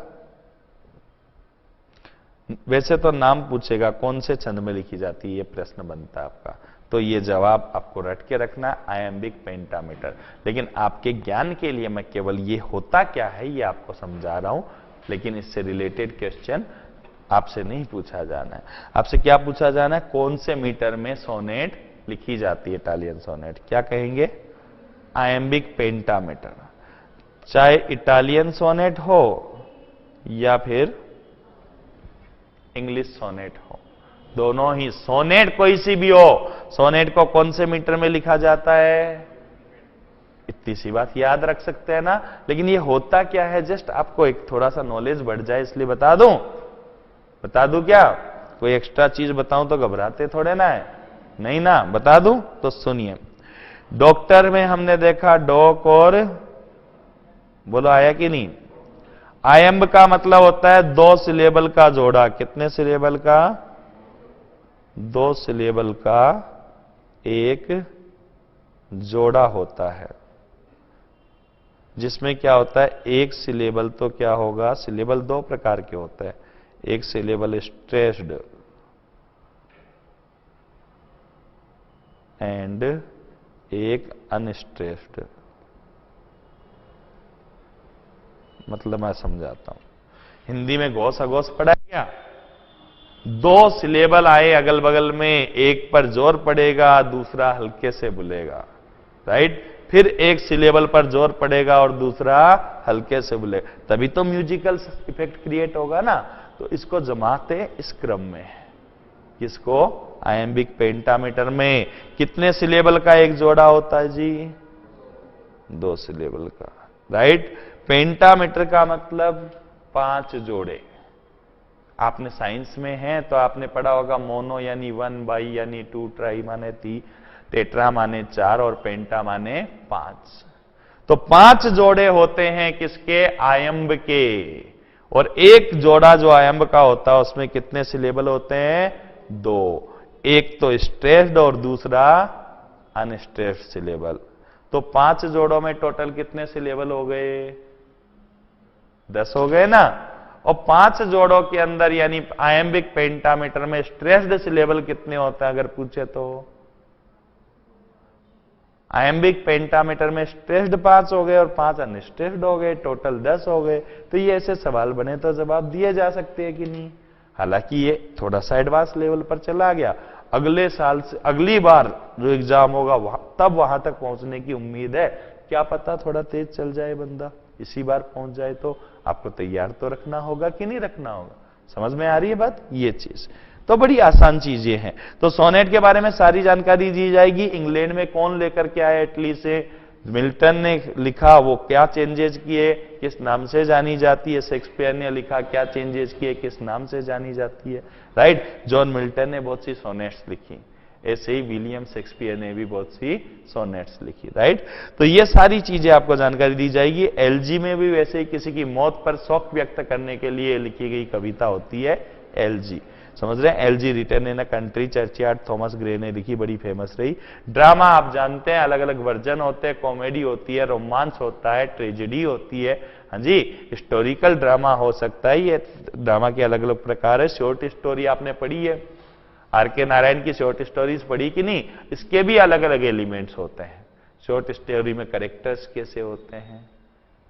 वैसे तो नाम पूछेगा कौन से छंद में लिखी जाती है, ये प्रश्न बनता है आपका। तो ये जवाब आपको रट के रखना, आयम्बिक पेंटामीटर। लेकिन आपके ज्ञान के लिए मैं केवल ये होता क्या है ये आपको समझा रहा हूं, लेकिन इससे रिलेटेड क्वेश्चन आपसे नहीं पूछा जाना है। आपसे क्या पूछा जाना है, कौन से मीटर में सोनेट लिखी जाती है, इटालियन सोनेट, क्या कहेंगे, आयम्बिक पेंटामीटर। चाहे इटालियन सोनेट हो या फिर इंग्लिश सोनेट हो, दोनों ही, सोनेट कोई सी भी हो, सोनेट को कौन से मीटर में लिखा जाता है, इतनी सी बात याद रख सकते हैं ना। लेकिन ये होता क्या है, जस्ट आपको एक थोड़ा सा नॉलेज बढ़ जाए इसलिए बता दूं, बता दूं क्या, कोई एक्स्ट्रा चीज बताऊं तो घबराते थोड़े ना है, नहीं ना, बता दूं तो सुनिए। डॉक्टर में हमने देखा डॉक और, बोलो आया कि नहीं, आयम्ब का मतलब होता है 2 सिलेबल का जोड़ा। कितने सिलेबल का, 2 सिलेबल का एक जोड़ा होता है, जिसमें क्या होता है, एक सिलेबल तो क्या होगा, सिलेबल 2 प्रकार के होते हैं, एक सिलेबल स्ट्रेस्ड एंड एक अनस्ट्रेस्ड। मतलब मैं समझाता हूं, हिंदी में घोष अघोष पढ़ा क्या, 2 सिलेबल आए अगल बगल में, एक पर जोर पड़ेगा दूसरा हल्के से बोलेगा, राइट, फिर एक सिलेबल पर जोर पड़ेगा और दूसरा हल्के से बोलेगा, तभी तो म्यूजिकल इफेक्ट क्रिएट होगा ना। तो इसको जमाते इस क्रम में, किसको, आयम्बिक पेंटामीटर में कितने सिलेबल का एक जोड़ा होता है जी, 2 सिलेबल का, राइट। पेंटामीटर का मतलब 5 जोड़े, आपने साइंस में है तो आपने पढ़ा होगा मोनो यानी 1, बाई यानी 2, ट्राई माने 3, टेट्रा माने 4 और पेंटा माने 5। तो 5 जोड़े होते हैं किसके? आयम्ब के। और एक जोड़ा जो आयम्ब का होता है उसमें कितने सिलेबल होते हैं? 2। एक तो स्ट्रेस्ड और दूसरा अनस्ट्रेस्ड सिलेबल। तो 5 जोड़ों में टोटल कितने सिलेबल हो गए? 10 हो गए ना। और 5 जोड़ों के अंदर यानी आयम्बिक पेंटामीटर में स्ट्रेस्ड सिलेबल कितने होते हैं अगर पूछे तो? आयम्बिक पेंटामीटर में स्ट्रेस्ड 5 हो गए और 5 अनस्ट्रेस्ड हो गए, टोटल 10 हो गए। तो ये ऐसे सवाल बने तो जवाब दिए जा सकते हैं कि नहीं? हालांकि ये थोड़ा सा एडवांस लेवल पर चला गया। अगले साल से अगली बार जो एग्जाम होगा तब वहां तक पहुंचने की उम्मीद है। क्या पता थोड़ा तेज चल जाए बंदा, इसी बार पहुंच जाए। तो आपको तैयार तो रखना होगा कि नहीं रखना होगा? समझ में आ रही है बात? ये चीज तो बड़ी आसान चीजें हैं। तो सोनेट के बारे में सारी जानकारी दी जाएगी। इंग्लैंड में कौन लेकर के आया इटली से, मिल्टन ने लिखा, वो क्या चेंजेस किए, किस नाम से जानी जाती है, शेक्सपियर ने लिखा, क्या चेंजेस किए, किस नाम से जानी जाती है, राइट। जॉन मिल्टन ने बहुत सी सोनेट्स लिखी, ऐसे ही विलियम शेक्सपियर ने भी बहुत सी सोनेट्स लिखी, राइट। तो ये सारी चीजें आपको जानकारी दी जाएगी। एलजी में भी वैसे ही किसी की मौत पर शोक व्यक्त करने के लिए लिखी गई कविता होती है एलजी, समझ रहे हैं? Elegy written in a country churchyard, Thomas Gray ने लिखी, बड़ी फेमस रही। ड्रामा आप जानते हैं अलग अलग वर्जन होते हैं, कॉमेडी होती है, रोमांस होता है, ट्रेजेडी होती है, हाँ जी, हिस्टोरिकल ड्रामा हो सकता है। ये ड्रामा के अलग अलग प्रकार है। शॉर्ट स्टोरी आपने पढ़ी है, आर के नारायण की शॉर्ट स्टोरीज पढ़ी कि नहीं? इसके भी अलग अलग एलिमेंट्स होते हैं। शॉर्ट स्टोरी में कैरेक्टर्स कैसे होते हैं,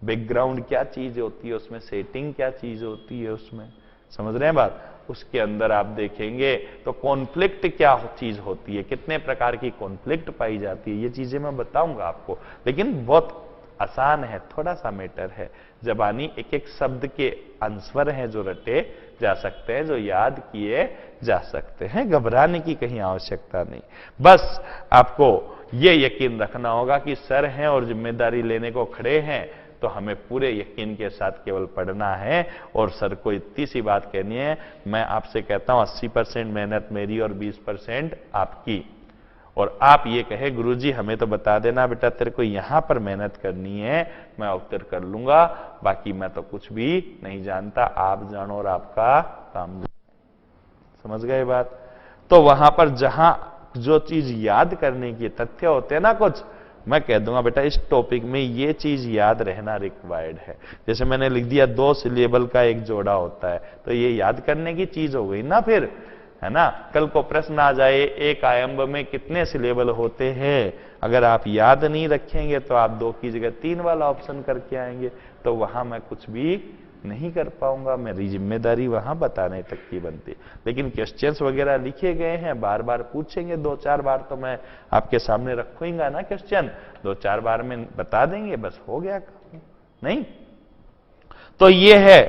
बैकग्राउंड क्या चीज होती है उसमें, सेटिंग क्या चीज होती है उसमें, समझ रहे हैं बात? उसके अंदर आप देखेंगे तो कॉन्फ्लिक्ट क्या चीज होती है, कितने प्रकार की कॉन्फ्लिक्ट पाई जाती है, ये चीजें मैं बताऊंगा आपको। लेकिन बहुत आसान है, थोड़ा सा मैटर है। जबानी एक एक शब्द के अंस्वर हैं जो रटे जा सकते हैं, जो याद किए जा सकते हैं। घबराने की कहीं आवश्यकता नहीं। बस आपको ये यकीन रखना होगा कि सर हैं और जिम्मेदारी लेने को खड़े हैं, तो हमें पूरे यकीन के साथ केवल पढ़ना है। और सर को इतनी सी बात कहनी है, मैं आपसे कहता हूं 80% मेहनत मेरी और 20% आपकी। और आप ये कहे गुरुजी हमें तो बता देना बेटा, तेरे को यहां पर मेहनत करनी है, मैं उत्तर कर लूंगा, बाकी मैं तो कुछ भी नहीं जानता, आप जानो और आपका काम। समझ गए बात? तो वहां पर जहां जो चीज याद करने की तथ्य होते हैं ना, कुछ मैं कह दूंगा बेटा इस टॉपिक में ये चीज याद रहना रिक्वायर्ड है। जैसे मैंने लिख दिया 2 सिलेबल का एक जोड़ा होता है, तो ये याद करने की चीज हो गई ना फिर, है ना? कल को प्रश्न आ जाए एक आयम्ब में कितने सिलेबल होते हैं, अगर आप याद नहीं रखेंगे तो आप 2 की जगह 3 वाला ऑप्शन करके आएंगे, तो वहां मैं कुछ भी नहीं कर पाऊंगा। मेरी जिम्मेदारी वहां बताने तक की बनती। लेकिन क्वेश्चंस वगैरह लिखे गए हैं, बार बार पूछेंगे, 2-4 बार तो मैं आपके सामने रखूंगा ना क्वेश्चन, 2-4 बार में बता देंगे, बस हो गया काम, नहीं? तो ये है।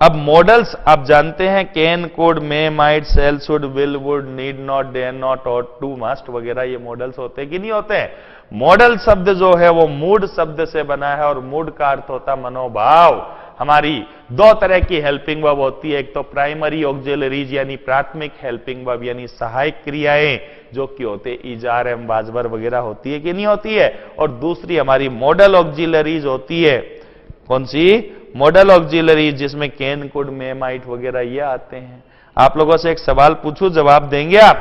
अब मॉडल्स आप जानते हैं, can, could, may, might, shall, should, will, would, need not, dare not और टू, मस्ट वगैरह ये मॉडल्स होते हैं कि नहीं होते हैं? मॉडल शब्द जो है वो मूड शब्द से बना है, और मूड का अर्थ होता है मनोभाव। हमारी 2 तरह की हेल्पिंग वर्ब होती है, एक तो प्राइमरी ऑक्सिलरीज यानी प्राथमिक हेल्पिंग वर्ब यानी सहायक क्रियाएं जो कि होते इजार एवं बाजवर वगैरह होती है कि नहीं होती है, और दूसरी हमारी मॉडल ऑक्सिलरीज होती है। कौन सी? मॉडल ऑक्सिलरीज, जिसमें कैन, कुड, मे, माइट वगैरह ये आते हैं। आप लोगों से एक सवाल पूछूं, जवाब देंगे आप?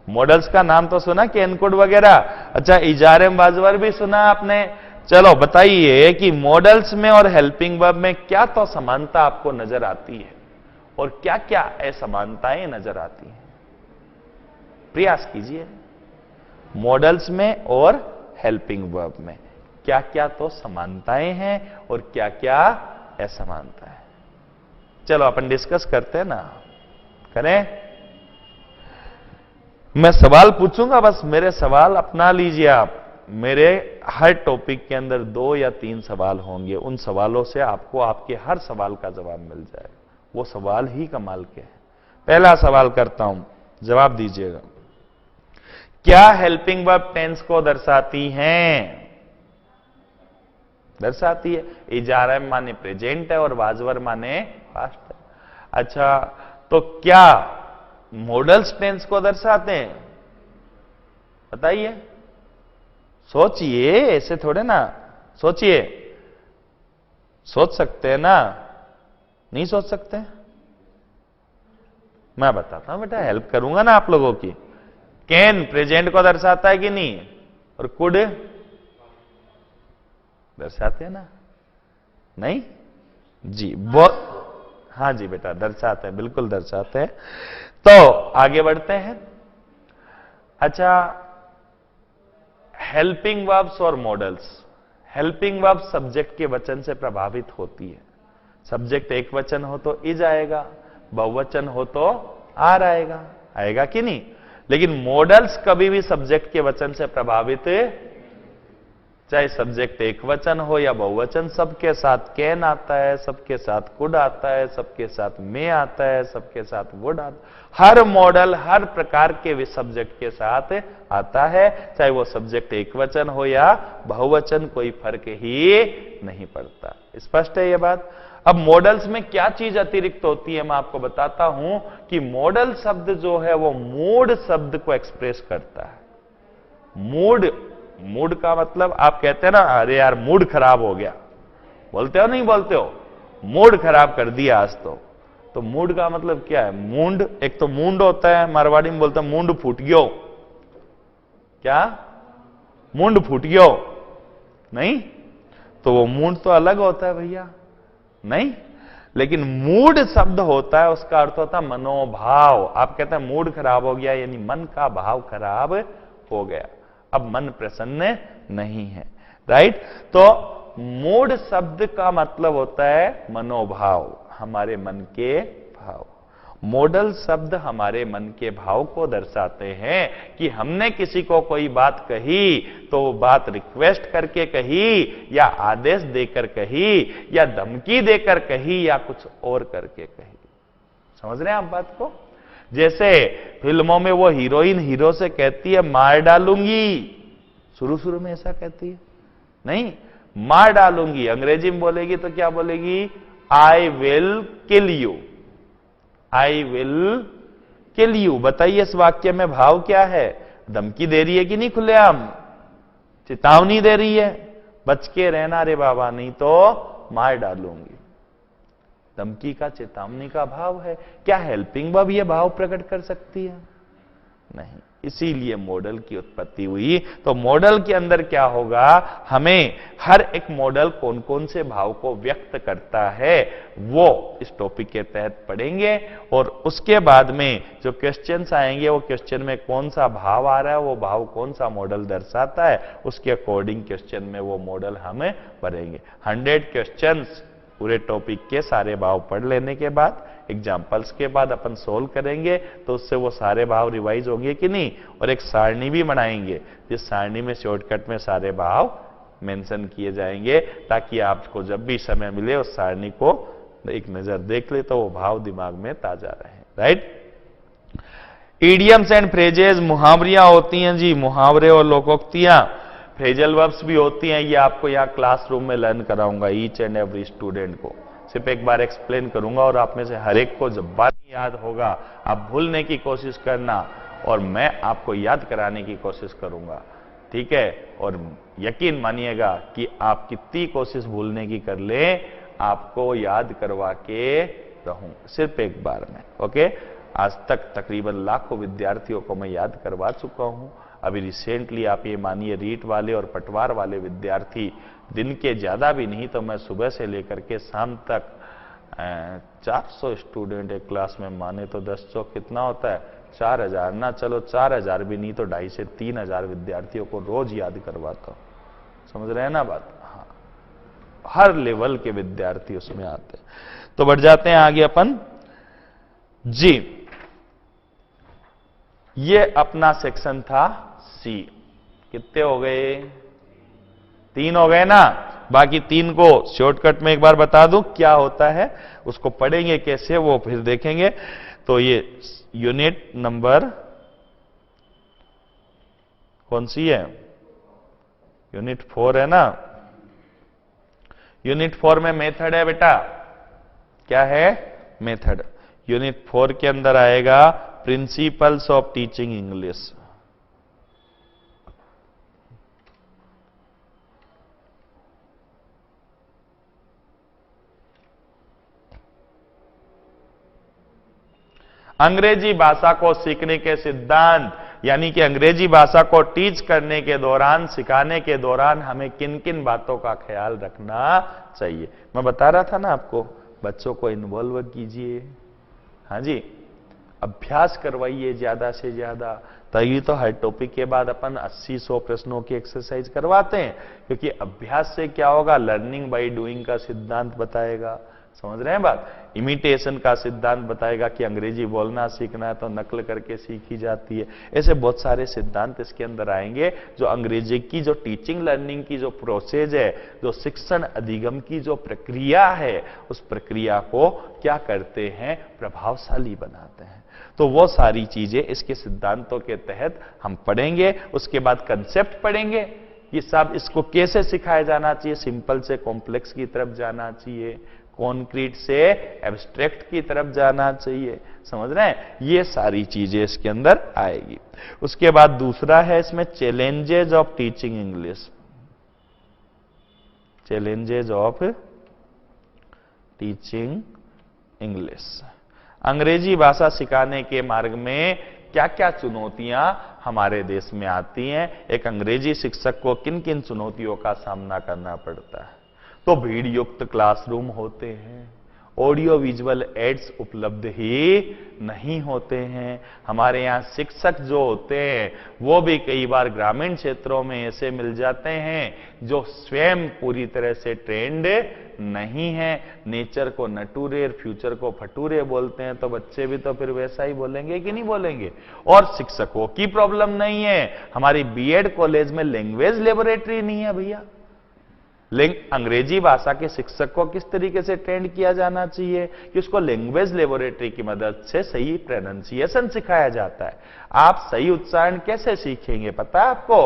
मॉडल्स का नाम तो सुना, कैन, कुड वगैरह, अच्छा इजार एवं बाजवर भी सुना आपने? चलो बताइए कि मॉडल्स में और हेल्पिंग वर्ब में क्या तो समानता आपको नजर आती है और क्या क्या असमानताएं नजर आती हैं? प्रयास कीजिए। मॉडल्स में और हेल्पिंग वर्ब में क्या क्या तो समानताएं हैं और क्या क्या असमानताएं? चलो अपन डिस्कस करते हैं ना, करें? मैं सवाल पूछूंगा, बस मेरे सवाल अपना लीजिए आप। मेरे हर टॉपिक के अंदर 2 या 3 सवाल होंगे, उन सवालों से आपको आपके हर सवाल का जवाब मिल जाएगा। वो सवाल ही कमाल के हैं। पहला सवाल करता हूं, जवाब दीजिएगा। क्या हेल्पिंग वर्ब टेंस को दर्शाती हैं? दर्शाती है। इजारा माने प्रेजेंट है और वाजवर माने पास्ट है। अच्छा, तो क्या मॉडल्स टेंस को दर्शाते हैं? बताइए, सोचिए, ऐसे थोड़े ना, सोचिए। सोच सकते हैं ना? नहीं सोच सकते? मैं बताता हूं बेटा, हेल्प करूंगा ना आप लोगों की। कैन प्रेजेंट को दर्शाता है कि नहीं? और कुड दर्शाते हैं ना? नहीं जी, बहुत, हाँ जी बेटा दर्शाते हैं, बिल्कुल दर्शाते हैं। तो आगे बढ़ते हैं। अच्छा, हेल्पिंग वर्ब्स और मॉडल्स। हेल्पिंग वर्ब सब्जेक्ट के वचन से प्रभावित होती है। सब्जेक्ट एक वचन हो तो इज आएगा, बहुवचन हो तो आर आएगा, आएगा कि नहीं? लेकिन मॉडल्स कभी भी सब्जेक्ट के वचन से प्रभावित, चाहे सब्जेक्ट एक वचन हो या बहुवचन, सबके साथ कैन आता है, सबके साथ कुड आता है, सबके साथ मे आता है, सबके साथ वुड आता है। हर मॉडल हर प्रकार के सब्जेक्ट के साथ आता है, चाहे वो सब्जेक्ट एक वचन हो या बहुवचन, कोई फर्क ही नहीं पड़ता। स्पष्ट है ये बात? अब मॉडल्स में क्या चीज अतिरिक्त होती है, मैं आपको बताता हूं कि मॉडल शब्द जो है वो मूड शब्द को एक्सप्रेस करता है। मूड, मूड का मतलब आप कहते हैं ना, अरे यार मूड खराब हो गया, बोलते हो नहीं बोलते हो? मूड खराब कर दिया आज तो मूड का मतलब क्या है? मूंड, एक तो मूंड होता है, मारवाड़ी में बोलते हैं मूंड फूट गयो। क्या? मूंड फूट गयो? नहीं, तो वो मूड तो अलग होता है भैया, नहीं। लेकिन मूड शब्द होता है, उसका अर्थ होता है मनोभाव। आप कहते हैं मूड खराब हो गया, यानी मन का भाव खराब हो गया, अब मन प्रसन्न नहीं है, राइट? तो मूड शब्द का मतलब होता है मनोभाव, हमारे मन के भाव। मॉडल शब्द हमारे मन के भाव को दर्शाते हैं कि हमने किसी को कोई बात कही तो वो बात रिक्वेस्ट करके कही, या आदेश देकर कही, या धमकी देकर कही, या कुछ और करके कही। समझ रहे हैं आप बात को? जैसे फिल्मों में वो हीरोइन हीरो से कहती है मार डालूंगी, शुरू शुरू में ऐसा कहती है नहीं, मार डालूंगी। अंग्रेजी में बोलेगी तो क्या बोलेगी? I will kill you, I will kill you. बताइए इस वाक्य में भाव क्या है? धमकी दे रही है कि नहीं? खुलेआम चेतावनी दे रही है, बच के रहना रे बाबा नहीं तो मार डालूंगी। धमकी का, चेतावनी का भाव है। क्या हेल्पिंग वर्ब यह भाव प्रकट कर सकती है? नहीं, इसीलिए मॉडल की उत्पत्ति हुई। तो मॉडल के अंदर क्या होगा, हमें हर एक मॉडल कौन कौन से भाव को व्यक्त करता है वो इस टॉपिक के तहत पढ़ेंगे, और उसके बाद में जो क्वेश्चंस आएंगे वो क्वेश्चन में कौन सा भाव आ रहा है, वो भाव कौन सा मॉडल दर्शाता है, उसके अकॉर्डिंग क्वेश्चन में वो मॉडल हमें भरेंगे। 100 क्वेश्चंस पूरे टॉपिक के सारे भाव पढ़ लेने के बाद, एग्जाम्पल्स के बाद अपन सोल्व करेंगे, तो उससे वो सारे भाव रिवाइज होंगे कि नहीं। और एक सारणी भी बनाएंगे, जिस सारणी में शॉर्टकट में सारे भाव मेंशन किए जाएंगे, ताकि आपको जब भी समय मिले उस सारणी को एक नजर देख ले तो वो भाव दिमाग में ताजा रहे, राइट? इडियम्स एंड फ्रेजेस, मुहावरियां होती हैं जी, मुहावरे और लोकोक्तियां। फ्रेजल वर्ब्स भी होती हैं, ये आपको यहाँ क्लासरूम में लर्न कराऊंगा ईच एंड एवरी स्टूडेंट को। सिर्फ एक बार एक्सप्लेन करूंगा और आप में से हर एक को जब बात याद होगा आप भूलने की कोशिश करना, और मैं आपको याद कराने की कोशिश करूंगा, ठीक है? और यकीन मानिएगा कि आप कितनी कोशिश भूलने की कर ले, आपको याद करवा के रहूं सिर्फ एक बार में, ओके? आज तक तकरीबन लाखों विद्यार्थियों को मैं याद करवा चुका हूं। अभी रिसेंटली आप ये मानिए रीट वाले और पटवार वाले विद्यार्थी दिन के ज्यादा भी नहीं तो मैं सुबह से लेकर के शाम तक 400 स्टूडेंट एक क्लास में, माने तो 10 चौक कितना होता है? 4000 ना, चलो 4000 भी नहीं तो 2.5 से 3000 विद्यार्थियों को रोज याद करवाता हूं। समझ रहे हैं ना बात? हाँ, हर लेवल के विद्यार्थी उसमें आते हैं। तो बढ़ जाते हैं आगे अपन जी। ये अपना सेक्शन था सी। कितने हो गए? 3 हो गए ना। बाकी 3 को शॉर्टकट में एक बार बता दूं क्या होता है, उसको पढ़ेंगे कैसे वो फिर देखेंगे। तो ये यूनिट नंबर कौन सी है? यूनिट 4 है ना। यूनिट 4 में मेथड है बेटा। क्या है? मेथड। यूनिट 4 के अंदर आएगा प्रिंसिपल्स ऑफ टीचिंग इंग्लिश। अंग्रेजी भाषा को सीखने के सिद्धांत, यानी कि अंग्रेजी भाषा को टीच करने के दौरान, सिखाने के दौरान हमें किन किन बातों का ख्याल रखना चाहिए। मैं बता रहा था ना आपको, बच्चों को इन्वॉल्व कीजिए, हाँ जी, अभ्यास करवाइए ज्यादा से ज्यादा। तभी तो हर टॉपिक के बाद अपन 80-100 प्रश्नों की एक्सरसाइज करवाते हैं, क्योंकि अभ्यास से क्या होगा, लर्निंग बाय डूइंग का सिद्धांत बताएगा। समझ रहे हैं बात? इमिटेशन का सिद्धांत बताएगा कि अंग्रेजी बोलना सीखना है तो नकल करके सीखी जाती है। ऐसे बहुत सारे सिद्धांत इसके अंदर आएंगे जो अंग्रेजी की जो टीचिंग लर्निंग की जो प्रोसेस है, जो शिक्षण अधिगम की जो प्रक्रिया है, उस प्रक्रिया को क्या करते हैं, प्रभावशाली बनाते हैं। तो वो सारी चीजें इसके सिद्धांतों के तहत हम पढ़ेंगे। उसके बाद कंसेप्ट पढ़ेंगे कि साहब इसको कैसे सिखाया जाना चाहिए, सिंपल से कॉम्प्लेक्स की तरफ जाना चाहिए, कॉन्क्रीट से एब्स्ट्रैक्ट की तरफ जाना चाहिए। समझ रहे हैं? ये सारी चीजें इसके अंदर आएगी। उसके बाद दूसरा है इसमें challenges of teaching English. Challenges of teaching English, अंग्रेजी भाषा सिखाने के मार्ग में क्या क्या चुनौतियां हमारे देश में आती हैं, एक अंग्रेजी शिक्षक को किन किन चुनौतियों का सामना करना पड़ता है। तो भीड़ युक्त क्लासरूम होते हैं, ऑडियो विजुअल एड्स उपलब्ध ही नहीं होते हैं। हमारे यहाँ शिक्षक जो होते हैं वो भी कई बार ग्रामीण क्षेत्रों में ऐसे मिल जाते हैं जो स्वयं पूरी तरह से ट्रेंड नहीं है। नेचर को नटूरे, फ्यूचर को फटूरे बोलते हैं, तो बच्चे भी तो फिर वैसा ही बोलेंगे कि नहीं बोलेंगे। और शिक्षकों की प्रॉब्लम नहीं है, हमारी बीएड कॉलेज में लैंग्वेज लेबोरेटरी नहीं है भैया। अंग्रेजी भाषा के शिक्षक को किस तरीके से ट्रेंड किया जाना चाहिए कि उसको लैंग्वेज लेबोरेटरी की मदद से सही प्रोनाउंसिएशन सिखाया जाता है। आप सही उच्चारण कैसे सीखेंगे पता है आपको?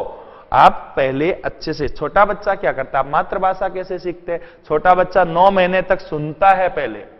आप पहले अच्छे से, छोटा बच्चा क्या करता है, मातृभाषा कैसे सीखते हैं? छोटा बच्चा 9 महीने तक सुनता है, पहले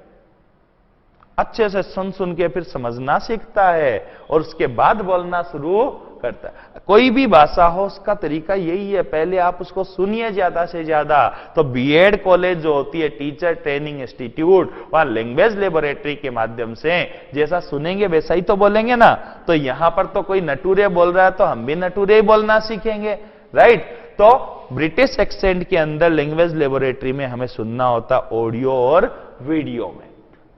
अच्छे से सुन के फिर समझना सीखता है और उसके बाद बोलना शुरू करता है। कोई भी भाषा हो उसका तरीका यही है, पहले आप उसको सुनिए ज्यादा से ज्यादा। तो बीएड कॉलेज जो होती है, टीचर ट्रेनिंग इंस्टीट्यूट, वहां लैंग्वेज लेबोरेटरी के माध्यम से जैसा सुनेंगे वैसा ही तो बोलेंगे ना। तो यहां पर तो कोई नटूरे बोल रहा है तो हम भी नटूरे ही बोलना सीखेंगे, राइट? तो ब्रिटिश एक्सेंट के अंदर लैंग्वेज लेबोरेटरी में हमें सुनना होता ऑडियो और वीडियो में,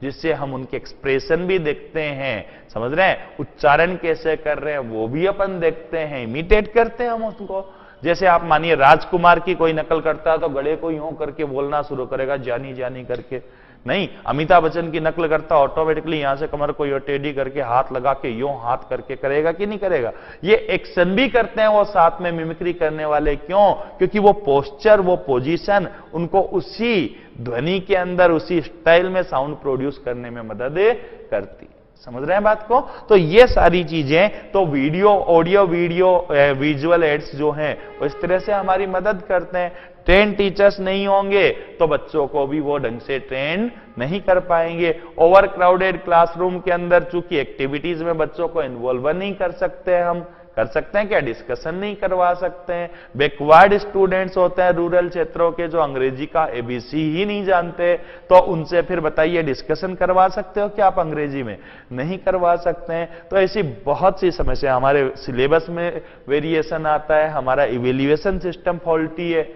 जिससे हम उनके एक्सप्रेशन भी देखते हैं, समझ रहे हैं, उच्चारण कैसे कर रहे हैं वो भी अपन देखते हैं, इमिटेट करते हैं हम उसको। जैसे आप मानिए राजकुमार की कोई नकल करता है तो गले को यूं करके बोलना शुरू करेगा, जानी जानी करके। नहीं, अमिताभ बच्चन की नकल करता ऑटोमेटिकली यहां से कमर को यो टेढ़ी करके हाथ लगा के यूं हाथ करके करेगा कि नहीं करेगा। ये एक्शन भी करते हैं वो साथ में मिमिक्री करने वाले, क्यों? क्योंकि वो पोस्चर, वो पोजीशन उनको उसी ध्वनि के अंदर, उसी स्टाइल में साउंड प्रोड्यूस करने में मदद करती। समझ रहे हैं बात को? तो ये सारी चीजें, तो video, audio video visual aids जो हैं वो इस तरह से हमारी मदद करते हैं। ट्रेन टीचर्स नहीं होंगे तो बच्चों को भी वो ढंग से ट्रेन नहीं कर पाएंगे। ओवर क्राउडेड क्लासरूम के अंदर चूंकि एक्टिविटीज में बच्चों को इन्वॉल्व नहीं कर सकते, हम कर सकते हैं क्या? डिस्कशन नहीं करवा सकते हैं। बैकवर्ड स्टूडेंट्स होते हैं रूरल क्षेत्रों के जो अंग्रेजी का एबीसी ही नहीं जानते, तो उनसे फिर बताइए डिस्कशन करवा सकते हो क्या आप अंग्रेजी में? नहीं करवा सकते हैं। तो ऐसी बहुत सी समस्या, हमारे सिलेबस में वेरिएशन आता है, हमारा इवेल्युएशन सिस्टम फॉल्टी है,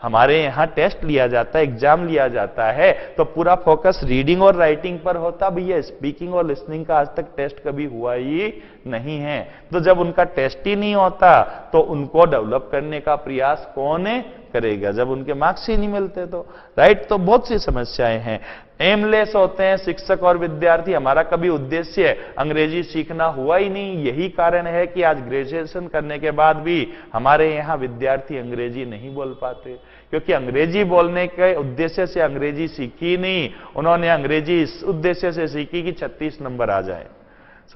हमारे यहाँ टेस्ट लिया जाता है, एग्जाम लिया जाता है तो पूरा फोकस रीडिंग और राइटिंग पर होता, भैया स्पीकिंग और लिसनिंग का आज तक टेस्ट कभी हुआ ही नहीं है। तो जब उनका टेस्ट ही नहीं होता तो उनको डेवलप करने का प्रयास कौन करेगा जब उनके मार्क्स ही नहीं मिलते तो, राइट? तो बहुत सी समस्याएं हैं। एमलेस होते हैं शिक्षक और विद्यार्थी, हमारा कभी उद्देश्य अंग्रेजी सीखना हुआ ही नहीं। यही कारण है कि आज ग्रेजुएशन करने के बाद भी हमारे यहाँ विद्यार्थी अंग्रेजी नहीं बोल पाते, क्योंकि अंग्रेजी बोलने के उद्देश्य से अंग्रेजी सीखी नहीं, उन्होंने अंग्रेजी इस उद्देश्य से सीखी कि 36 नंबर आ जाए।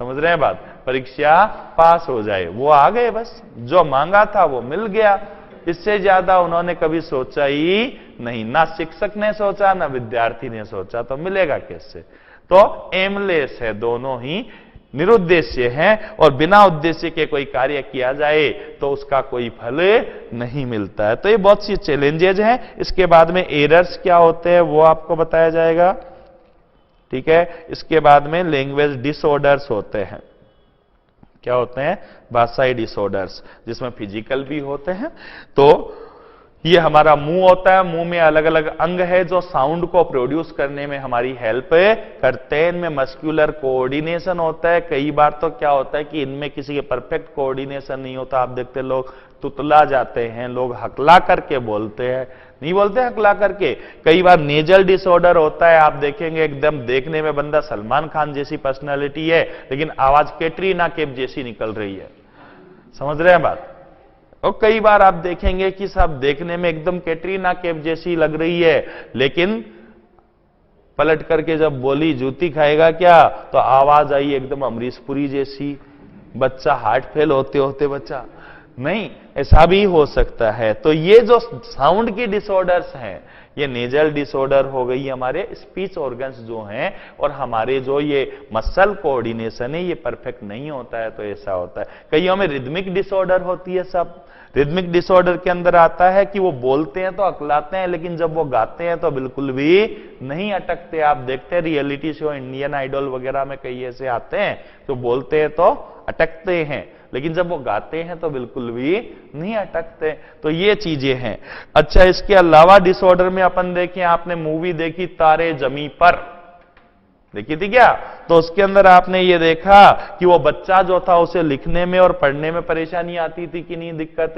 समझ रहे हैं बात? परीक्षा पास हो जाए, वो आ गए, बस जो मांगा था वो मिल गया। इससे ज्यादा उन्होंने कभी सोचा ही नहीं, ना शिक्षक ने सोचा ना विद्यार्थी ने सोचा, तो मिलेगा कैसे? तो एमलेस है, दोनों ही निरुद्देश्य हैं और बिना उद्देश्य के कोई कार्य किया जाए तो उसका कोई फल नहीं मिलता है। तो ये बहुत सी चैलेंजेज हैं। इसके बाद में एरर्स क्या होते हैं वो आपको बताया जाएगा, ठीक है। इसके बाद में लैंग्वेज डिसऑर्डर्स होते हैं। क्या होते हैं? भाषाई डिसऑर्डर्स, जिसमें फिजिकल भी होते हैं। तो ये हमारा मुंह होता है, मुंह में अलग अलग अंग है जो साउंड को प्रोड्यूस करने में हमारी हेल्प करते हैं। इनमें मस्कुलर कोऑर्डिनेशन होता है। कई बार तो क्या होता है कि इनमें किसी के परफेक्ट कोऑर्डिनेशन नहीं होता। आप देखते हैं लोग तुतला जाते हैं, लोग हकला करके बोलते हैं, नहीं बोलते हकला करके। कई बार नेजल डिसऑर्डर होता है, आप देखेंगे एकदम देखने में बंदा सलमान खान जैसी पर्सनालिटी है लेकिन आवाज कैटरीना कैफ जैसी निकल रही है। समझ रहे हैं बात? और कई बार आप देखेंगे कि साहब देखने में एकदम कैटरीना कैफ जैसी लग रही है लेकिन पलट करके जब बोली जूती खाएगा क्या तो आवाज आई एकदम अमरीश पुरी जैसी। बच्चा हार्ट फेल होते होते बच्चा नहीं, ऐसा भी हो सकता है। तो ये जो साउंड की डिसऑर्डर्स हैं, ये नेजल डिसऑर्डर हो गई, हमारे स्पीच ऑर्गन्स जो हैं और हमारे जो ये मसल कोऑर्डिनेशन है ये परफेक्ट नहीं होता है, तो ऐसा होता है। कईयों में रिदमिक डिसऑर्डर होती है। सब रिदमिक डिसऑर्डर के अंदर आता है कि वो बोलते हैं तो अकलाते हैं लेकिन जब वो गाते हैं तो बिल्कुल भी नहीं अटकते। आप देखते हैं रियलिटी शो, इंडियन आइडल वगैरह में कई ऐसे आते हैं तो बोलते हैं तो अटकते हैं लेकिन जब वो गाते हैं तो बिल्कुल भी नहीं अटकते। तो ये चीजें हैं। अच्छा, इसके अलावा डिसऑर्डर में अपन देखें, आपने मूवी देखी तारे जमी पर, देखी थी क्या? तो उसके अंदर आपने ये देखा कि वो बच्चा जो था उसे लिखने में और पढ़ने में परेशानी आती थी कि नहीं दिक्कत?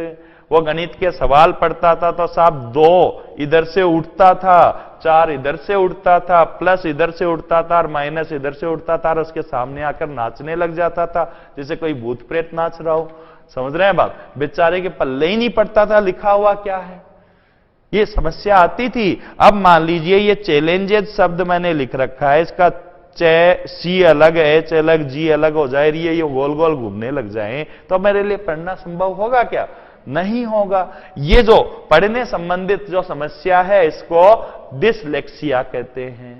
वो गणित के सवाल पढ़ता था तो साहब 2 इधर से उठता था, 4 इधर से उठता था, प्लस इधर से उठता था और माइनस इधर से उठता था और उसके सामने आकर नाचने लग जाता था जैसे कोई भूत प्रेत नाच रहा हो। समझ रहे हैं बात? बेचारे के पल्ले ही नहीं पड़ता था लिखा हुआ क्या है। ये समस्या आती थी। अब मान लीजिए ये चैलेंजेस शब्द मैंने लिख रखा है, इसका सी अलग, एच अलग, जी अलग हो जाए, ये गोल गोल घूमने लग जाए तो मेरे लिए पढ़ना संभव होगा क्या? नहीं होगा। ये जो पढ़ने संबंधित जो समस्या है इसको डिसलेक्सिया कहते हैं।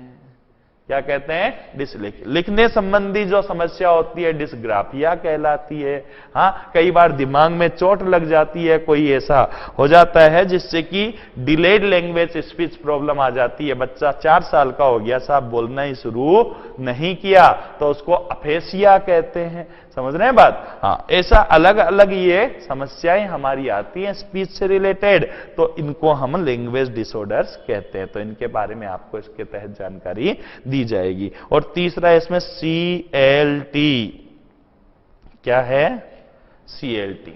क्या कहते हैं? डिसलेक्सिया। लिखने संबंधी जो समस्या होती है डिसग्राफिया कहलाती है। हाँ, कई बार दिमाग में चोट लग जाती है, कोई ऐसा हो जाता है जिससे कि डिलेड लैंग्वेज स्पीच प्रॉब्लम आ जाती है। बच्चा 4 साल का हो गया, साहब बोलना ही शुरू नहीं किया तो उसको अफेसिया कहते हैं। समझ रहे हैं बात? हाँ, ऐसा अलग अलग ये समस्याएं हमारी आती हैं स्पीच से रिलेटेड, तो इनको हम लैंग्वेज डिसऑर्डर्स कहते हैं। तो इनके बारे में आपको इसके तहत जानकारी दी जाएगी। और तीसरा इसमें CLT। क्या है? CLT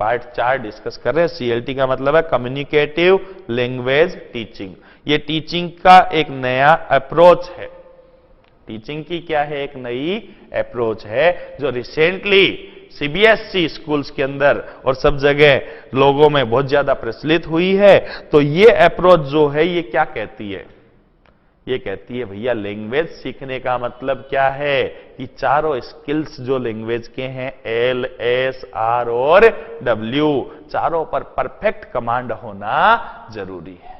पार्ट 4 डिस्कस कर रहे हैं। CLT का मतलब है कम्युनिकेटिव लैंग्वेज टीचिंग। ये टीचिंग का एक नया अप्रोच है। टीचिंग की क्या है? एक नई अप्रोच है जो रिसेंटली CBSE स्कूल्स के अंदर और सब जगह लोगों में बहुत ज्यादा प्रचलित हुई है। तो ये अप्रोच जो है ये क्या कहती है? ये कहती है भैया लैंग्वेज सीखने का मतलब क्या है कि चारों स्किल्स जो लैंग्वेज के हैं L, S, R और W, चारों पर परफेक्ट कमांड होना जरूरी है।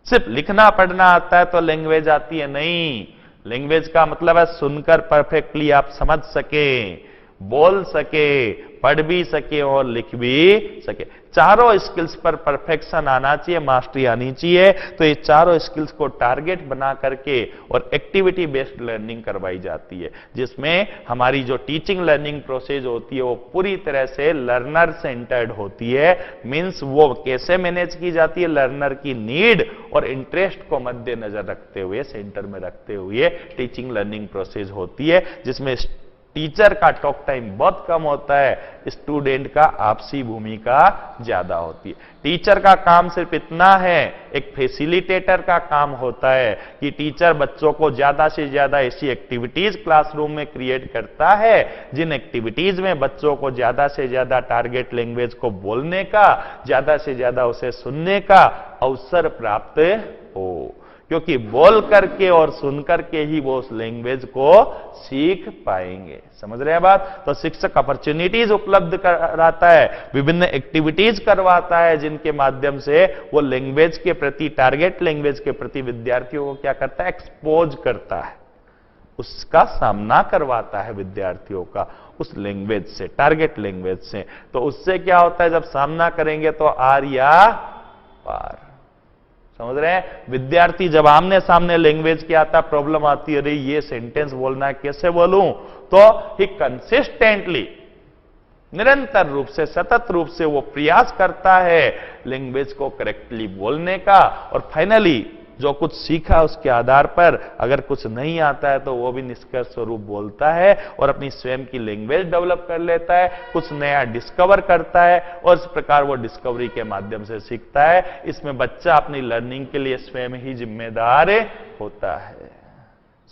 सिर्फ लिखना पढ़ना आता है तो लैंग्वेज आती है? नहीं। लैंग्वेज का मतलब है सुनकर परफेक्टली आप समझ सके, बोल सके, पढ़ भी सके और लिख भी सके। चारों स्किल्स पर परफेक्शन आना चाहिए, मास्टरी आनी चाहिए। तो ये चारों स्किल्स को टारगेट बना करके और एक्टिविटी बेस्ड लर्निंग करवाई जाती है, जिसमें हमारी जो टीचिंग लर्निंग प्रोसेस होती है वो पूरी तरह से लर्नर सेंटर्ड होती है। मींस वो कैसे मैनेज की जाती है? लर्नर की नीड और इंटरेस्ट को मद्देनजर रखते हुए, सेंटर में रखते हुए टीचिंग लर्निंग प्रोसेस होती है, जिसमें टीचर का टॉक टाइम बहुत कम होता है, स्टूडेंट का आपसी भूमिका ज्यादा होती है। टीचर का काम सिर्फ इतना है, एक फैसिलिटेटर का काम होता है कि टीचर बच्चों को ज्यादा से ज्यादा ऐसी एक्टिविटीज क्लासरूम में क्रिएट करता है जिन एक्टिविटीज में बच्चों को ज्यादा से ज्यादा टारगेट लैंग्वेज को बोलने का, ज्यादा से ज्यादा उसे सुनने का अवसर प्राप्त हो, क्योंकि बोल करके और सुन करके ही वो उस लैंग्वेज को सीख पाएंगे। समझ रहे हैं बात? तो शिक्षक अपॉर्चुनिटीज उपलब्ध कराता है, विभिन्न एक्टिविटीज करवाता है जिनके माध्यम से वो लैंग्वेज के प्रति, टारगेट लैंग्वेज के प्रति विद्यार्थियों को क्या करता है? एक्सपोज करता है। उसका सामना करवाता है विद्यार्थियों का उस लैंग्वेज से, टारगेट लैंग्वेज से। तो उससे क्या होता है, जब सामना करेंगे तो आर या पार। समझ रहे हैं? विद्यार्थी जब आमने सामने लैंग्वेज की आता, प्रॉब्लम आती है, अरे ये सेंटेंस बोलना है, कैसे बोलूं, तो ही कंसिस्टेंटली, निरंतर रूप से, सतत रूप से वो प्रयास करता है लैंग्वेज को करेक्टली बोलने का, और फाइनली जो कुछ सीखा उसके आधार पर अगर कुछ नहीं आता है तो वो भी निष्कर्ष स्वरूप बोलता है और अपनी स्वयं की लैंग्वेज डेवलप कर लेता है, कुछ नया डिस्कवर करता है, और इस प्रकार वो डिस्कवरी के माध्यम से सीखता है। इसमें बच्चा अपनी लर्निंग के लिए स्वयं ही जिम्मेदार होता है।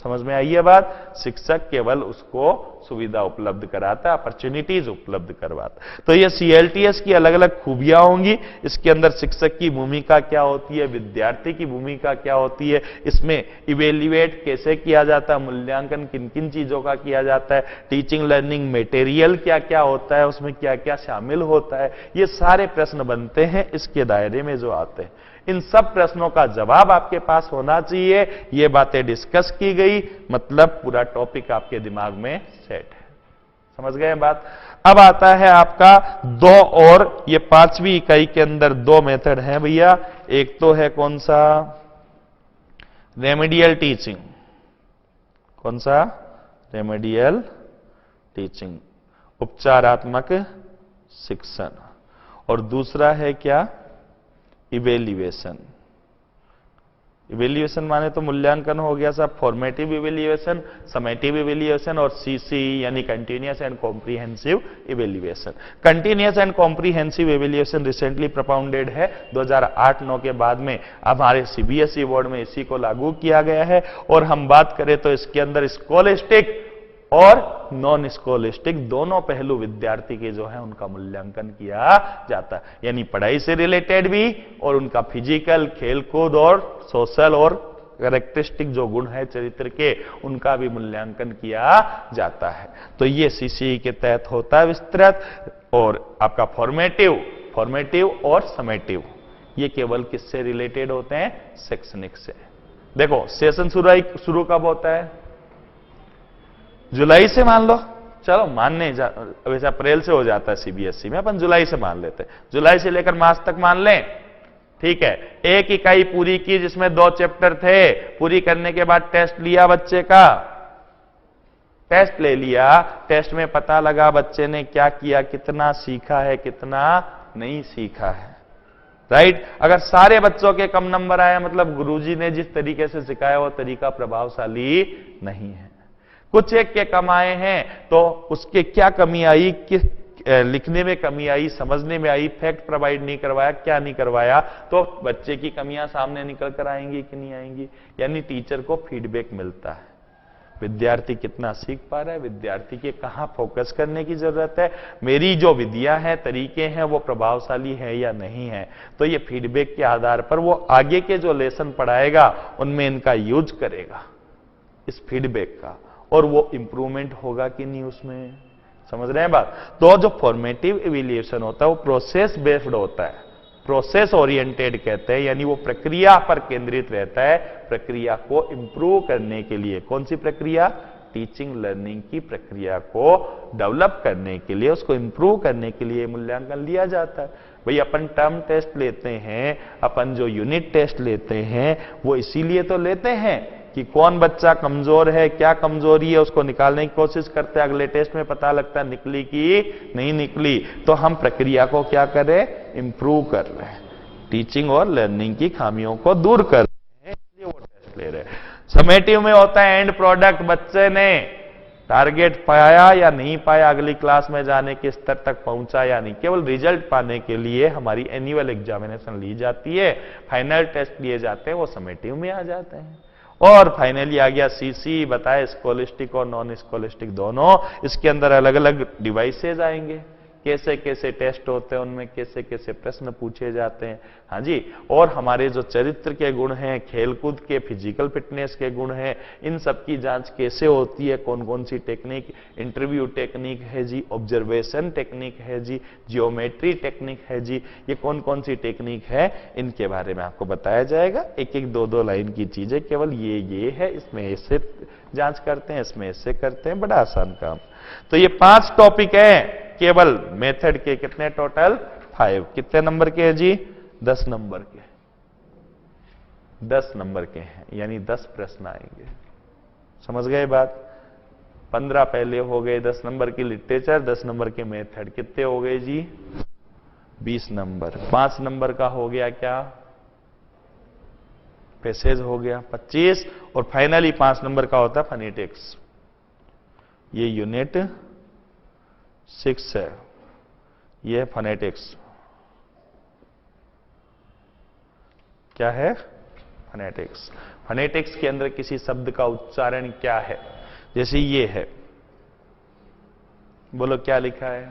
समझ में आई है बात? शिक्षक केवल उसको सुविधा उपलब्ध कराता है, अपॉर्चुनिटीज उपलब्ध करवाता है। तो ये सीएलटीएस की अलग अलग खूबियां होंगी। इसके अंदर शिक्षक की भूमिका क्या होती है, विद्यार्थी की भूमिका क्या होती है, इसमें इवेल्युएट कैसे किया जाता है, मूल्यांकन किन किन चीजों का किया जाता है, टीचिंग लर्निंग मटेरियल क्या क्या होता है, उसमें क्या क्या शामिल होता है, ये सारे प्रश्न बनते हैं इसके दायरे में जो आते हैं। इन सब प्रश्नों का जवाब आपके पास होना चाहिए। ये बातें डिस्कस की गई, मतलब पूरा टॉपिक आपके दिमाग में सेट है। समझ गए बात? अब आता है आपका दो, और ये 5वीं इकाई के अंदर 2 मेथड हैं भैया। एक तो है कौन सा, रेमेडियल टीचिंग। कौन सा? रेमेडियल टीचिंग, उपचारात्मक शिक्षण। और दूसरा है क्या, इवेल्युएशन। इवेल्युएशन माने तो मूल्यांकन हो गया साहब, फॉर्मेटिव इवेल्युएशन, समेटिव इवेल्युएशन, और सीसी यानी continuous and comprehensive evaluation. Continuous and comprehensive evaluation recently propounded है 2008-9 के बाद में। अब हमारे सीबीएसई बोर्ड में इसी को लागू किया गया है। और हम बात करें तो इसके अंदर स्कॉलिस्टिक और नॉन स्कॉलिस्टिक दोनों पहलू विद्यार्थी के जो है उनका मूल्यांकन किया जाता है, यानी पढ़ाई से रिलेटेड भी, और उनका फिजिकल, खेलकूद और सोशल और कैरेक्टरिस्टिक जो गुण है चरित्र के, उनका भी मूल्यांकन किया जाता है। तो ये सीसीई के तहत होता है विस्तृत। और आपका फॉर्मेटिव और समेटिव, ये केवल किससे रिलेटेड होते हैं, शैक्षणिक से। देखो सेशन शुरू कब होता है, जुलाई से मान लो, चलो मानने वैसे अप्रैल से हो जाता है सीबीएसई में, अपन जुलाई से मान लेते हैं, जुलाई से लेकर मार्च तक मान लें, ठीक है। 1 इकाई पूरी की जिसमें 2 चैप्टर थे, पूरी करने के बाद टेस्ट लिया बच्चे का, टेस्ट ले लिया, टेस्ट में पता लगा बच्चे ने क्या किया, कितना सीखा है, कितना नहीं सीखा है, राइट। अगर सारे बच्चों के कम नंबर आए, मतलब गुरुजी ने जिस तरीके से सिखाया वो तरीका प्रभावशाली नहीं है। कुछ एक के कम आए हैं तो उसके क्या कमी आई, किस लिखने में कमी आई, समझने में आई, फैक्ट प्रोवाइड नहीं करवाया, क्या नहीं करवाया, तो बच्चे की कमियां सामने निकल कर आएंगी कि नहीं आएंगी। यानी टीचर को फीडबैक मिलता है, विद्यार्थी कितना सीख पा रहा है, विद्यार्थी के कहां फोकस करने की जरूरत है, मेरी जो विधियां हैं, तरीके हैं, वो प्रभावशाली है या नहीं है। तो ये फीडबैक के आधार पर वो आगे के जो लेसन पढ़ाएगा उनमें इनका यूज करेगा, इस फीडबैक का, और वो इंप्रूवमेंट होगा कि नहीं उसमें। समझ रहे हैं बात? तो जो फॉर्मेटिव इवैल्यूएशन होता है वो प्रोसेस बेस्ड होता है, प्रोसेस ओरिएंटेड कहते हैं, यानी वो प्रक्रिया पर केंद्रित रहता है, प्रक्रिया को इंप्रूव करने के लिए। कौन सी प्रक्रिया? टीचिंग लर्निंग की प्रक्रिया को डेवलप करने के लिए, उसको इंप्रूव करने के लिए मूल्यांकन लिया जाता है। भाई अपन टर्म टेस्ट लेते हैं, अपन जो यूनिट टेस्ट लेते हैं, वो इसीलिए तो लेते हैं कि कौन बच्चा कमजोर है, क्या कमजोरी है, उसको निकालने की कोशिश करते हैं। अगले टेस्ट में पता लगता है निकली कि नहीं निकली, तो हम प्रक्रिया को क्या करें, इंप्रूव कर रहे हैं, टीचिंग और लर्निंग की खामियों को दूर कर रहे हैं, इसलिए वो टेस्ट ले रहे हैं। समेटिव में होता है एंड प्रोडक्ट, बच्चे ने टारगेट पाया या नहीं पाया, अगली क्लास में जाने के स्तर तक पहुंचा या नहीं, केवल रिजल्ट पाने के लिए हमारी एनुअल एग्जामिनेशन ली जाती है, फाइनल टेस्ट लिए जाते हैं, वो समेटिव में आ जाते हैं। और फाइनली आ गया सीसी, बताए स्कॉलिस्टिक और नॉन स्कॉलिस्टिक दोनों। इसके अंदर अलग अलग डिवाइसेज आएंगे, कैसे कैसे टेस्ट होते हैं, उनमें कैसे कैसे प्रश्न पूछे जाते हैं। हाँ जी, और हमारे जो चरित्र के गुण हैं, खेलकूद के, फिजिकल फिटनेस के गुण हैं, इन सब की जांच कैसे होती है, कौन कौन सी टेक्निक, इंटरव्यू टेक्निक है जी, ऑब्जर्वेशन टेक्निक है जी, जियोमेट्री टेक्निक है जी, ये कौन कौन सी टेक्निक है, इनके बारे में आपको बताया जाएगा। एक एक दो दो लाइन की चीजें, केवल ये है, इसमें ऐसे जांच करते हैं, इसमें ऐसे करते हैं, बड़ा आसान काम। तो ये 5 टॉपिक है केवल मेथड के। कितने टोटल? 5। कितने नंबर के हैं जी? 10 नंबर के। 10 नंबर के हैं, यानी 10 प्रश्न आएंगे। समझ गए बात? 15 पहले हो गए, 10 नंबर की लिटरेचर, 10 नंबर के मेथड। कितने हो गए जी? 20 नंबर। 5 नंबर का हो गया क्या? पैसेज हो गया 25, और फाइनली 5 नंबर का होता है फोनेटिक्स। ये यूनिट 6 है, ये फोनेटिक्स। क्या है? फोनेटिक्स। फोनेटिक्स के अंदर किसी शब्द का उच्चारण क्या है, जैसे ये है, बोलो क्या लिखा है?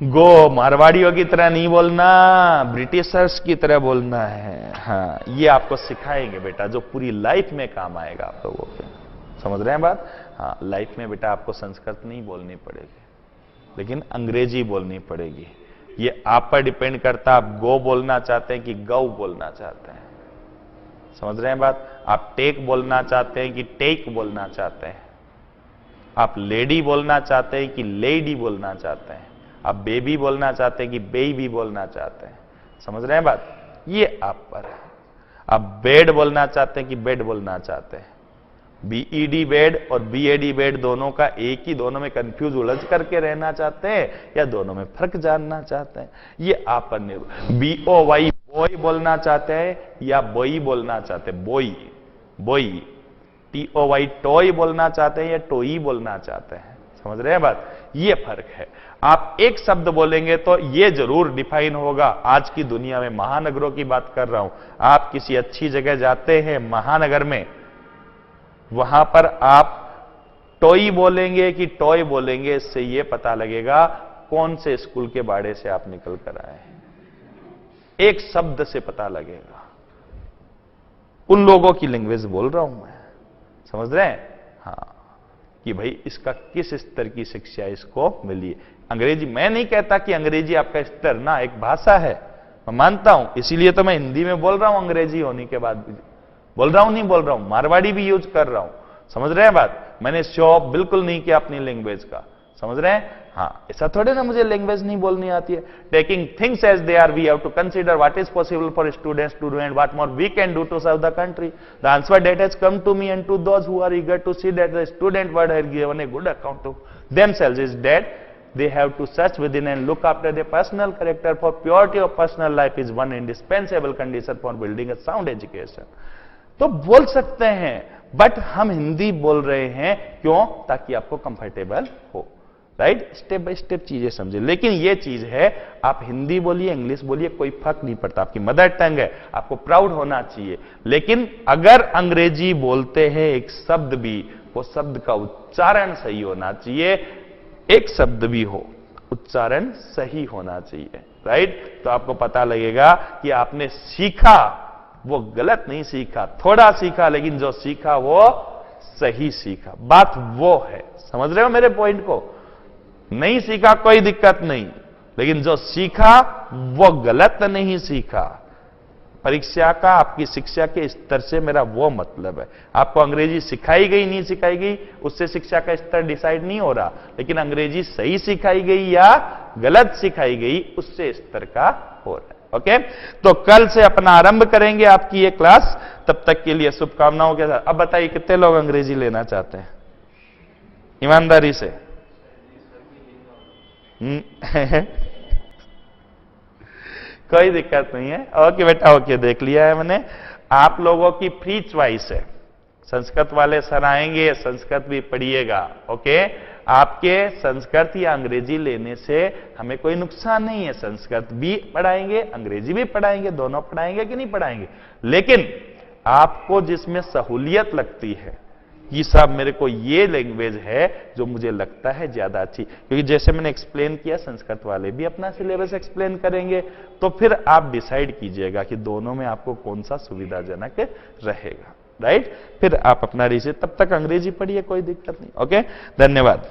गो। मारवाड़ियों की तरह नहीं बोलना, ब्रिटिशर्स की तरह बोलना है। हाँ, ये आपको सिखाएंगे बेटा, जो पूरी लाइफ में काम आएगा आप लोगों के। समझ रहे हैं बात? हाँ, लाइफ में बेटा आपको संस्कृत नहीं बोलनी पड़ेगी, लेकिन अंग्रेजी बोलनी पड़ेगी। ये आप पर डिपेंड करता है, आप गो बोलना चाहते हैं कि गौ बोलना चाहते हैं। समझ रहे हैं बात? आप टेक बोलना चाहते हैं कि टेक बोलना चाहते हैं? आप लेडी बोलना चाहते हैं कि लेडी बोलना चाहते हैं? आप बेबी बोलना चाहते हैं कि बेबी बोलना चाहते हैं? समझ रहे हैं बात? ये आप पर है। आप बेड बोलना चाहते हैं कि बेड बोलना चाहते हैं? बीईडी बेड और बीएडी बेड दोनों का एक ही, दोनों में कंफ्यूज उलझ करके रहना चाहते हैं, या दोनों में फर्क जानना चाहते हैं? ये आप पर निर्भर। BOY बॉय बोलना चाहते हैं या बॉय बोलना चाहते हैं? Boy boy. TOY टॉय बोलना चाहते हैं या टोई बोलना चाहते हैं? समझ रहे हैं बात? ये फर्क है। आप एक शब्द बोलेंगे तो ये जरूर डिफाइन होगा। आज की दुनिया में, महानगरों की बात कर रहा हूं, आप किसी अच्छी जगह जाते हैं महानगर में, वहां पर आप टॉय बोलेंगे कि टॉय बोलेंगे, इससे यह पता लगेगा कौन से स्कूल के बाड़े से आप निकल कर आए हैं। एक शब्द से पता लगेगा। उन लोगों की लैंग्वेज बोल रहा हूं मैं। समझ रहे हैं? हाँ, कि भाई इसका किस स्तर की शिक्षा इसको मिली है। अंग्रेजी, मैं नहीं कहता कि अंग्रेजी आपका स्तर ना, एक भाषा है, मैं मानता हूं, इसीलिए तो मैं हिंदी में बोल रहा हूं, अंग्रेजी होने के बाद भी बोल रहा हूं, नहीं बोल रहा हूं, मारवाड़ी भी यूज कर रहा हूं। समझ रहे हैं बात? मैंने शो ऑफ बिल्कुल नहीं किया अपनी लैंग्वेज का। समझ रहे हैं? हाँ, ऐसा थोड़े ना मुझे लैंग्वेज नहीं बोलनी आती है। Taking things as they are, we have to consider what is possible for students to do and what more we can do to serve the country. The answer that has come to me and to those who are eager to see that the student world has given a good account to themselves is that they have to search within and look after their personal character, for purity of personal life is one indispensable condition for building a sound education। तो बोल सकते हैं, but हम हिंदी बोल रहे हैं क्यों? ताकि आपको कंफर्टेबल हो, राइट? स्टेप बाय स्टेप चीजें समझे। लेकिन ये चीज है, आप हिंदी बोलिए, इंग्लिश बोलिए, कोई फर्क नहीं पड़ता, आपकी मदर टंग है, आपको प्राउड होना चाहिए। लेकिन अगर अंग्रेजी बोलते हैं एक शब्द भी, वो शब्द का उच्चारण सही होना चाहिए। एक शब्द भी हो, उच्चारण सही होना चाहिए, राइट? तो आपको पता लगेगा कि आपने सीखा वो गलत नहीं सीखा, थोड़ा सीखा, लेकिन जो सीखा वो सही सीखा। बात वो है, समझ रहे हो मेरे पॉइंट को? नहीं सीखा कोई दिक्कत नहीं, लेकिन जो सीखा वो गलत नहीं सीखा। परीक्षा का, आपकी शिक्षा के स्तर से मेरा वो मतलब है। आपको अंग्रेजी सिखाई गई नहीं सिखाई गई, उससे शिक्षा का स्तर डिसाइड नहीं हो रहा, लेकिन अंग्रेजी सही सिखाई गई या गलत सिखाई गई, उससे स्तर का हो रहा है। ओके, तो कल से अपना आरंभ करेंगे आपकी ये क्लास। तब तक के लिए शुभकामनाओं के साथ। अब बताइए कितने लोग अंग्रेजी लेना चाहते हैं ईमानदारी से? कोई दिक्कत नहीं है। ओके बेटा, ओके, देख लिया है मैंने। आप लोगों की फ्री चॉइस है। संस्कृत वाले सर आएंगे, संस्कृत भी पढ़िएगा। ओके, आपके संस्कृत या अंग्रेजी लेने से हमें कोई नुकसान नहीं है। संस्कृत भी पढ़ाएंगे, अंग्रेजी भी पढ़ाएंगे, दोनों पढ़ाएंगे कि नहीं पढ़ाएंगे। लेकिन आपको जिसमें सहूलियत लगती है, कि साहब मेरे को ये लैंग्वेज है जो मुझे लगता है ज्यादा अच्छी, क्योंकि जैसे मैंने एक्सप्लेन किया संस्कृत वाले भी अपना सिलेबस एक्सप्लेन करेंगे, तो फिर आप डिसाइड कीजिएगा कि दोनों में आपको कौन सा सुविधाजनक रहेगा, राइट। फिर आप अपना रिसर्च, तब तक अंग्रेजी पढ़िए, कोई दिक्कत नहीं। ओके, धन्यवाद।